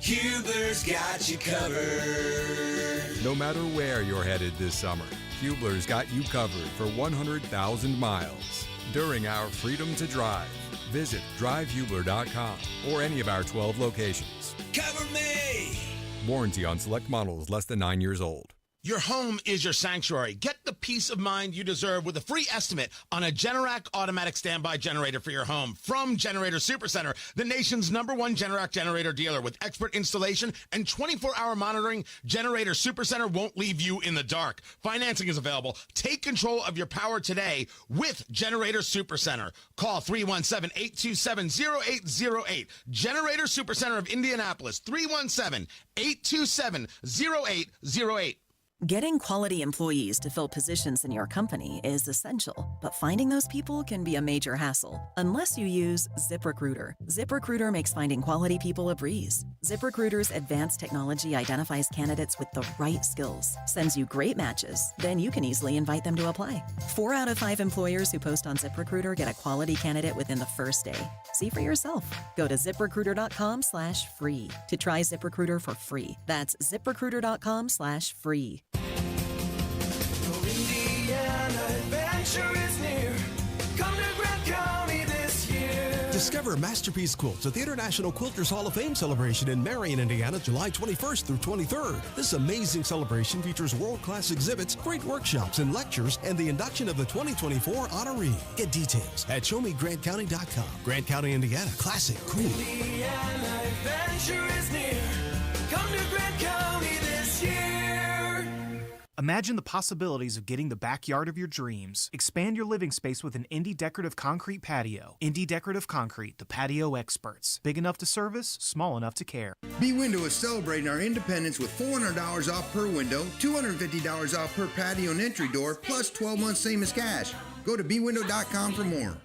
Hubler's got you covered. No matter where you're headed this summer, Hubler's got you covered for 100,000 miles. During our Freedom to Drive, visit drivehubler.com or any of our 12 locations. Cover me! Warranty on select models less than 9 years old. Your home is your sanctuary. Get the peace of mind you deserve with a free estimate on a Generac automatic standby generator for your home from Generator Supercenter, the nation's #1 Generac generator dealer. With expert installation and 24-hour monitoring, Generator Supercenter won't leave you in the dark. Financing is available. Take control of your power today with Generator Supercenter. Call 317-827-0808. Generator Supercenter of Indianapolis, 317-827-0808. Getting quality employees to fill positions in your company is essential, but finding those people can be a major hassle unless you use ZipRecruiter. ZipRecruiter makes finding quality people a breeze. ZipRecruiter's advanced technology identifies candidates with the right skills, sends you great matches, then you can easily invite them to apply. 4 out of 5 employers who post on ZipRecruiter get a quality candidate within the first day. See for yourself. Go to ZipRecruiter.com/free to try ZipRecruiter for free. That's ZipRecruiter.com/free. Indiana adventure is near. Come to Grant County this year. Discover Masterpiece Quilts at the International Quilters Hall of Fame celebration in Marion, Indiana, July 21st through 23rd. This amazing celebration features world-class exhibits, great workshops and lectures, and the induction of the 2024 honoree. Get details at showmegrantcounty.com. Grant County, Indiana. Classic, cool. Indiana adventure is near. Come to Grant County this year. Imagine the possibilities of getting the backyard of your dreams. Expand your living space with an Indie Decorative Concrete patio. Indie Decorative Concrete, the patio experts. Big enough to service, small enough to care. B Window is celebrating our independence with $400 off per window, $250 off per patio and entry door, plus 12 months same as cash. Go to bwindow.com for more.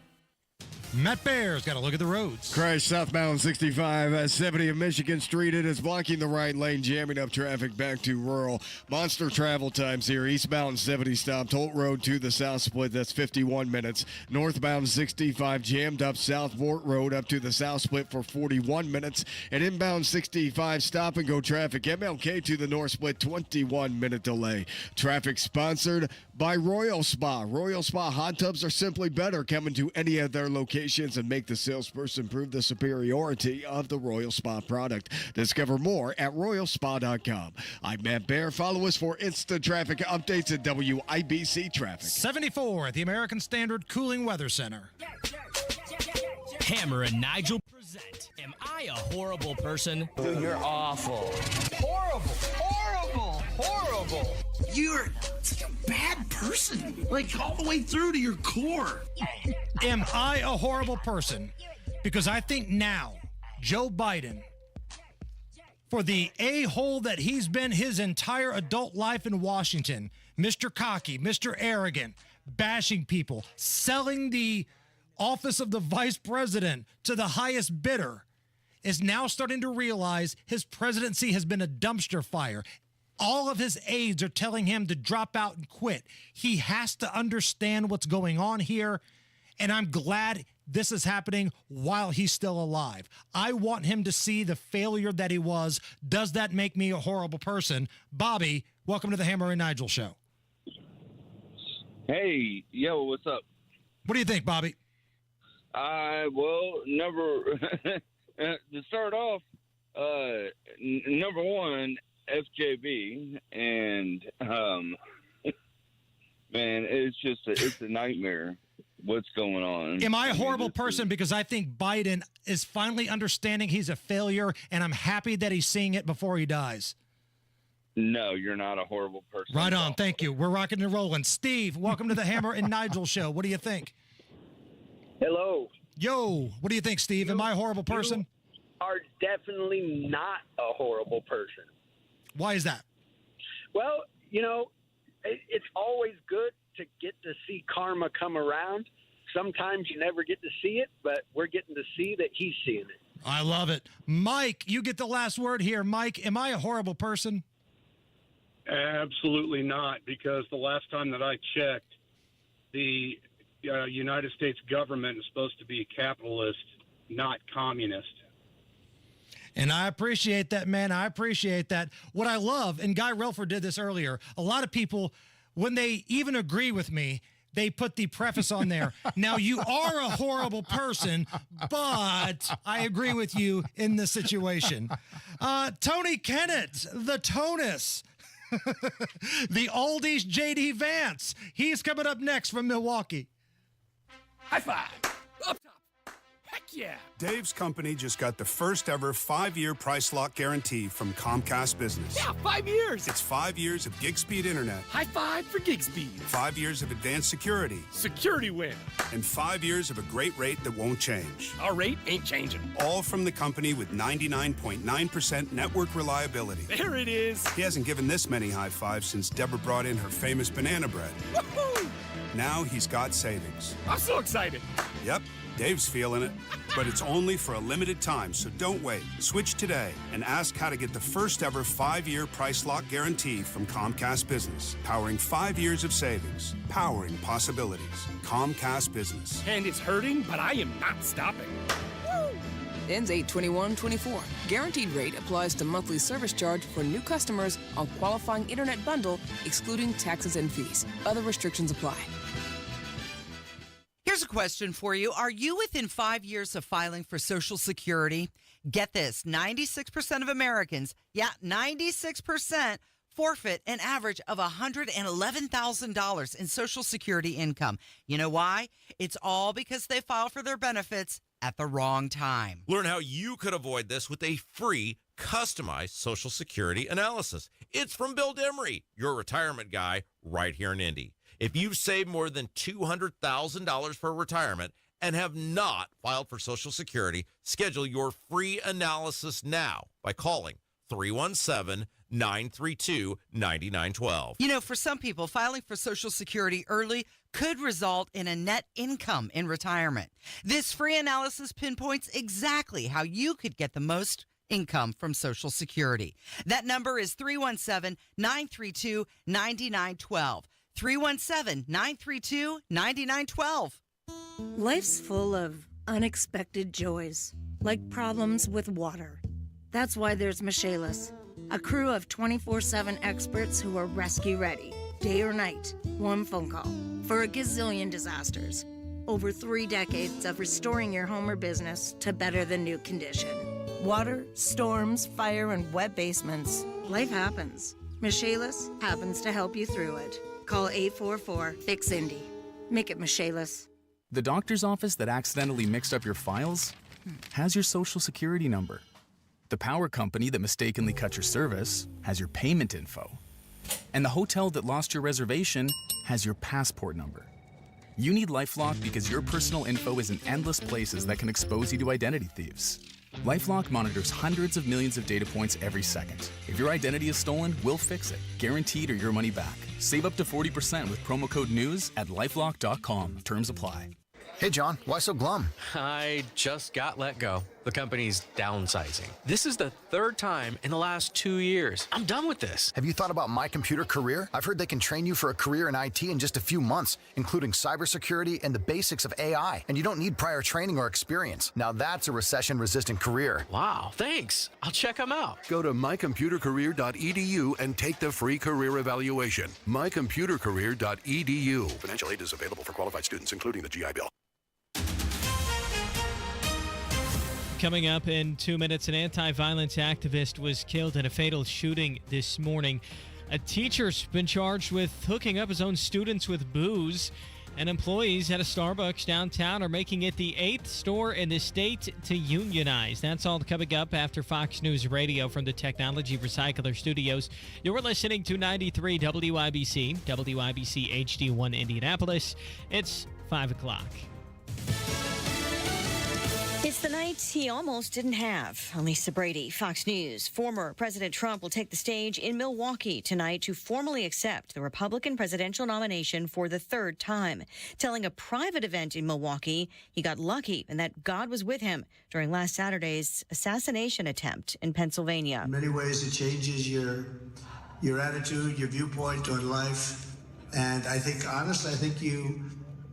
Matt Bear's got to look at the roads. Crash southbound 65 at 70 of Michigan Street. It is blocking the right lane, jamming up traffic back to rural. Monster travel times here. Eastbound 70 stopped. Holt Road to the south split. That's 51 minutes. Northbound 65 jammed up Southport Road up to the south split for 41 minutes. And inbound 65 stop and go traffic. MLK to the north split, 21-minute delay. Traffic sponsored by Royal Spa. Royal Spa hot tubs are simply better. Coming to any of their locations and make the salesperson prove the superiority of the Royal Spa product. Discover more at royalspa.com. I'm Matt Bear. Follow us for instant traffic updates at WIBC Traffic. 74 at the American Standard Cooling Weather Center. Hammer and Nigel present Am I a Horrible Person? Dude, you're awful. Horrible, horrible, horrible. You're such a bad person. Like, all the way through to your core. Am I a horrible person? Because I think now, Joe Biden, for the a-hole that he's been his entire adult life in Washington, Mr. Cocky, Mr. Arrogant, bashing people, selling the office of the vice president to the highest bidder, is now starting to realize his presidency has been a dumpster fire. All of his aides are telling him to drop out and quit. He has to understand what's going on here, and I'm glad this is happening while he's still alive. I want him to see the failure that he was. Does that make me a horrible person? Bobby, welcome to the Hammer and Nigel show. Hey, yo, what's up? What do you think, Bobby? Well, to start off, number one, FJB, and man, it's a nightmare what's going on. Am I a horrible person because I think Biden is finally understanding he's a failure, and I'm happy that he's seeing it before he dies? No, you're not a horrible person. Right on. Thank you. We're rocking and rolling. Steve, welcome to the Hammer and Nigel show. What do you think? Hello. Yo, what do you think, Steve? Am I a horrible person? are definitely not a horrible person. Why is that? Well, it's always good to get to see karma come around. Sometimes you never get to see it, but we're getting to see that he's seeing it. I love it. Mike, you get the last word here. Mike, am I a horrible person? Absolutely not, because the last time that I checked, the United States government is supposed to be capitalist, not communist. And I appreciate that, man. I appreciate that. What I love, and Guy Relford did this earlier, a lot of people, when they even agree with me, they put the preface on there. Now, you are a horrible person, but I agree with you in this situation. Tony Kennett, the Tonus. The oldies J.D. Vance. He's coming up next from Milwaukee. High five. Up top. Heck yeah. Dave's company just got the first ever 5-year price lock guarantee from Comcast Business. Yeah, 5 years. It's 5 years of gig speed internet. High five for gig speed. 5 years of advanced security. Security win. And 5 years of a great rate that won't change. Our rate ain't changing. All from the company with 99.9% network reliability. There it is. He hasn't given this many high fives since Deborah brought in her famous banana bread. Woohoo! Now he's got savings. I'm so excited. Yep, Dave's feeling it. But it's only for a limited time, so don't wait. Switch today and ask how to get the first ever 5-year price lock guarantee from Comcast Business. Powering 5 years of savings. Powering possibilities. Comcast Business. And it's hurting, but I am not stopping. Ends 8/21/24. Guaranteed rate applies to monthly service charge for new customers on qualifying internet bundle, excluding taxes and fees. Other restrictions apply. Here's a question for you. Are you within 5 years of filing for Social Security? Get this, 96% of Americans, 96%, forfeit an average of $111,000 in Social Security income. You know why? It's all because they file for their benefits at the wrong time. Learn how you could avoid this with a free, customized Social Security analysis. It's from Bill Demery, your retirement guy right here in Indy. If you've saved more than $200,000 for retirement and have not filed for Social Security, schedule your free analysis now by calling 317-932-9912. You know, for some people, filing for Social Security early could result in a net income in retirement. This free analysis pinpoints exactly how you could get the most income from Social Security. That number is 317-932-9912. 317-932-9912. Life's full of unexpected joys, like problems with water. That's why there's Michaelis, a crew of 24/7 experts who are rescue ready, day or night, one phone call, for a gazillion disasters. Over 3 decades of restoring your home or business to better than new condition. Water, storms, fire, and wet basements. Life happens. Michaelis happens to help you through it. Call 844-FIX-INDY. Make it Michaelis. The doctor's office that accidentally mixed up your files has your Social Security number. The power company that mistakenly cut your service has your payment info. And the hotel that lost your reservation has your passport number. You need LifeLock because your personal info is in endless places that can expose you to identity thieves. LifeLock monitors hundreds of millions of data points every second. If your identity is stolen, we'll fix it, guaranteed or your money back. Save up to 40% with promo code NEWS at LifeLock.com. Terms apply. Hey, John, why so glum? I just got let go. The company's downsizing. This is the 3rd time in the last 2 years. I'm done with this. Have you thought about My Computer Career? I've heard they can train you for a career in IT in just a few months, including cybersecurity and the basics of AI. And you don't need prior training or experience. Now that's a recession-resistant career. Wow, thanks. I'll check them out. Go to mycomputercareer.edu and take the free career evaluation. mycomputercareer.edu. Financial aid is available for qualified students, including the GI Bill. Coming up in 2 minutes, an anti-violence activist was killed in a fatal shooting this morning. A teacher's been charged with hooking up his own students with booze. And employees at a Starbucks downtown are making it the 8th store in the state to unionize. That's all coming up after Fox News Radio from the Technology Recycler Studios. You're listening to 93 WIBC, WIBC HD1 Indianapolis. It's 5 o'clock. It's the night he almost didn't have. I'm Lisa Brady, Fox News. Former President Trump will take the stage in Milwaukee tonight to formally accept the Republican presidential nomination for the third time. Telling a private event in Milwaukee he got lucky and that God was with him during last Saturday's assassination attempt in Pennsylvania. In many ways, it changes your attitude, your viewpoint on life. And I think, honestly, I think you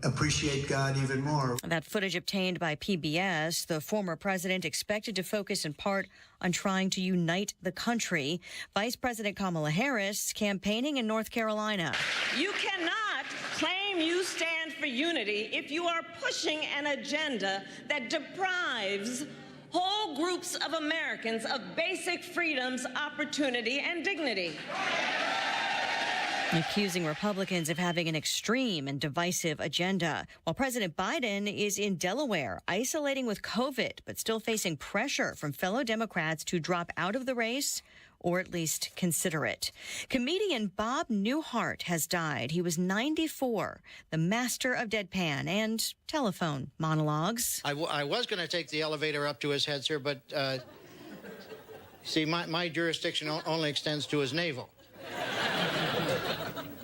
appreciate God even more. That footage obtained by PBS, the former president expected to focus in part on trying to unite the country. Vice President Kamala Harris campaigning in North Carolina. You cannot claim you stand for unity if you are pushing an agenda that deprives whole groups of Americans of basic freedoms, opportunity, and dignity. Accusing Republicans of having an extreme and divisive agenda, while President Biden is in Delaware, isolating with COVID, but still facing pressure from fellow Democrats to drop out of the race or at least consider it. Comedian Bob Newhart has died. He was 94, the master of deadpan and telephone monologues. I was going to take the elevator up to his head, sir, but see, my jurisdiction only extends to his navel.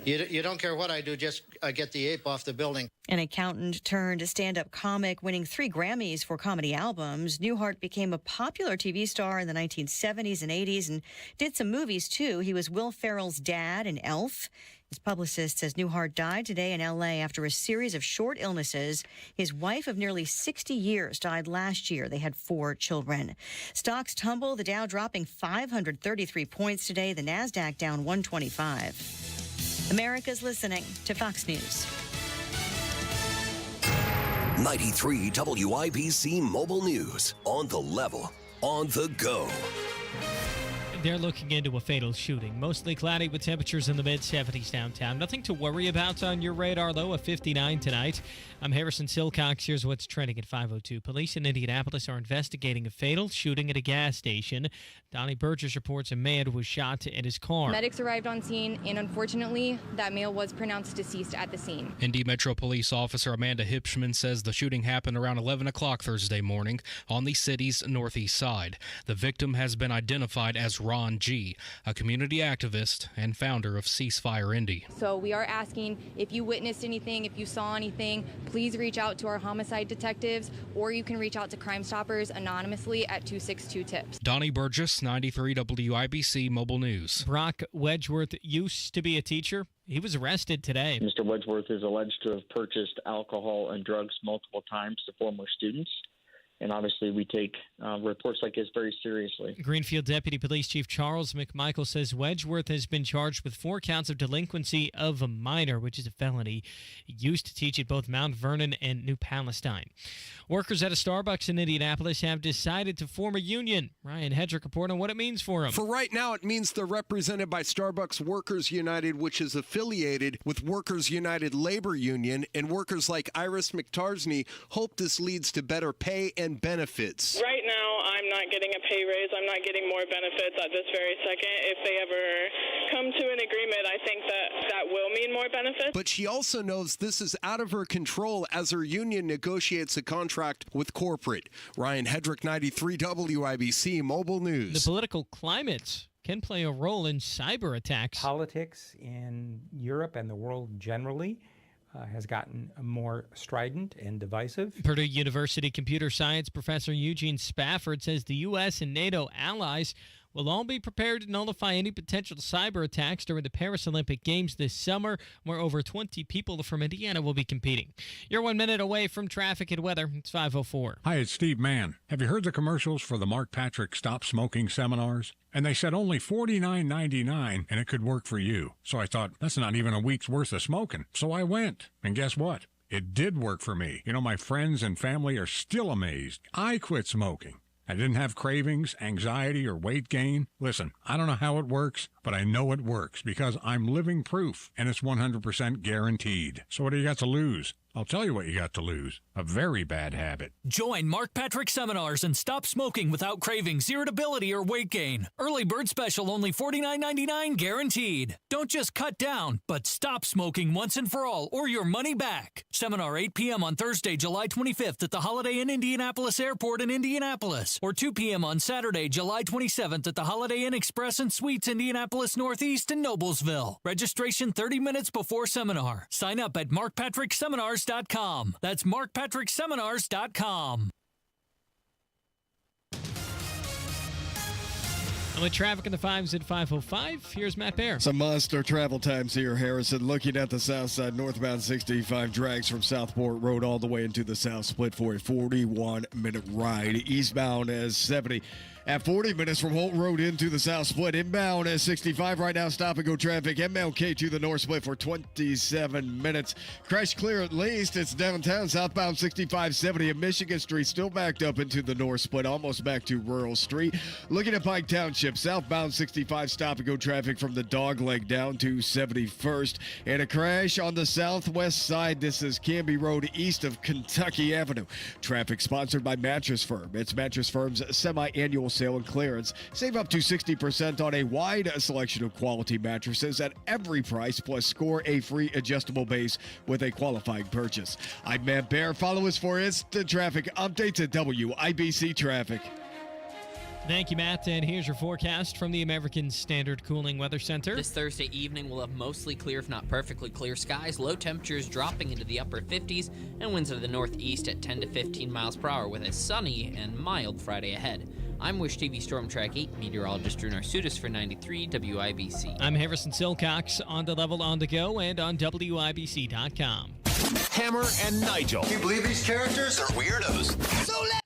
You don't care what I do, just get the ape off the building. An accountant turned stand-up comic, winning 3 Grammys for comedy albums. Newhart became a popular TV star in the 1970s and 80s and did some movies, too. He was Will Ferrell's dad in Elf. His publicist says Newhart died today in L.A. after a series of short illnesses. His wife of nearly 60 years died last year. They had 4 children. Stocks tumble, the Dow dropping 533 points today, the NASDAQ down 125. America's listening to Fox News. 93 WIBC Mobile News. On the level, on the go. They're looking into a fatal shooting. Mostly cloudy with temperatures in the mid-70s downtown. Nothing to worry about on your radar, though. A 59 tonight. I'm Harrison Silcox. Here's what's trending at 5:02. Police in Indianapolis are investigating a fatal shooting at a gas station. Donnie Burgess reports a man was shot in his car. Medics arrived on scene, and unfortunately, that male was pronounced deceased at the scene. Indy Metro Police Officer Amanda Hipschman says the shooting happened around 11 o'clock Thursday morning on the city's northeast side. The victim has been identified as Ron G., a community activist and founder of Ceasefire Indy. So we are asking if you witnessed anything, if you saw anything, please reach out to our homicide detectives, or you can reach out to Crime Stoppers anonymously at 262-TIPS. Donnie Burgess, 93 WIBC Mobile News. Brock Wedgeworth used to be a teacher. He was arrested today. Mr. Wedgeworth is alleged to have purchased alcohol and drugs multiple times to former students. And obviously, we take reports like this very seriously. Greenfield Deputy Police Chief Charles McMichael says Wedgeworth has been charged with 4 counts of delinquency of a minor, which is a felony. He used to teach at both Mount Vernon and New Palestine. Workers at a Starbucks in Indianapolis have decided to form a union. Ryan Hendrickson reporting on what it means for them. For right now, it means they're represented by Starbucks Workers United, which is affiliated with Workers United Labor Union, and workers like Iris McTarsney hope this leads to better pay and benefits. Right now, I'm not getting a pay raise. I'm not getting more benefits at this very second. If they ever come to an agreement, I think that will mean more benefits. But she also knows this is out of her control as her union negotiates a contract with corporate. Ryan Hedrick, 93 WIBC Mobile News. The political climate can play a role in cyber attacks. Politics in Europe and the world generally has gotten more strident and divisive. Purdue University computer science professor Eugene Spafford says the U.S. and NATO allies will all be prepared to nullify any potential cyber attacks during the Paris Olympic Games this summer, where over 20 people from Indiana will be competing. You're 1 minute away from traffic and weather. It's 5:04. Hi, it's Steve Mann. Have you heard the commercials for the Mark Patrick Stop Smoking seminars? And they said only $49.99 and it could work for you. So I thought, that's not even a week's worth of smoking. So I went. And guess what? It did work for me. You know, my friends and family are still amazed. I quit smoking. I didn't have cravings, anxiety, or weight gain. Listen, I don't know how it works, but I know it works because I'm living proof, and it's 100% guaranteed. So what do you got to lose? I'll tell you what you got to lose. A very bad habit. Join Mark Patrick Seminars and stop smoking without cravings, irritability, or weight gain. Early bird special only $49.99 guaranteed. Don't just cut down, but stop smoking once and for all or your money back. Seminar 8 p.m. on Thursday, July 25th at the Holiday Inn Indianapolis Airport in Indianapolis, or 2 p.m. on Saturday, July 27th at the Holiday Inn Express and Suites Indianapolis Northeast in Noblesville. Registration 30 minutes before seminar. Sign up at markpatrickseminars.com. That's markpatrickseminars.com. And with traffic in the 5s at 5:05, here's Matt Bear. Some monster travel times here, Harrison. Looking at the south side, northbound 65 drags from Southport Road all the way into the south split for a 41-minute ride. Eastbound as 70 at 40 minutes from Holt Road into the south split. Inbound as 65 right now, stop-and-go traffic. MLK to the north split for 27 minutes. Crash clear at least. It's downtown, southbound 65-70 at Michigan Street, still backed up into the north split, almost back to Rural Street. Looking at Pike Township, southbound 65 stop-and-go traffic from the Dogleg down to 71st. And a crash on the southwest side. This is Canby Road east of Kentucky Avenue. Traffic sponsored by Mattress Firm. It's Mattress Firm's semi-annual sale and clearance. Save up to 60% on a wide selection of quality mattresses at every price, plus score a free adjustable base with a qualifying purchase. I'm Matt Bear. Follow us for instant traffic updates at WIBC Traffic. Thank you, Matt. And here's your forecast from the American Standard Cooling Weather Center. This Thursday evening, we'll have mostly clear, if not perfectly clear skies. Low temperatures dropping into the upper 50s and winds out of the northeast at 10 to 15 miles per hour with a sunny and mild Friday ahead. I'm Wish TV Storm Track 8 meteorologist Drew Narsutis for 93 WIBC. I'm Harrison Silcox on the level on the go and on WIBC.com. Hammer and Nigel. Can you believe these characters are weirdos? So let's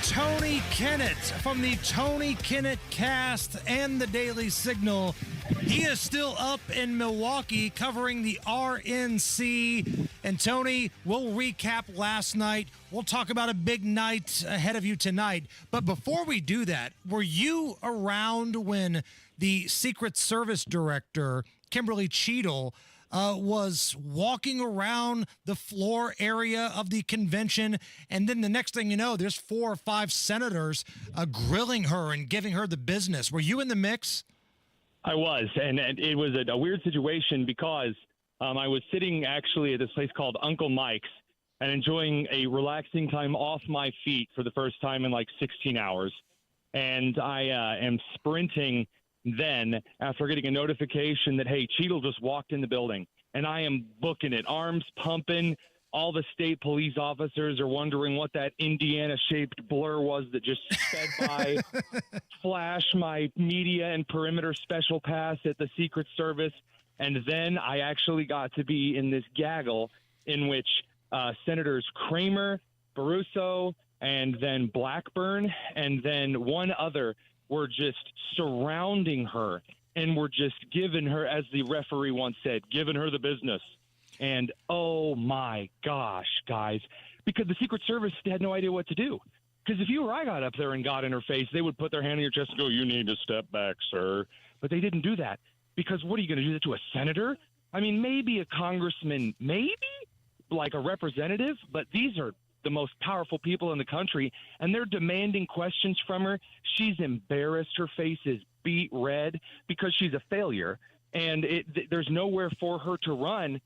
Tony Kennett from the Tony Kennett cast and the Daily Signal. He is still up in Milwaukee covering the RNC. And Tony, we'll recap last night. We'll talk about a big night ahead of you tonight. But before we do that, were you around when the Secret Service director, Kimberly Cheadle, was walking around the floor area of the convention, and then the next thing you know, there's 4 or 5 senators grilling her and giving her the business? Were you in the mix? I was, and it was a weird situation because I was sitting actually at this place called Uncle Mike's and enjoying a relaxing time off my feet for the first time in like 16 hours. And I am sprinting then after getting a notification that, hey, Cheadle just walked in the building, and I am booking it, arms pumping. All the state police officers are wondering what that Indiana-shaped blur was that just sped by. Flash my media and perimeter special pass at the Secret Service, and then I actually got to be in this gaggle in which Senators Kramer, Barroso, and then Blackburn, and then one other were just surrounding her and were just giving her, as the referee once said, giving her the business. And, oh, my gosh, guys, because the Secret Service had no idea what to do. Because if you or I got up there and got in her face, they would put their hand on your chest and go, you need to step back, sir. But they didn't do that. Because what are you going to do that to a senator? I mean, maybe a congressman, maybe, like a representative, but these are the most powerful people in the country, and they're demanding questions from her. She's embarrassed. Her face is beet red because she's a failure, and there's nowhere for her to run.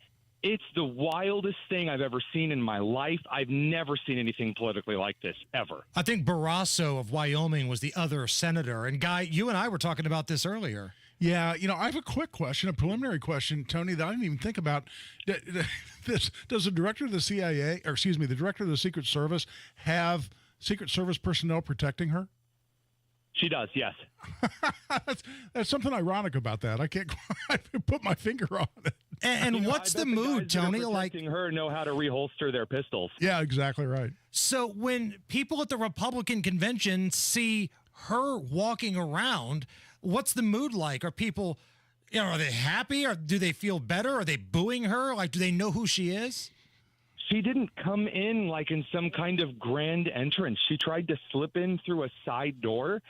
It's the wildest thing I've ever seen in my life. I've never seen anything politically like this, ever. I think Barrasso of Wyoming was the other senator. And, Guy, you and I were talking about this earlier. Yeah, I have a quick question, a preliminary question, Tony, that I didn't even think about. Does the director of the CIA, or excuse me, the director of the Secret Service have Secret Service personnel protecting her? She does, yes. That's something ironic about that. I can't quite put my finger on it. And what's the mood, Tony? Like her know how to reholster their pistols. Yeah, exactly right. So when people at the Republican convention see her walking around, what's the mood like? Are people, are they happy, or do they feel better? Are they booing her? Like, do they know who she is? She didn't come in like in some kind of grand entrance. She tried to slip in through a side door.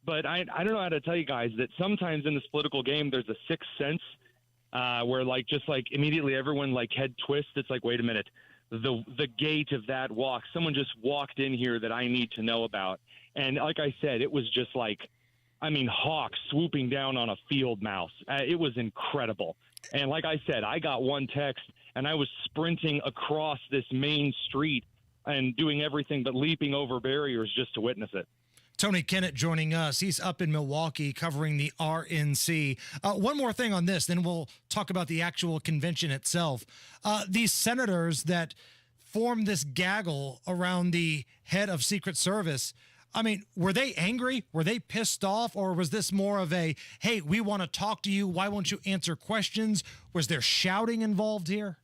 But I don't know how to tell you guys that sometimes in this political game there's a sixth sense, where just immediately everyone head twists. It's like, wait a minute, the gate of that walk, someone just walked in here that I need to know about. And like I said, it was just hawks swooping down on a field mouse. It was incredible. And like I said, I got one text and I was sprinting across this main street and doing everything but leaping over barriers just to witness it. Tony Kennett joining us. He's up in Milwaukee covering the RNC. One more thing on this, then we'll talk about the actual convention itself. These senators that formed this gaggle around the head of Secret Service, were they angry? Were they pissed off? Or was this more of a, hey, we want to talk to you. Why won't you answer questions? Was there shouting involved here?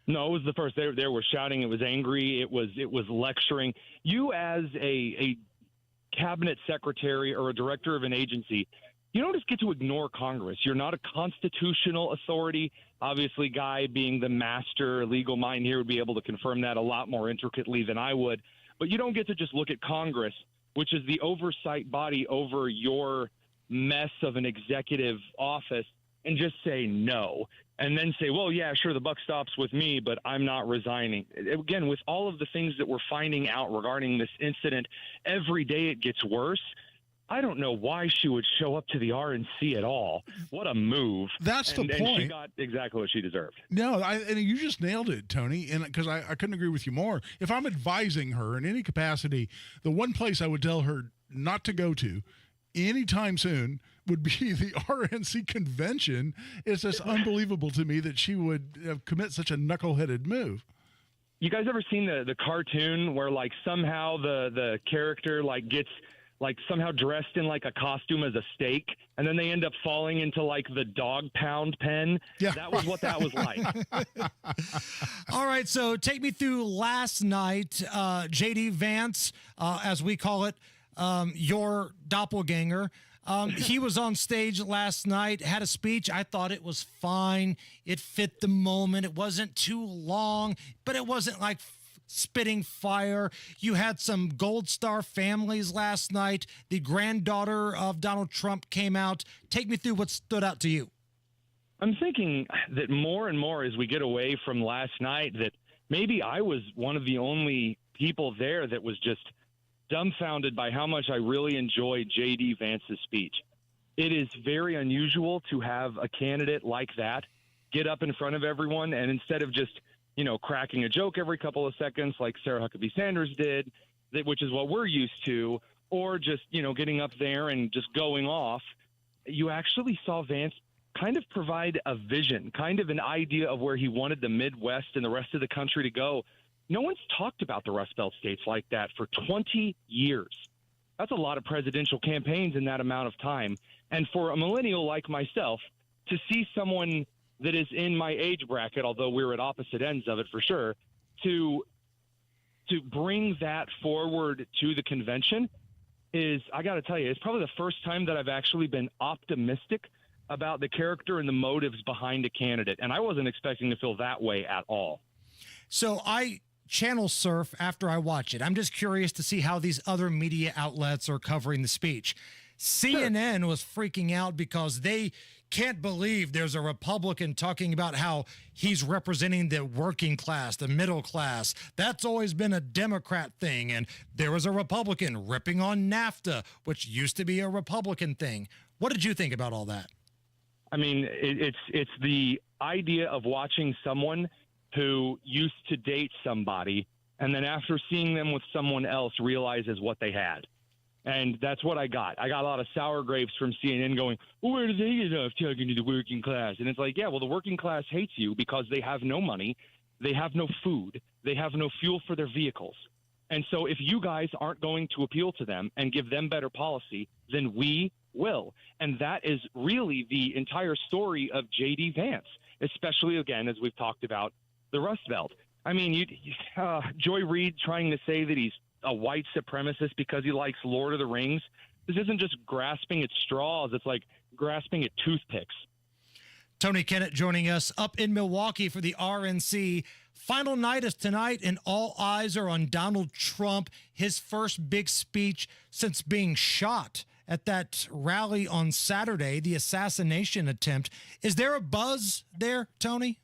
No, it was the first. They were shouting. It was angry. It was lecturing. You as a cabinet secretary or a director of an agency, you don't just get to ignore Congress. You're not a constitutional authority. Obviously, Guy, being the master legal mind here, would be able to confirm that a lot more intricately than I would. But you don't get to just look at Congress, which is the oversight body over your mess of an executive office, and just say no. And then say, well, yeah, sure, the buck stops with me, but I'm not resigning. Again, with all of the things that we're finding out regarding this incident, every day it gets worse. I don't know why she would show up to the RNC at all. What a move. That's the point. And she got exactly what she deserved. No, and you just nailed it, Tony, and because I couldn't agree with you more. If I'm advising her in any capacity, the one place I would tell her not to go to anytime soon would be the RNC convention. It's just unbelievable to me that she would commit such a knuckleheaded move. You guys ever seen the cartoon where somehow the character gets somehow dressed in a costume as a steak, and then they end up falling into the dog pound pen? Yeah. That was what that was like. All right, so take me through last night. J.D. Vance, as we call it, your doppelganger. He was on stage last night, had a speech. I thought it was fine. It fit the moment. It wasn't too long, but it wasn't spitting fire. You had some Gold Star families last night. The granddaughter of Donald Trump came out. Take me through what stood out to you. I'm thinking that more and more as we get away from last night, that maybe I was one of the only people there that was just dumbfounded by how much I really enjoyed J.D. Vance's speech. It is very unusual to have a candidate like that get up in front of everyone, and instead of just, cracking a joke every couple of seconds like Sarah Huckabee Sanders did, which is what we're used to, or just, getting up there and just going off, you actually saw Vance kind of provide a vision, kind of an idea of where he wanted the Midwest and the rest of the country to go. No one's talked about the Rust Belt states like that for 20 years. That's a lot of presidential campaigns in that amount of time. And for a millennial like myself, to see someone that is in my age bracket, although we're at opposite ends of it for sure, to bring that forward to the convention is, I got to tell you, it's probably the first time that I've actually been optimistic about the character and the motives behind a candidate. And I wasn't expecting to feel that way at all. So I channel surf after I watch it. I'm just curious to see how these other media outlets are covering the speech. CNN was freaking out because they can't believe there's a Republican talking about how he's representing the working class, the middle class. That's always been a Democrat thing. And there was a Republican ripping on NAFTA, which used to be a Republican thing. What did you think about all that? I mean, it's the idea of watching someone who used to date somebody and then after seeing them with someone else realizes what they had. And that's what I got. I got a lot of sour grapes from CNN going, well, where do they get off talking to the working class? And it's like, yeah, well, the working class hates you because they have no money, they have no food, they have no fuel for their vehicles. And so if you guys aren't going to appeal to them and give them better policy, then we will. And that is really the entire story of J.D. Vance, especially, again, as we've talked about, the Rust Belt. I mean, Joy Reid trying to say that he's a white supremacist because he likes Lord of the Rings. This isn't just grasping at straws. It's like grasping at toothpicks. Tony Kennett joining us up in Milwaukee for the RNC. Final night is tonight, and all eyes are on Donald Trump, his first big speech since being shot at that rally on Saturday, the assassination attempt. Is there a buzz there, Tony?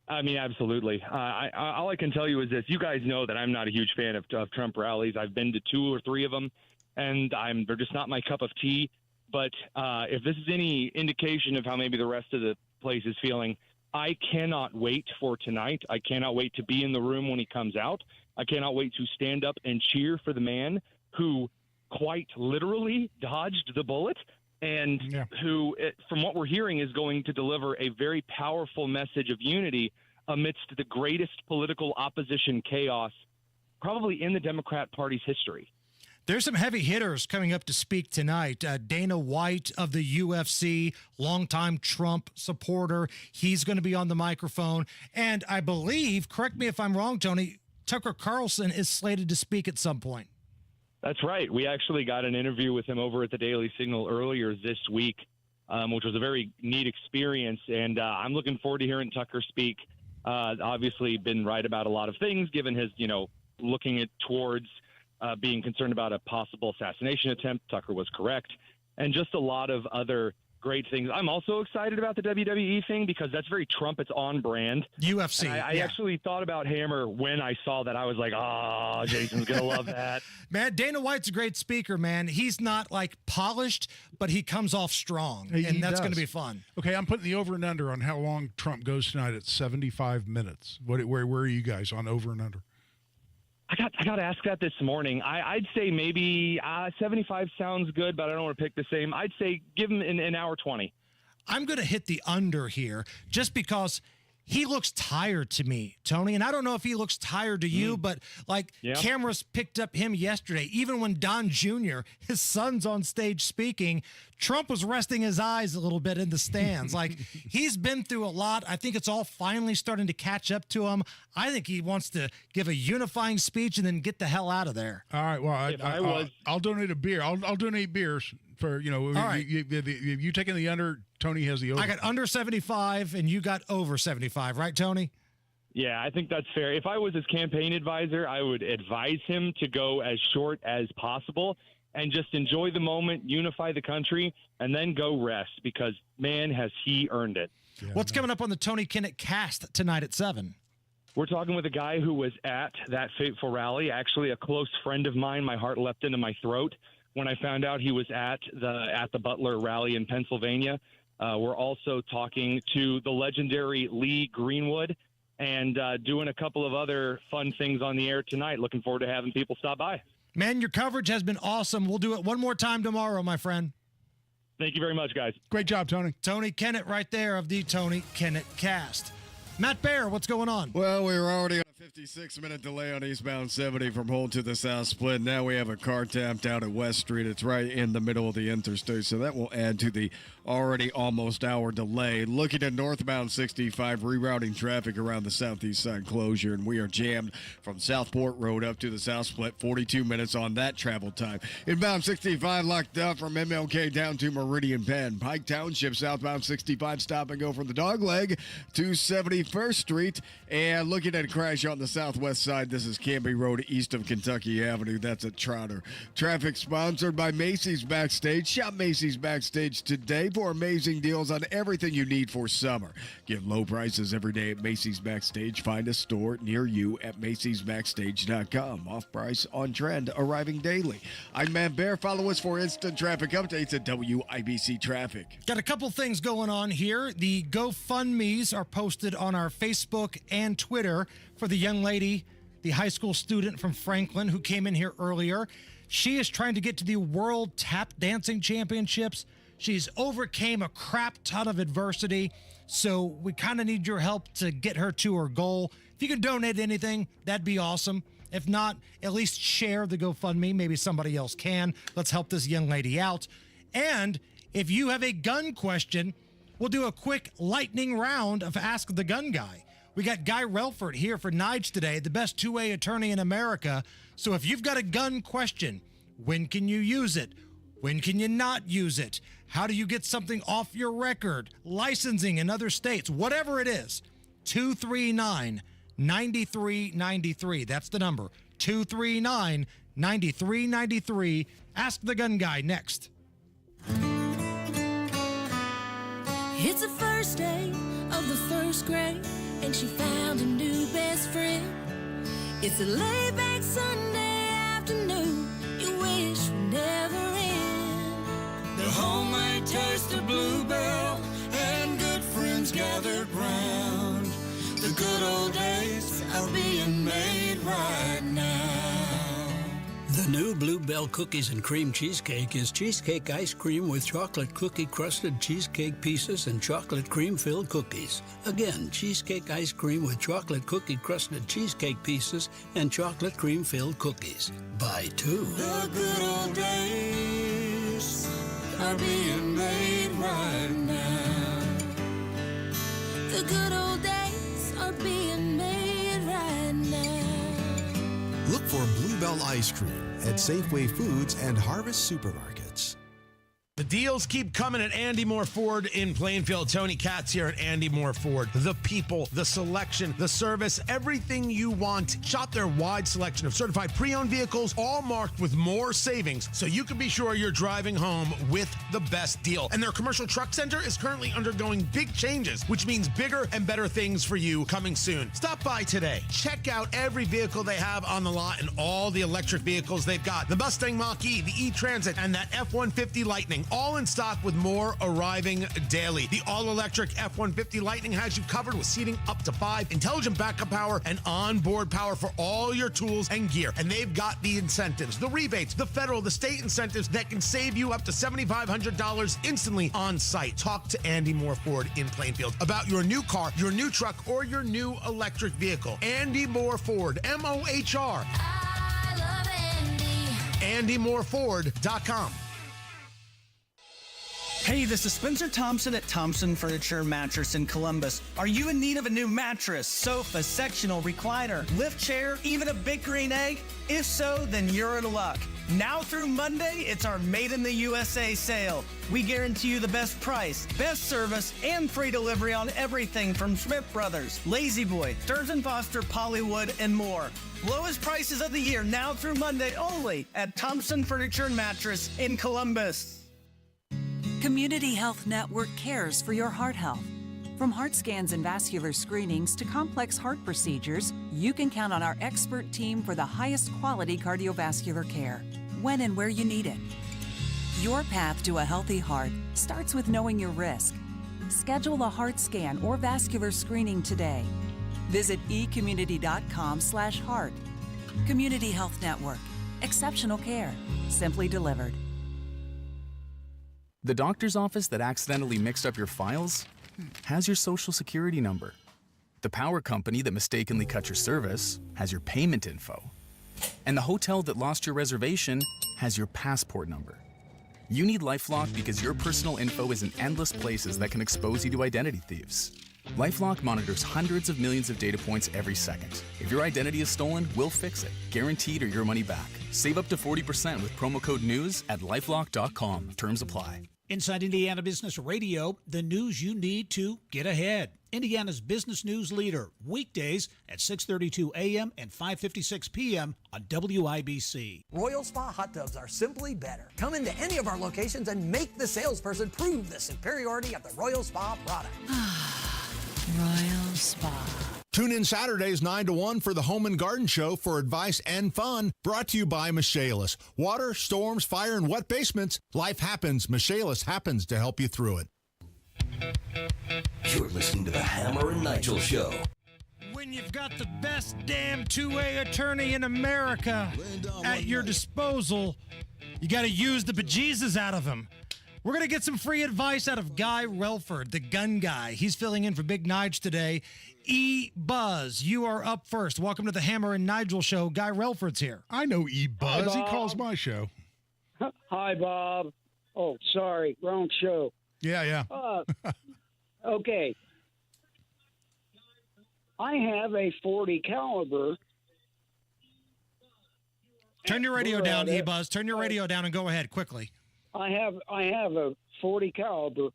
I mean, absolutely. All I can tell you is this. You guys know that I'm not a huge fan of Trump rallies. I've been to 2 or 3 of them, and they're just not my cup of tea. But if this is any indication of how maybe the rest of the place is feeling, I cannot wait for tonight. I cannot wait to be in the room when he comes out. I cannot wait to stand up and cheer for the man who quite literally dodged the bullet and who, from what we're hearing, is going to deliver a very powerful message of unity amidst the greatest political opposition chaos probably in the Democrat Party's history. There's some heavy hitters coming up to speak tonight. Dana White of the UFC, longtime Trump supporter. He's going to be on the microphone. And I believe, correct me if I'm wrong, Tony, Tucker Carlson is slated to speak at some point. That's right. We actually got an interview with him over at the Daily Signal earlier this week, which was a very neat experience. And I'm looking forward to hearing Tucker speak. Obviously been right about a lot of things, given his, looking towards being concerned about a possible assassination attempt. Tucker was correct. And just a lot of other great things. I'm also excited about the WWE thing because that's very Trump. It's on brand. UFC. I actually thought about Hammer when I saw that. I was like, Jason's going to love that. Man, Dana White's a great speaker, man. He's not like polished, but he comes off strong, and that's going to be fun. Okay, I'm putting the over and under on how long Trump goes tonight at 75 minutes. Where are you guys on over and under? I got to ask that this morning. I'd say maybe 75 sounds good, but I don't want to pick the same. I'd say give him an hour 20. I'm going to hit the under here just because he looks tired to me, Tony. And I don't know if he looks tired to you, but cameras picked up him yesterday. Even when Don Jr., his son's on stage speaking, Trump was resting his eyes a little bit in the stands. He's been through a lot. I think it's all finally starting to catch up to him. I think he wants to give a unifying speech and then get the hell out of there. All right. Well, I'll donate a beer. I'll donate beers for, all right. You taking the under, Tony has the over. I got under 75 and you got over 75, right, Tony? Yeah, I think that's fair. If I was his campaign advisor, I would advise him to go as short as possible and just enjoy the moment, unify the country, and then go rest because, man, has he earned it. Yeah, What's coming up on the Tony Kinnett cast tonight at 7? We're talking with a guy who was at that fateful rally, actually a close friend of mine. My heart leapt into my throat when I found out he was at the Butler rally in Pennsylvania. We're also talking to the legendary Lee Greenwood and doing a couple of other fun things on the air tonight. Looking forward to having people stop by. Man, your coverage has been awesome. We'll do it one more time tomorrow, my friend. Thank you very much, guys. Great job, Tony. Tony Kinnett right there of the Tony Kinnett cast. Matt Bear, what's going on? Well, we were already on a 56-minute delay on eastbound 70 from Holt to the South Split. Now we have a car tapped out at West Street. It's right in the middle of the interstate, so that will add to the already almost hour delay. Looking at northbound 65, rerouting traffic around the southeast side closure, and we are jammed from Southport Road up to the South Split. 42 minutes on that travel time. Inbound 65 locked up from MLK down to Meridian Penn. Pike Township, southbound 65, stop and go from the Dogleg to 71st Street. And looking at a crash on the southwest side, this is Canby Road east of Kentucky Avenue. That's at Trotter. Traffic sponsored by Macy's Backstage. Shop Macy's Backstage today for amazing deals on everything you need for summer. Get low prices every day at Macy's Backstage. Find a store near you at macy'sbackstage.com. Off price, on trend, arriving daily. I'm Matt Bear. Follow us for instant traffic updates at WIBC Traffic. Got a couple things going on here. The GoFundMes are posted on our Facebook and Twitter for the young lady, the high school student from Franklin who came in here earlier. She is trying to get to the World Tap Dancing Championships. She's overcame a crap ton of adversity, so we kind of need your help to get her to her goal. If you can donate anything, that'd be awesome. If not, at least share the GoFundMe. Maybe somebody else can. Let's help this young lady out. And if you have a gun question, we'll do a quick lightning round of Ask the Gun Guy. We got Guy Relford here for Nigel today, the best two-way attorney in America. So if you've got a gun question, when can you use it? When can you not use it? How do you get something off your record? Licensing in other states, whatever it is. 239-9393. That's the number. 239-9393. 9393. Ask the Gun Guy next. It's the first day of the first grade, and she found a new best friend. It's a laid-back Sunday afternoon you wish would never end. The homemade taste of Bluebell and good friends gathered round. The good old days are being made right now. The new Bluebell Cookies and Cream Cheesecake is cheesecake ice cream with chocolate cookie-crusted cheesecake pieces and chocolate cream-filled cookies. Again, cheesecake ice cream with chocolate cookie-crusted cheesecake pieces and chocolate cream-filled cookies. Buy two. The good old days are being made right now. The good old days are being made right now. Look for Bluebell Ice Cream at Safeway Foods and Harvest Supermarkets. The deals keep coming at Andy Moore Ford in Plainfield. Tony Katz here at Andy Moore Ford. The people, the selection, the service, everything you want. Shop their wide selection of certified pre-owned vehicles, all marked with more savings, so you can be sure you're driving home with the best deal. And their commercial truck center is currently undergoing big changes, which means bigger and better things for you coming soon. Stop by today. Check out every vehicle they have on the lot and all the electric vehicles they've got. The Mustang Mach-E, the E-Transit, and that F-150 Lightning. All in stock with more arriving daily. The all-electric F-150 Lightning has you covered with seating up to 5, intelligent backup power, and onboard power for all your tools and gear. And they've got the incentives, the rebates, the federal, the state incentives that can save you up to $7,500 instantly on site. Talk to Andy Moore Ford in Plainfield about your new car, your new truck, or your new electric vehicle. Andy Moore Ford, M-O-H-R. I love Andy. AndyMooreFord.com. Hey, this is Spencer Thompson at Thompson Furniture Mattress in Columbus. Are you in need of a new mattress, sofa, sectional, recliner, lift chair, even a big green egg? If so, then you're in luck. Now through Monday, it's our Made in the USA sale. We guarantee you the best price, best service, and free delivery on everything from Smith Brothers, Lazy Boy, Thurs & Foster, Pollywood, and more. Lowest prices of the year now through Monday only at Thompson Furniture and Mattress in Columbus. Community Health Network cares for your heart health. From heart scans and vascular screenings to complex heart procedures, you can count on our expert team for the highest quality cardiovascular care, when and where you need it. Your path to a healthy heart starts with knowing your risk. Schedule a heart scan or vascular screening today. Visit ecommunity.com/heart. Community Health Network. Exceptional care. Simply delivered. The doctor's office that accidentally mixed up your files has your social security number. The power company that mistakenly cut your service has your payment info. And the hotel that lost your reservation has your passport number. You need LifeLock because your personal info is in endless places that can expose you to identity thieves. LifeLock monitors hundreds of millions of data points every second. If your identity is stolen, we'll fix it, guaranteed or your money back. Save up to 40% with promo code NEWS at LifeLock.com. Terms apply. Inside Indiana Business Radio, the news you need to get ahead. Indiana's business news leader, weekdays at 6:32 a.m. and 5:56 p.m. on WIBC. Royal Spa hot tubs are simply better. Come into any of our locations and make the salesperson prove the superiority of the Royal Spa product. Royal Spa. Tune in Saturdays 9 to 1 for the Home and Garden Show for advice and fun. Brought to you by Michaelis. Water, storms, fire, and wet basements. Life happens. Michaelis happens to help you through it. You're listening to the Hammer and Nigel Show. When you've got the best damn two-way attorney in America at your disposal, you got to use the bejesus out of him. We're going to get some free advice out of Guy Relford, the gun guy. He's filling in for Big Nige today. E-Buzz, you are up first. Welcome to the Hammer and Nigel Show. Guy Relford's here. I know E-Buzz. He calls my show. Hi, Bob. Oh, sorry. Wrong show. Yeah. Okay. I have a .40 caliber. Turn your radio down, E-Buzz. Turn your radio down and go ahead quickly. I have a .40 caliber.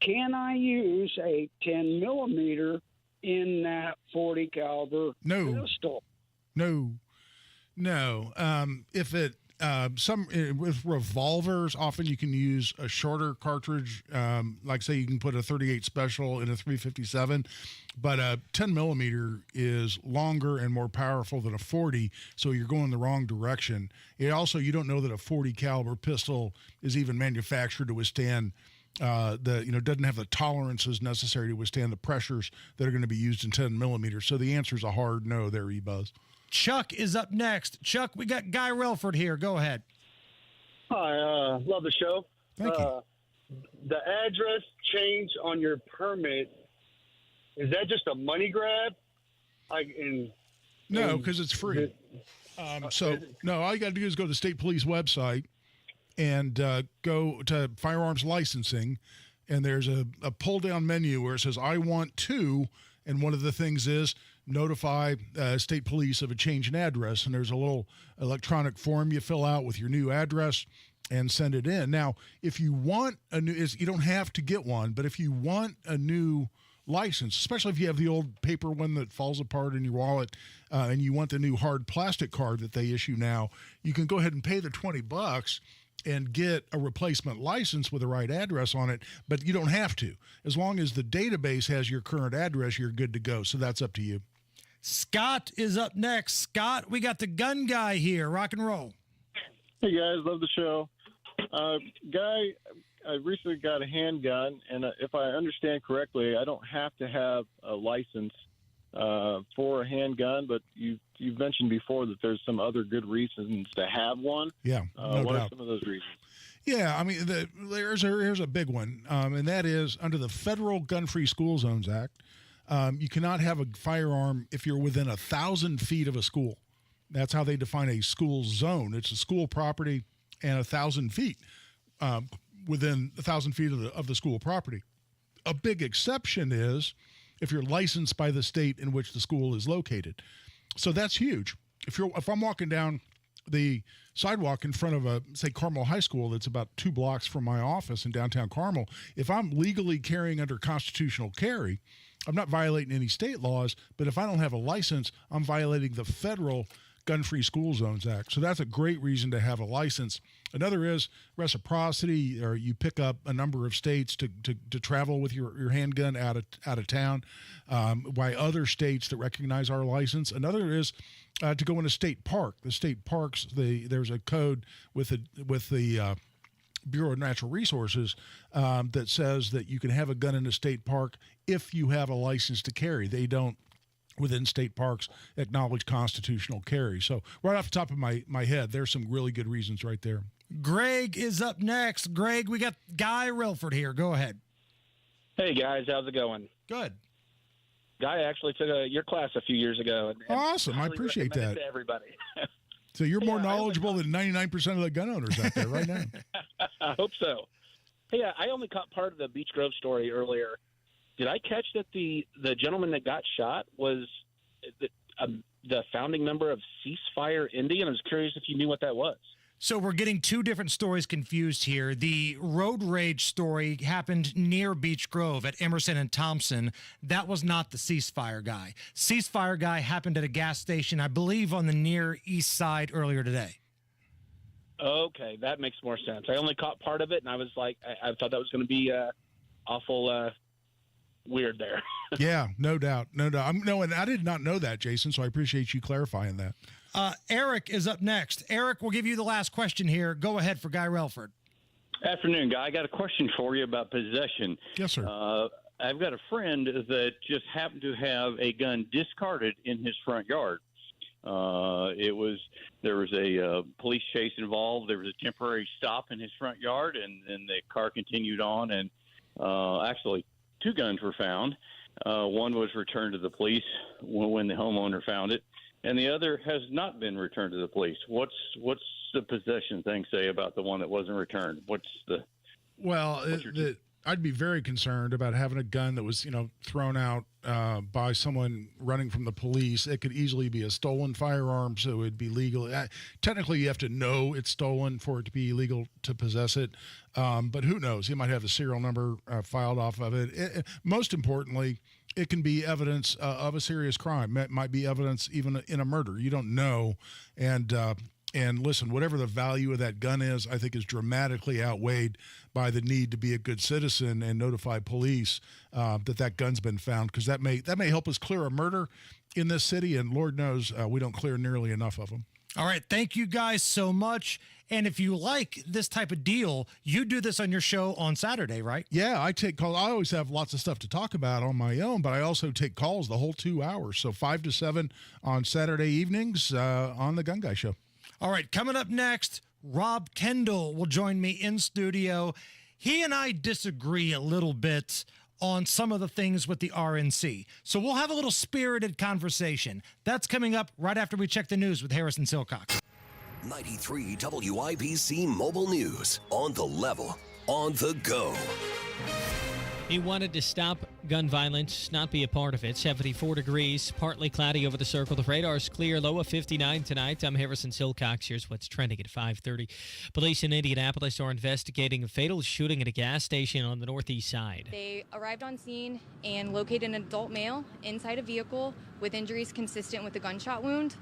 Can I use a 10 millimeter in that .40 caliber pistol? No. No. If it with revolvers, often you can use a shorter cartridge. Like say you can put a 38 special in a 357, but a 10 millimeter is longer and more powerful than a 40. So you're going the wrong direction. It also, you don't know that a 40 caliber pistol is even manufactured to withstand doesn't have the tolerances necessary to withstand the pressures that are going to be used in 10 millimeters. So the answer is a hard no there, E-Buzz. Chuck is up next. Chuck, we got Guy Relford here. Go ahead. Hi, love the show. Thank you. The address change on your permit, is that just a money grab? No, because it's free. No, all you got to do is go to the state police website and go to firearms licensing, and there's a pull-down menu where it says, I want to, and one of the things is notify state police of a change in address, and there's a little electronic form you fill out with your new address and send it in. Now, if you want a new, you don't have to get one, but if you want a new license, especially if you have the old paper one that falls apart in your wallet, and you want the new hard plastic card that they issue now, you can go ahead and pay the $20 and get a replacement license with the right address on it, but you don't have to. As long as the database has your current address, you're good to go. So that's up to you. Scott is up next. Scott, we got the gun guy here. Rock and roll. Hey, guys. Love the show. Guy, I recently got a handgun, and if I understand correctly, I don't have to have a license for a handgun, but you've mentioned before that there's some other good reasons to have one. Yeah, no what doubt. are some of those reasons? Yeah, I mean, here's a big one, and that is under the Federal Gun-Free School Zones Act, you cannot have a firearm if you're within 1,000 feet of a school. That's how they define a school zone. It's a school property and 1,000 feet within 1,000 feet of the school property. A big exception is if you're licensed by the state in which the school is located. So that's huge. If I'm walking down the sidewalk in front of say Carmel High School that's about 2 blocks from my office in downtown Carmel, if I'm legally carrying under constitutional carry, I'm not violating any state laws, but if I don't have a license, I'm violating the Federal Gun-Free School Zones Act. So that's a great reason to have a license. Another is reciprocity, or you pick up a number of states to travel with your handgun out of town by other states that recognize our license. Another is to go in a state park. The state parks, there's a code with the Bureau of Natural Resources that says that you can have a gun in a state park if you have a license to carry. They don't, within state parks, acknowledge constitutional carry. So right off the top of my head, there's some really good reasons right there. Greg is up next. Greg, we got Guy Relford here. Go ahead. Hey, guys. How's it going? Good. Guy actually took your class a few years ago. And awesome. I appreciate that. To everybody. So you're more knowledgeable than 99% of the gun owners out there right now. I hope so. Hey, I only caught part of the Beech Grove story earlier. Did I catch that the gentleman that got shot was the founding member of Ceasefire Indian? I was curious if you knew what that was. So we're getting two different stories confused here. The road rage story happened near Beech Grove at Emerson and Thompson. That was not the Ceasefire guy. Ceasefire guy happened at a gas station, I believe, on the near east side earlier today. Okay, that makes more sense. I only caught part of it, and I was like, I thought that was going to be awful weird there. Yeah, no doubt. And I did not know that, Jason, so I appreciate you clarifying that. Eric is up next. Eric, we'll give you the last question here. Go ahead for Guy Relford. Afternoon, Guy. I got a question for you about possession. Yes, sir. I've got a friend that just happened to have a gun discarded in his front yard. There was a police chase involved. There was a temporary stop in his front yard, and the car continued on. And actually, 2 guns were found. One was returned to the police when the homeowner found it, and the other has not been returned to the police. What's the possession thing say about the one that wasn't returned? I'd be very concerned about having a gun that was, thrown out by someone running from the police. It could easily be a stolen firearm, so it would be legal. Technically, you have to know it's stolen for it to be illegal to possess it. But who knows? He might have the serial number filed off of it. Most importantly, it can be evidence of a serious crime. It might be evidence even in a murder. You don't know. And listen, whatever the value of that gun is, I think is dramatically outweighed by the need to be a good citizen and notify police that gun's been found, because that may help us clear a murder in this city, and Lord knows we don't clear nearly enough of them. All right, thank you guys so much. And if you like this type of deal, you do this on your show on Saturday, right? Yeah, I take calls. I always have lots of stuff to talk about on my own, but I also take calls the whole 2 hours. So 5 to 7 on Saturday evenings on the Gun Guy Show. All right, coming up next, Rob Kendall will join me in studio. He and I disagree a little bit on some of the things with the RNC. So we'll have a little spirited conversation. That's coming up right after we check the news with Harrison Silcox. 93 WIBC Mobile News. On the level, on the go. He wanted to stop gun violence, not be a part of it. 74 degrees, partly cloudy over the circle. The radar's clear, low of 59 tonight. I'm Harrison Silcox. Here's what's trending at 5:30. Police in Indianapolis are investigating a fatal shooting at a gas station on the northeast side. They arrived on scene and located an adult male inside a vehicle with injuries consistent with a gunshot wound.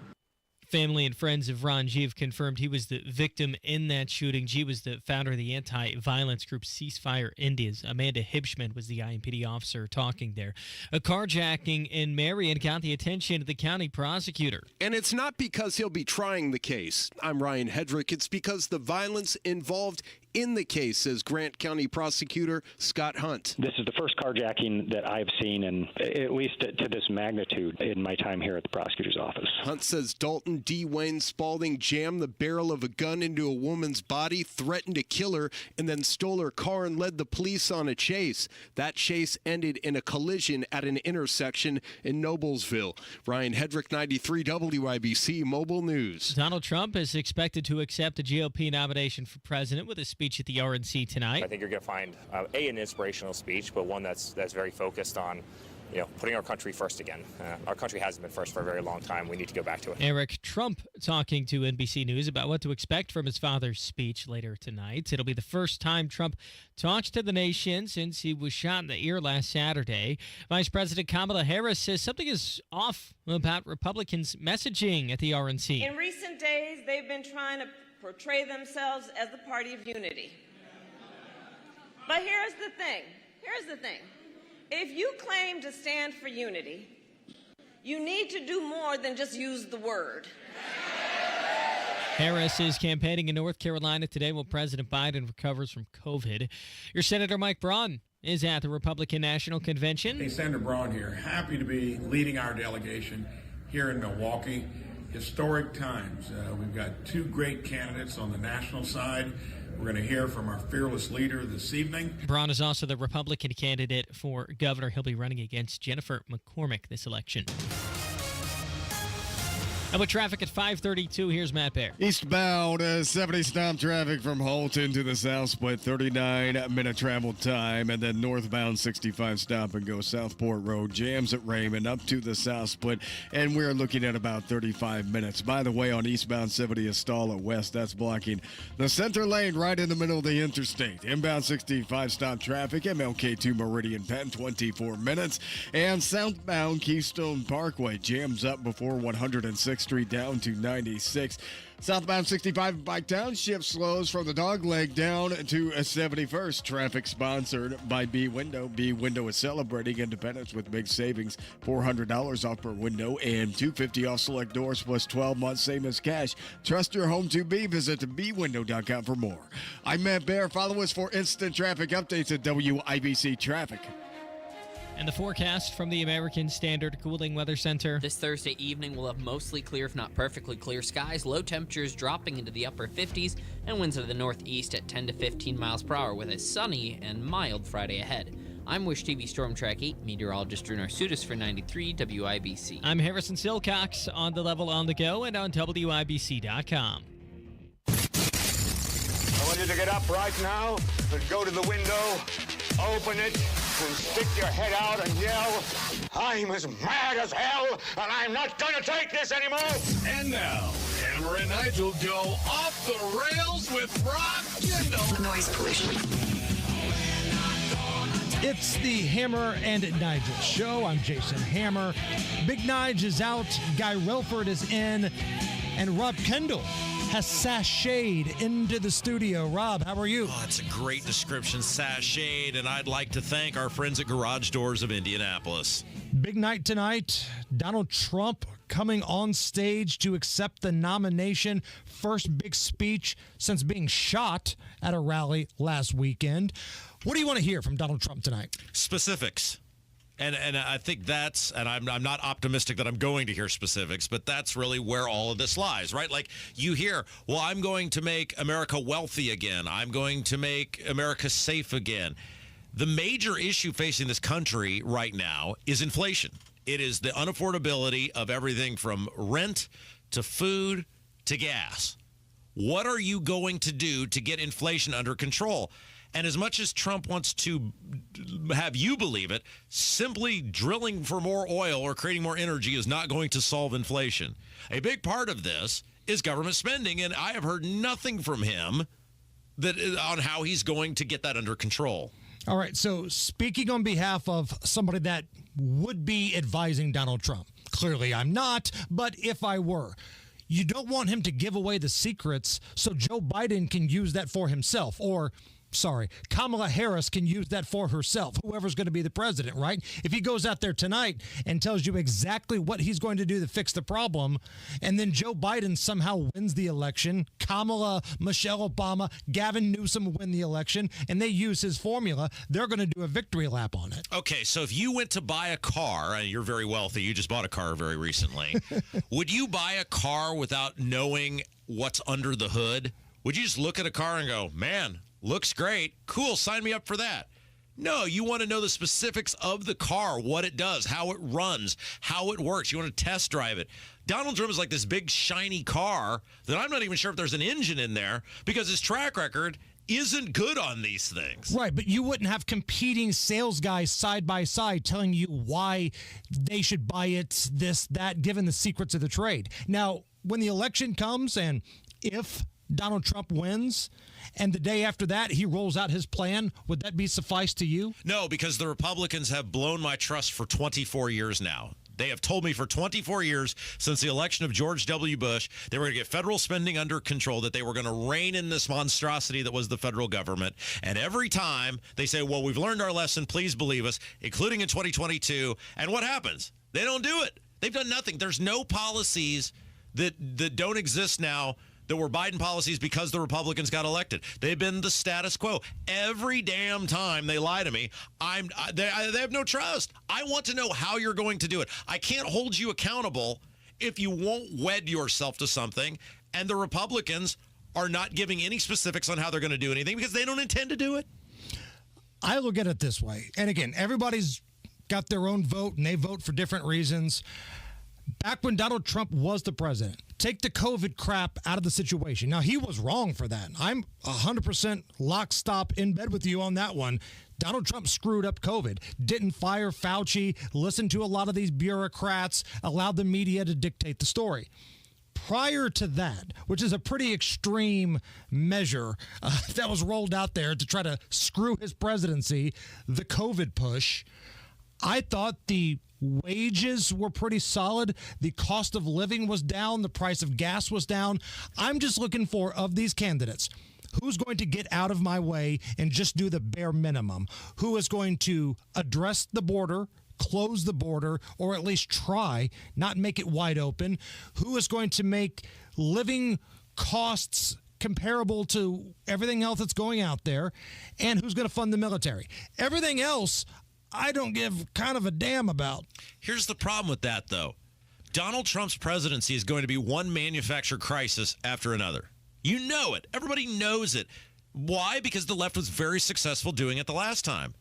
Family and friends of Ron G have confirmed he was the victim in that shooting. G was the founder of the anti-violence group Ceasefire Indians. Amanda Hibschman was the IMPD officer talking there. A carjacking in Marion got the attention of the county prosecutor. And it's not because he'll be trying the case. I'm Ryan Hedrick. It's because the violence involved in the case, says Grant County Prosecutor Scott Hunt. This is the first carjacking that I've seen, in at least to this magnitude, in my time here at the prosecutor's office. Hunt says Dalton D. Wayne Spalding jammed the barrel of a gun into a woman's body, threatened to kill her, and then stole her car and led the police on a chase. That chase ended in a collision at an intersection in Noblesville. Ryan Hedrick, 93 WIBC Mobile News. Donald Trump is expected to accept the GOP nomination for president with a speech at the RNC tonight. I think you're going to find an inspirational speech, but one that's very focused on, putting our country first again. Our country hasn't been first for a very long time. We need to go back to it. Eric Trump talking to NBC News about what to expect from his father's speech later tonight. It'll be the first time Trump talks to the nation since he was shot in the ear last Saturday. Vice President Kamala Harris says something is off about Republicans' messaging at the RNC. In recent days, they've been trying to portray themselves as the party of unity. But here's the thing. If you claim to stand for unity, you need to do more than just use the word. Harris is campaigning in North Carolina today while President Biden recovers from COVID. Your Senator Mike Braun is at the Republican National Convention. Hey, Senator Braun here. Happy to be leading our delegation here in Milwaukee. Historic times. We've got two great candidates on the national side. We're going to hear from our fearless leader this evening. Braun is also the Republican candidate for governor. He'll be running against Jennifer McCormick this election. And with traffic at 5:32, here's Matt Bear. Eastbound 70 stop traffic from Holton to the South Split, 39-minute travel time. And then northbound 65 stop and go Southport Road, jams at Raymond up to the South Split. And we're looking at about 35 minutes. By the way, on eastbound 70 Estala West, that's blocking the center lane right in the middle of the interstate. Inbound 65 stop traffic, MLK to Meridian Penn, 24 minutes. And southbound Keystone Parkway jams up before 106th Street down to 96. Southbound 65 Bike Township slows from the dog leg down to 71st. Traffic sponsored by B Window. B Window is celebrating independence with big savings. $400 off per window and $250 off select doors plus 12 months, same as cash. Trust your home to B. Visit bwindow.com for more. I'm Matt Bear. Follow us for instant traffic updates at WIBC Traffic. And the forecast from the American Standard Cooling Weather Center. This Thursday evening, we'll have mostly clear, if not perfectly clear skies. Low temperatures dropping into the upper 50s and winds of the northeast at 10 to 15 miles per hour with a sunny and mild Friday ahead. I'm Wish TV Storm Track 8 meteorologist Drew Narsutis for 93 WIBC. I'm Harrison Silcox on the level on the go and on WIBC.com. I want you to get up right now and go to the window, open it, and stick your head out and yell, "I'm as mad as hell, and I'm not going to take this anymore!" And now, Hammer and Nigel go off the rails with Rob Kendall. Noise pollution. It's the Hammer and Nigel show. I'm Jason Hammer. Big Nige is out. Guy Relford is in. And Rob Kendall has sashayed into the studio. Rob, how are you? Oh, that's a great description, sashayed. And I'd like to thank our friends at Garage Doors of Indianapolis. Big night tonight. Donald Trump coming on stage to accept the nomination. First big speech since being shot at a rally last weekend. What do you want to hear from Donald Trump tonight? Specifics. And I think that's, and I'm not optimistic that I'm going to hear specifics, but that's really where all of this lies, right? Like you hear, well, I'm going to make America wealthy again. I'm going to make America safe again. The major issue facing this country right now is inflation. It is the unaffordability of everything from rent to food to gas. What are you going to do to get inflation under control? And as much as Trump wants to have you believe it, simply drilling for more oil or creating more energy is not going to solve inflation. A big part of this is government spending, and I have heard nothing from him on how he's going to get that under control. All right, so speaking on behalf of somebody that would be advising Donald Trump, clearly I'm not, but if I were, you don't want him to give away the secrets so Joe Biden can use that for himself, or Kamala Harris can use that for herself, whoever's going to be the president, right? If he goes out there tonight and tells you exactly what he's going to do to fix the problem, and then Joe Biden somehow wins the election, Kamala, Michelle Obama, Gavin Newsom win the election, and they use his formula, they're going to do a victory lap on it. Okay, so if you went to buy a car, and you're very wealthy, you just bought a car very recently, would you buy a car without knowing what's under the hood? Would you just look at a car and go, man, looks great. Cool. Sign me up for that. No, you want to know the specifics of the car, what it does, how it runs, how it works. You want to test drive it. Donald Trump is like this big, shiny car that I'm not even sure if there's an engine in there because his track record isn't good on these things. Right, but you wouldn't have competing sales guys side by side telling you why they should buy it, this, that, given the secrets of the trade. Now, when the election comes and if Donald Trump wins, and the day after that he rolls out his plan, would that be suffice to you? No, because the Republicans have blown my trust for 24 years now. They have told me for 24 years since the election of George W. Bush, they were going to get federal spending under control, that they were going to rein in this monstrosity that was the federal government. And every time they say, well, we've learned our lesson, please believe us, including in 2022. And what happens? They don't do it. They've done nothing. There's no policies that don't exist now that were Biden policies because the Republicans got elected. They've been the status quo. Every damn time they lie to me, they have no trust. I want to know how you're going to do it. I can't hold you accountable if you won't wed yourself to something, and the Republicans are not giving any specifics on how they're going to do anything because they don't intend to do it. I look at it this way, and again, everybody's got their own vote, and they vote for different reasons. Back when Donald Trump was the president, take the COVID crap out of the situation. Now, he was wrong for that. I'm 100% lock, stop, in bed with you on that one. Donald Trump screwed up COVID, didn't fire Fauci, listened to a lot of these bureaucrats, allowed the media to dictate the story. Prior to that, which is a pretty extreme measure that was rolled out there to try to screw his presidency, the COVID push, I thought the wages were pretty solid. The cost of living was down. The price of gas was down. I'm just looking for, of these candidates, who's going to get out of my way and just do the bare minimum? Who is going to address the border, close the border, or at least try, not make it wide open? Who is going to make living costs comparable to everything else that's going out there? And who's going to fund the military? Everything else, I don't give kind of a damn about. Here's the problem with that, though. Donald Trump's presidency is going to be one manufactured crisis after another. You know it. Everybody knows it. Why? Because the left was very successful doing it the last time.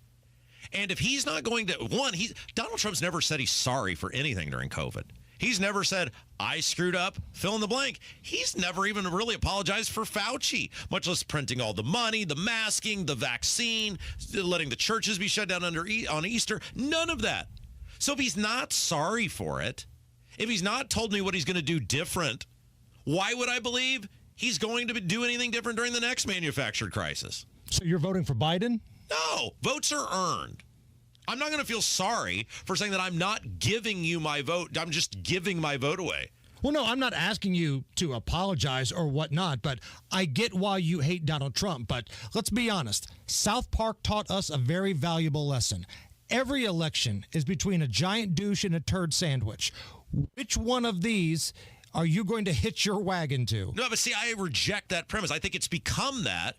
And if he's not going to, Donald Trump's never said he's sorry for anything during COVID. He's never said, I screwed up, fill in the blank. He's never even really apologized for Fauci, much less printing all the money, the masking, the vaccine, letting the churches be shut down on Easter. None of that. So if he's not sorry for it, if he's not told me what he's going to do different, why would I believe he's going to do anything different during the next manufactured crisis? So you're voting for Biden? No, votes are earned. I'm not going to feel sorry for saying that I'm not giving you my vote. I'm just giving my vote away. Well, no, I'm not asking you to apologize or whatnot, but I get why you hate Donald Trump. But let's be honest. South Park taught us a very valuable lesson. Every election is between a giant douche and a turd sandwich. Which one of these are you going to hitch your wagon to? No, but see, I reject that premise. I think it's become that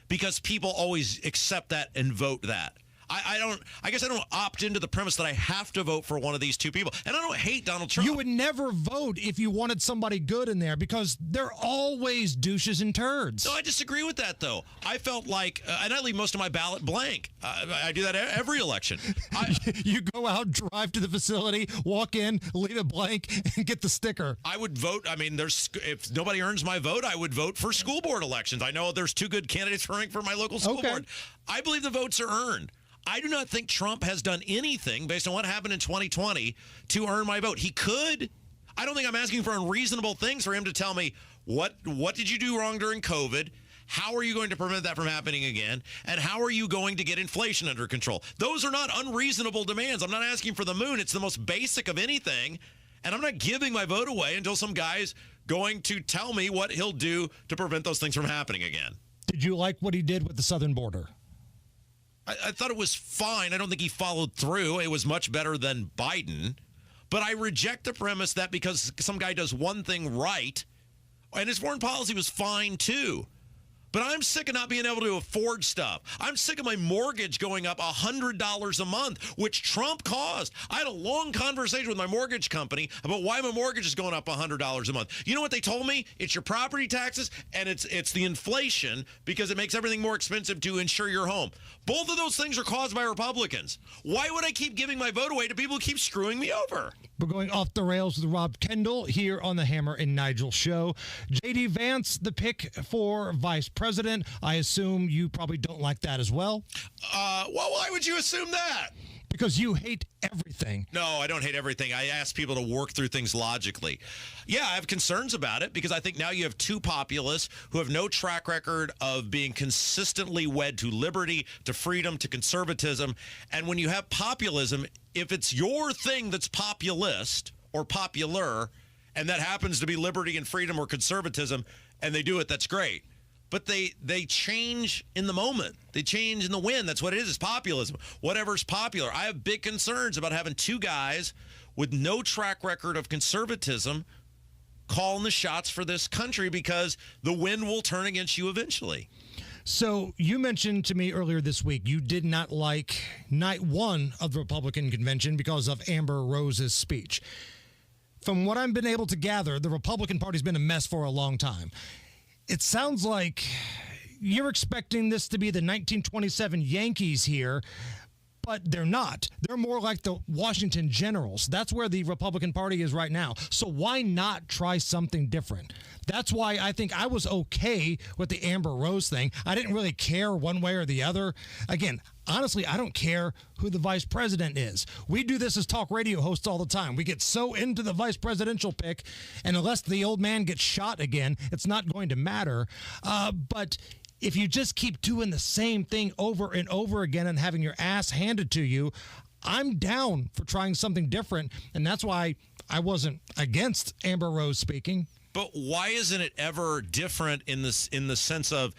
because people always accept that and vote that. I guess I don't opt into the premise that I have to vote for one of these two people. And I don't hate Donald Trump. You would never vote if you wanted somebody good in there because they're always douches and turds. No, I disagree with that, though. I felt like, and I leave most of my ballot blank. I do that every election. You go out, drive to the facility, walk in, leave it blank, and get the sticker. I would vote. I mean, if nobody earns my vote, I would vote for school board elections. I know there's two good candidates running for my local school board. I believe the votes are earned. I do not think Trump has done anything based on what happened in 2020 to earn my vote. He could. I don't think I'm asking for unreasonable things for him to tell me what did you do wrong during COVID? How are you going to prevent that from happening again? And how are you going to get inflation under control? Those are not unreasonable demands. I'm not asking for the moon. It's the most basic of anything. And I'm not giving my vote away until some guy's going to tell me what he'll do to prevent those things from happening again. Did you like what he did with the southern border? I thought it was fine. I don't think he followed through. It was much better than Biden. But I reject the premise that because some guy does one thing right, and his foreign policy was fine too. But I'm sick of not being able to afford stuff. I'm sick of my mortgage going up $100 a month, which Trump caused. I had a long conversation with my mortgage company about why my mortgage is going up $100 a month. You know what they told me? It's your property taxes and it's the inflation because it makes everything more expensive to insure your home. Both of those things are caused by Republicans. Why would I keep giving my vote away to people who keep screwing me over? We're going off the rails with Rob Kendall here on the Hammer and Nigel show. J.D. Vance, the pick for vice president. I assume you probably don't like that as well. Well, why would you assume that? Because you hate everything. No, I don't hate everything. I ask people to work through things logically. Yeah, I have concerns about it because I think now you have two populists who have no track record of being consistently wed to liberty, to freedom, to conservatism. And when you have populism, if it's your thing that's populist or popular, and that happens to be liberty and freedom or conservatism, and they do it, that's great. But they change in the moment. They change in the wind. That's what it is. It's populism. Whatever's popular. I have big concerns about having two guys with no track record of conservatism calling the shots for this country because the wind will turn against you eventually. So you mentioned to me earlier this week you did not like night one of the Republican convention because of Amber Rose's speech. From what I've been able to gather, the Republican Party's been a mess for a long time. It sounds like you're expecting this to be the 1927 Yankees here, but they're not. They're more like the Washington Generals. That's where the Republican Party is right now. So why not try something different? That's why I think I was okay with the Amber Rose thing. I didn't really care one way or the other. Again, honestly, I don't care who the vice president is. We do this as talk radio hosts all the time. We get so into the vice presidential pick, and unless the old man gets shot again, it's not going to matter. But if you just keep doing the same thing over and over again and having your ass handed to you, I'm down for trying something different, and that's why I wasn't against Amber Rose speaking. But why isn't it ever different in the sense of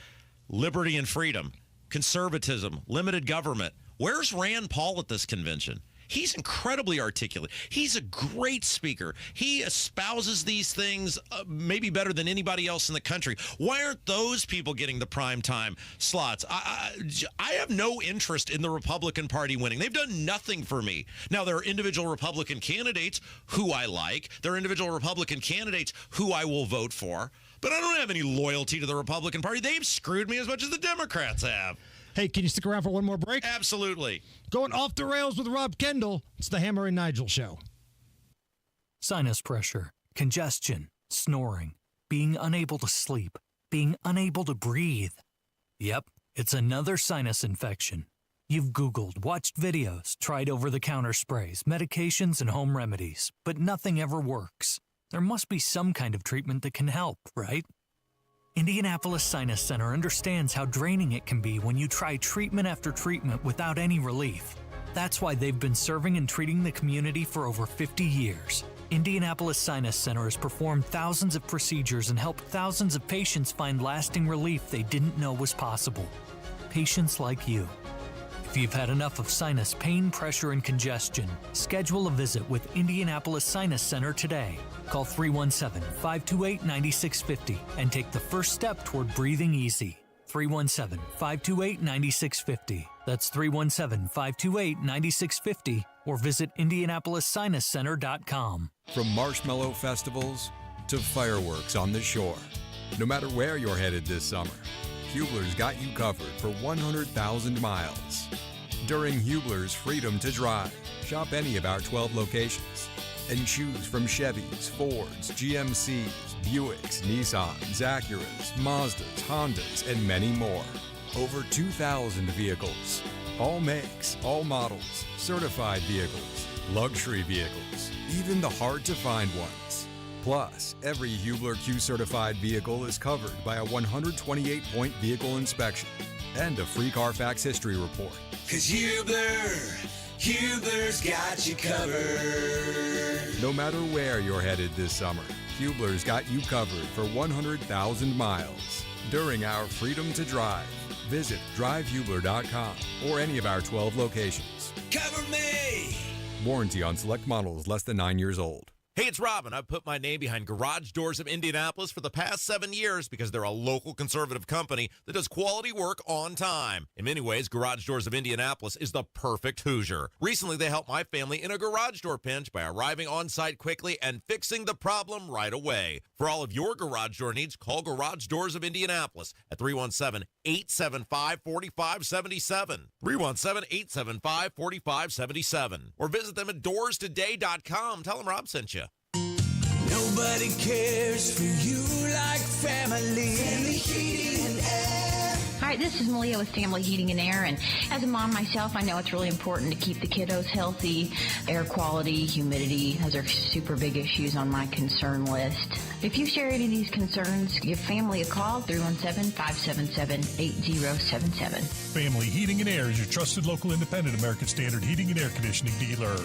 liberty and freedom, conservatism, limited government? Where's Rand Paul at this convention? He's incredibly articulate. He's a great speaker. He espouses these things maybe better than anybody else in the country. Why aren't those people getting the prime time slots? I have no interest in the Republican Party winning. They've done nothing for me. Now, there are individual Republican candidates who I like. There are individual Republican candidates who I will vote for. But I don't have any loyalty to the Republican Party. They've screwed me as much as the Democrats have. Hey, can you stick around for one more break? Absolutely. Going off the rails with Rob Kendall. It's the Hammer and Nigel show. Sinus pressure, congestion, snoring, being unable to sleep, being unable to breathe. Yep, it's another sinus infection. You've Googled, watched videos, tried over-the-counter sprays, medications, and home remedies, but nothing ever works. There must be some kind of treatment that can help, right? Indianapolis Sinus Center understands how draining it can be when you try treatment after treatment without any relief. That's why they've been serving and treating the community for over 50 years. Indianapolis Sinus Center has performed thousands of procedures and helped thousands of patients find lasting relief they didn't know was possible. Patients like you. If you've had enough of sinus pain, pressure, and congestion, schedule a visit with Indianapolis Sinus Center today. Call 317-528-9650 and take the first step toward breathing easy. 317-528-9650. That's 317-528-9650 or visit IndianapolisSinusCenter.com. From marshmallow festivals to fireworks on the shore. No matter where you're headed this summer, Hubler's got you covered for 100,000 miles. During Hubler's Freedom to Drive, shop any of our 12 locations and choose from Chevys, Fords, GMCs, Buicks, Nissans, Acuras, Mazdas, Hondas, and many more. Over 2,000 vehicles. All makes, all models, certified vehicles, luxury vehicles, even the hard-to-find ones. Plus, every Hubler Q-certified vehicle is covered by a 128-point vehicle inspection and a free Carfax history report. 'Cause Hubler's got you covered. No matter where you're headed this summer, Hubler's got you covered for 100,000 miles. During our Freedom to Drive, visit drivehubler.com or any of our 12 locations. Cover me! Warranty on select models less than 9 years old. Hey, it's Robin. I've put my name behind Garage Doors of Indianapolis for the past 7 years because they're a local conservative company that does quality work on time. In many ways, Garage Doors of Indianapolis is the perfect Hoosier. Recently, they helped my family in a garage door pinch by arriving on site quickly and fixing the problem right away. For all of your garage door needs, call Garage Doors of Indianapolis at 317-875-4577. 317-875-4577. Or visit them at doorstoday.com. Tell them Rob sent you. Nobody cares for you like family. Family Heating and Air. Hi, this is Malia with Family Heating and Air, and as a mom myself, I know it's really important to keep the kiddos healthy. Air quality, humidity, those are super big issues on my concern list. If you share any of these concerns, give family a call, 317-577-8077. Family Heating and Air is your trusted local independent American Standard heating and air conditioning dealer.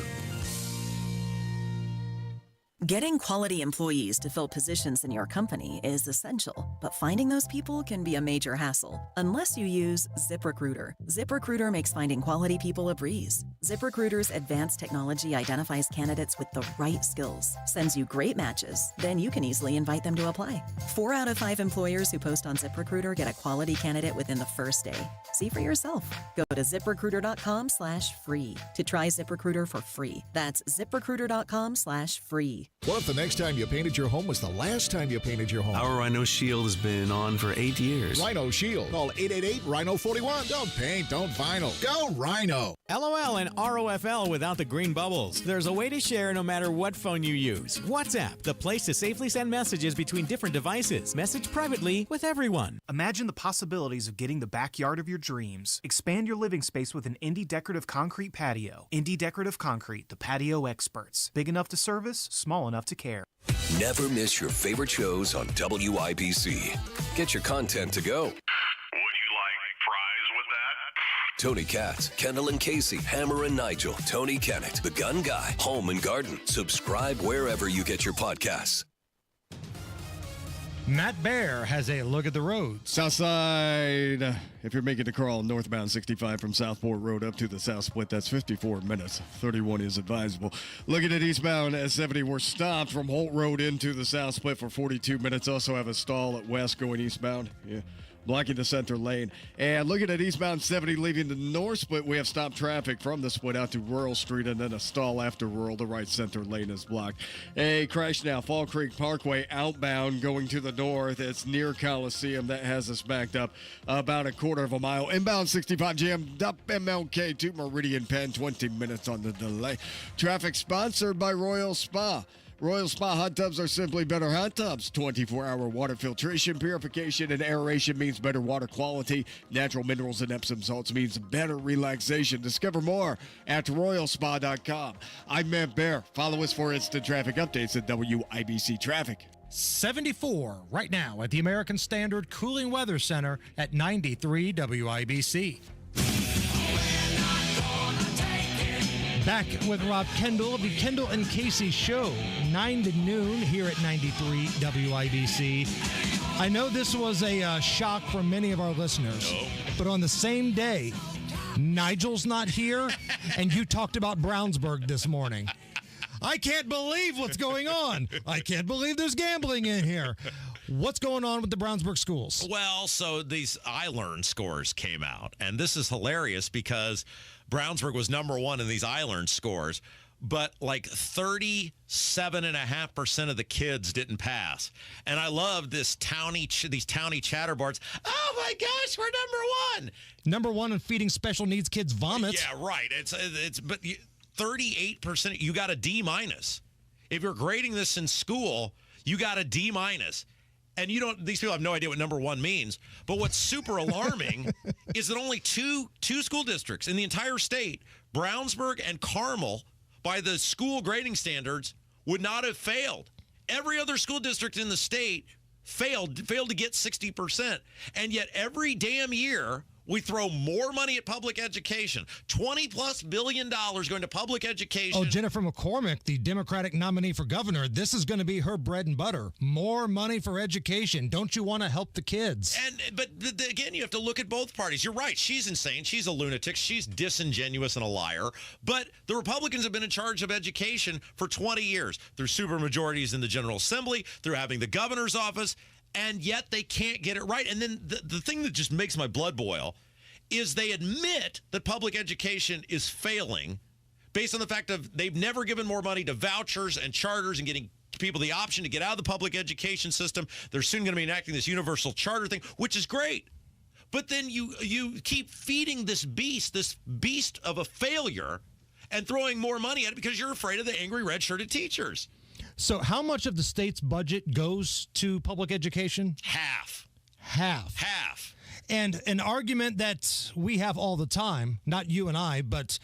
Getting quality employees to fill positions in your company is essential, but finding those people can be a major hassle unless you use ZipRecruiter. ZipRecruiter makes finding quality people a breeze. ZipRecruiter's advanced technology identifies candidates with the right skills, sends you great matches, then you can easily invite them to apply. 4 out of 5 employers who post on ZipRecruiter get a quality candidate within the first day. See for yourself. Go to ZipRecruiter.com/free to try ZipRecruiter for free. That's ZipRecruiter.com/free. What if the next time you painted your home was the last time you painted your home? Our Rhino Shield has been on for 8 years. Rhino Shield. Call 888-RHINO-41. Don't paint, don't vinyl. Go Rhino. LOL and ROFL without the green bubbles. There's a way to share no matter what phone you use. WhatsApp, the place to safely send messages between different devices. Message privately with everyone. Imagine the possibilities of getting the backyard of your dreams. Expand your living space with an Indie Decorative Concrete patio. Indie Decorative Concrete, the patio experts. Big enough to service, small enough to care. Never miss your favorite shows on WIBC. Get your content to go. Tony Katz, Kendall and Casey, Hammer and Nigel, Tony Kennett, The Gun Guy, Home and Garden. Subscribe wherever you get your podcasts. Matt Bear has a look at the roads. Southside, if you're making the crawl northbound 65 from Southport Road up to the South Split, that's 54 minutes. 31 is advisable. Looking at eastbound S70, we're stopped from Holt Road into the South Split for 42 minutes. Also have a stall at west going eastbound. Yeah. Blocking the center lane. And looking at eastbound 70 leaving the north split, we have stopped traffic from the split out to Rural Street and then a stall after Rural. The right center lane is blocked. A crash now, Fall Creek Parkway outbound going to the north. It's near Coliseum. That has us backed up about a quarter of a mile. Inbound 65 jammed up MLK to Meridian Penn, 20 minutes on the delay. Traffic sponsored by Royal Spa. Royal Spa hot tubs are simply better hot tubs. 24-hour water filtration, purification, and aeration means better water quality. Natural minerals and Epsom salts means better relaxation. Discover more at royalspa.com. I'm Matt Bear. Follow us for instant traffic updates at WIBC Traffic. 74 right now at the American Standard Cooling Weather Center at 93 WIBC. We're not gonna take it. Back with Rob Kendall, the Kendall and Casey Show, 9 to noon here at 93 WIBC. I know this was a shock for many of our listeners, but on the same day, Nigel's not here, and you talked about Brownsburg this morning. I can't believe what's going on. I can't believe there's gambling in here. What's going on with the Brownsburg schools? Well, so these iLearn scores came out, and this is hilarious because Brownsburg was number one in these iLearn scores, but like 37.5% of the kids didn't pass. And I love these towny chatterboards. Oh my gosh, we're number one. Number one in feeding special needs kids vomit. Yeah, right. But 38%, you got a D minus. If you're grading this in school, you got a D minus. And these people have no idea what number one means. But what's super alarming is that only two school districts in the entire state, Brownsburg and Carmel, by the school grading standards, would not have failed. Every other school district in the state failed to get 60%. And yet every damn year, we throw more money at public education. $20+ billion going to public education. Oh, Jennifer McCormick, the Democratic nominee for governor, this is going to be her bread and butter. More money for education. Don't you want to help the kids? But again, you have to look at both parties. You're right. She's insane. She's a lunatic. She's disingenuous and a liar. But the Republicans have been in charge of education for 20 years through supermajorities in the General Assembly, through having the governor's office, and yet they can't get it right. And then the thing that just makes my blood boil is they admit that public education is failing based on the fact of they've never given more money to vouchers and charters and getting people the option to get out of the public education system. They're soon going to be enacting this universal charter thing, which is great. But then you keep feeding this beast of a failure and throwing more money at it because you're afraid of the angry red-shirted teachers. So how much of the state's budget goes to public education? Half. And an argument that we have all the time, not you and I, but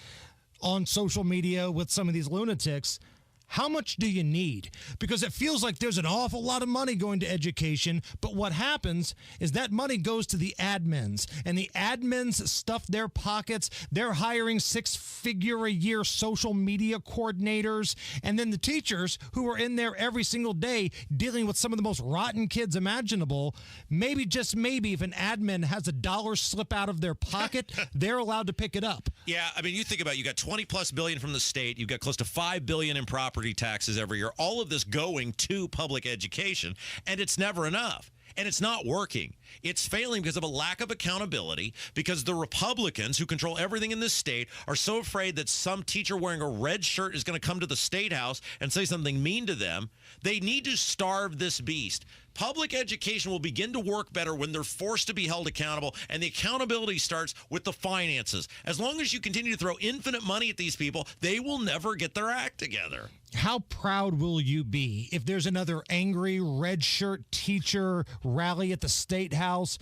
on social media with some of these lunatics, how much do you need? Because it feels like there's an awful lot of money going to education, but what happens is that money goes to the admins, and the admins stuff their pockets. They're hiring 6-figure-a-year social media coordinators, and then the teachers who are in there every single day dealing with some of the most rotten kids imaginable. Maybe, just maybe, if an admin has $1 slip out of their pocket, they're allowed to pick it up. Yeah, I mean, you think about it, you got $20+ billion from the state, you've got close to $5 billion in property taxes every year, all of this going to public education, and it's never enough. And it's not working. It's failing because of a lack of accountability, because the Republicans who control everything in this state are so afraid that some teacher wearing a red shirt is going to come to the State House and say something mean to them. They need to starve this beast. Public education will begin to work better when they're forced to be held accountable, and the accountability starts with the finances. As long as you continue to throw infinite money at these people, they will never get their act together. How proud will you be if there's another angry red shirt teacher rally at the State House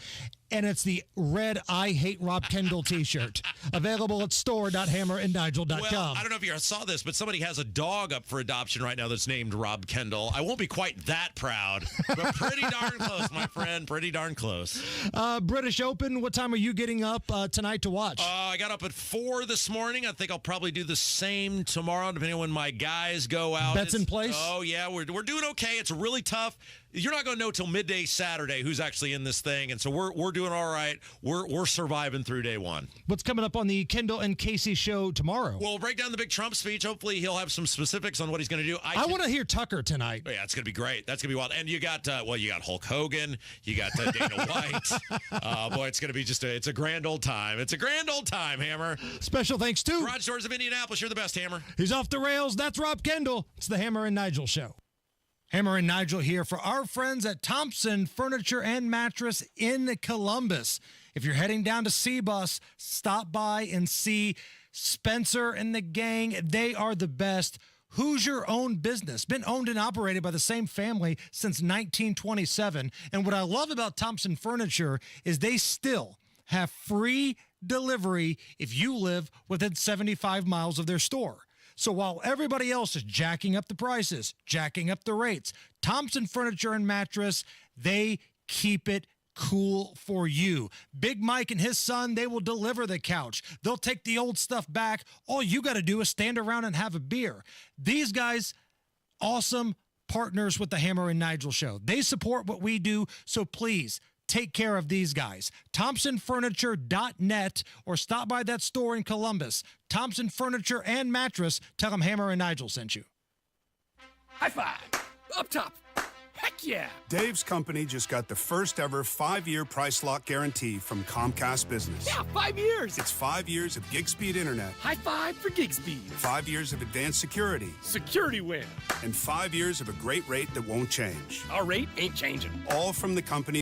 and it's the red I Hate Rob Kendall t-shirt? Available at store.hammeranddnigel.com. Well, I don't know if you saw this, but somebody has a dog up for adoption right now that's named Rob Kendall. I won't be quite that proud, but pretty darn close, my friend. Pretty darn close. British Open, what time are you getting up tonight to watch? I got up at 4 this morning. I think I'll probably do the same tomorrow, depending on when my guys go out. Bets in place? Oh, yeah, we're doing okay. It's really tough. You're not going to know till midday Saturday who's actually in this thing, and so we're doing all right. We're surviving through day one. What's coming up on the Kendall and Casey show tomorrow? We'll break down the big Trump speech. Hopefully he'll have some specifics on what he's going to do. I want to hear Tucker tonight. Oh, yeah, it's going to be great. That's going to be wild. And you got you got Hulk Hogan. You got Dana White. Boy, it's going to be it's a grand old time. It's a grand old time, Hammer. Special thanks to Garage Doors of Indianapolis. You're the best, Hammer. He's off the rails. That's Rob Kendall. It's the Hammer and Nigel show. Hammer and Nigel here for our friends at Thompson Furniture and Mattress in Columbus. If you're heading down to C-Bus, stop by and see Spencer and the gang. They are the best. Hoosier owned business, been owned and operated by the same family since 1927. And what I love about Thompson Furniture is they still have free delivery if you live within 75 miles of their store. So while everybody else is jacking up the prices, jacking up the rates, Thompson Furniture and Mattress, they keep it cool for you. Big Mike and his son, they will deliver the couch. They'll take the old stuff back. All you got to do is stand around and have a beer. These guys, awesome partners with the Hammer and Nigel show. They support what we do, so please take care of these guys. ThompsonFurniture.net or stop by that store in Columbus. Thompson Furniture and Mattress. Tell them Hammer and Nigel sent you. High five. Up top. Heck yeah. Dave's company just got the first ever 5-year price lock guarantee from Comcast Business. Yeah, 5 years. It's 5 years of gig speed internet. High five for gig speed. 5 years of advanced security. Security win. And 5 years of a great rate that won't change. Our rate ain't changing. All from the company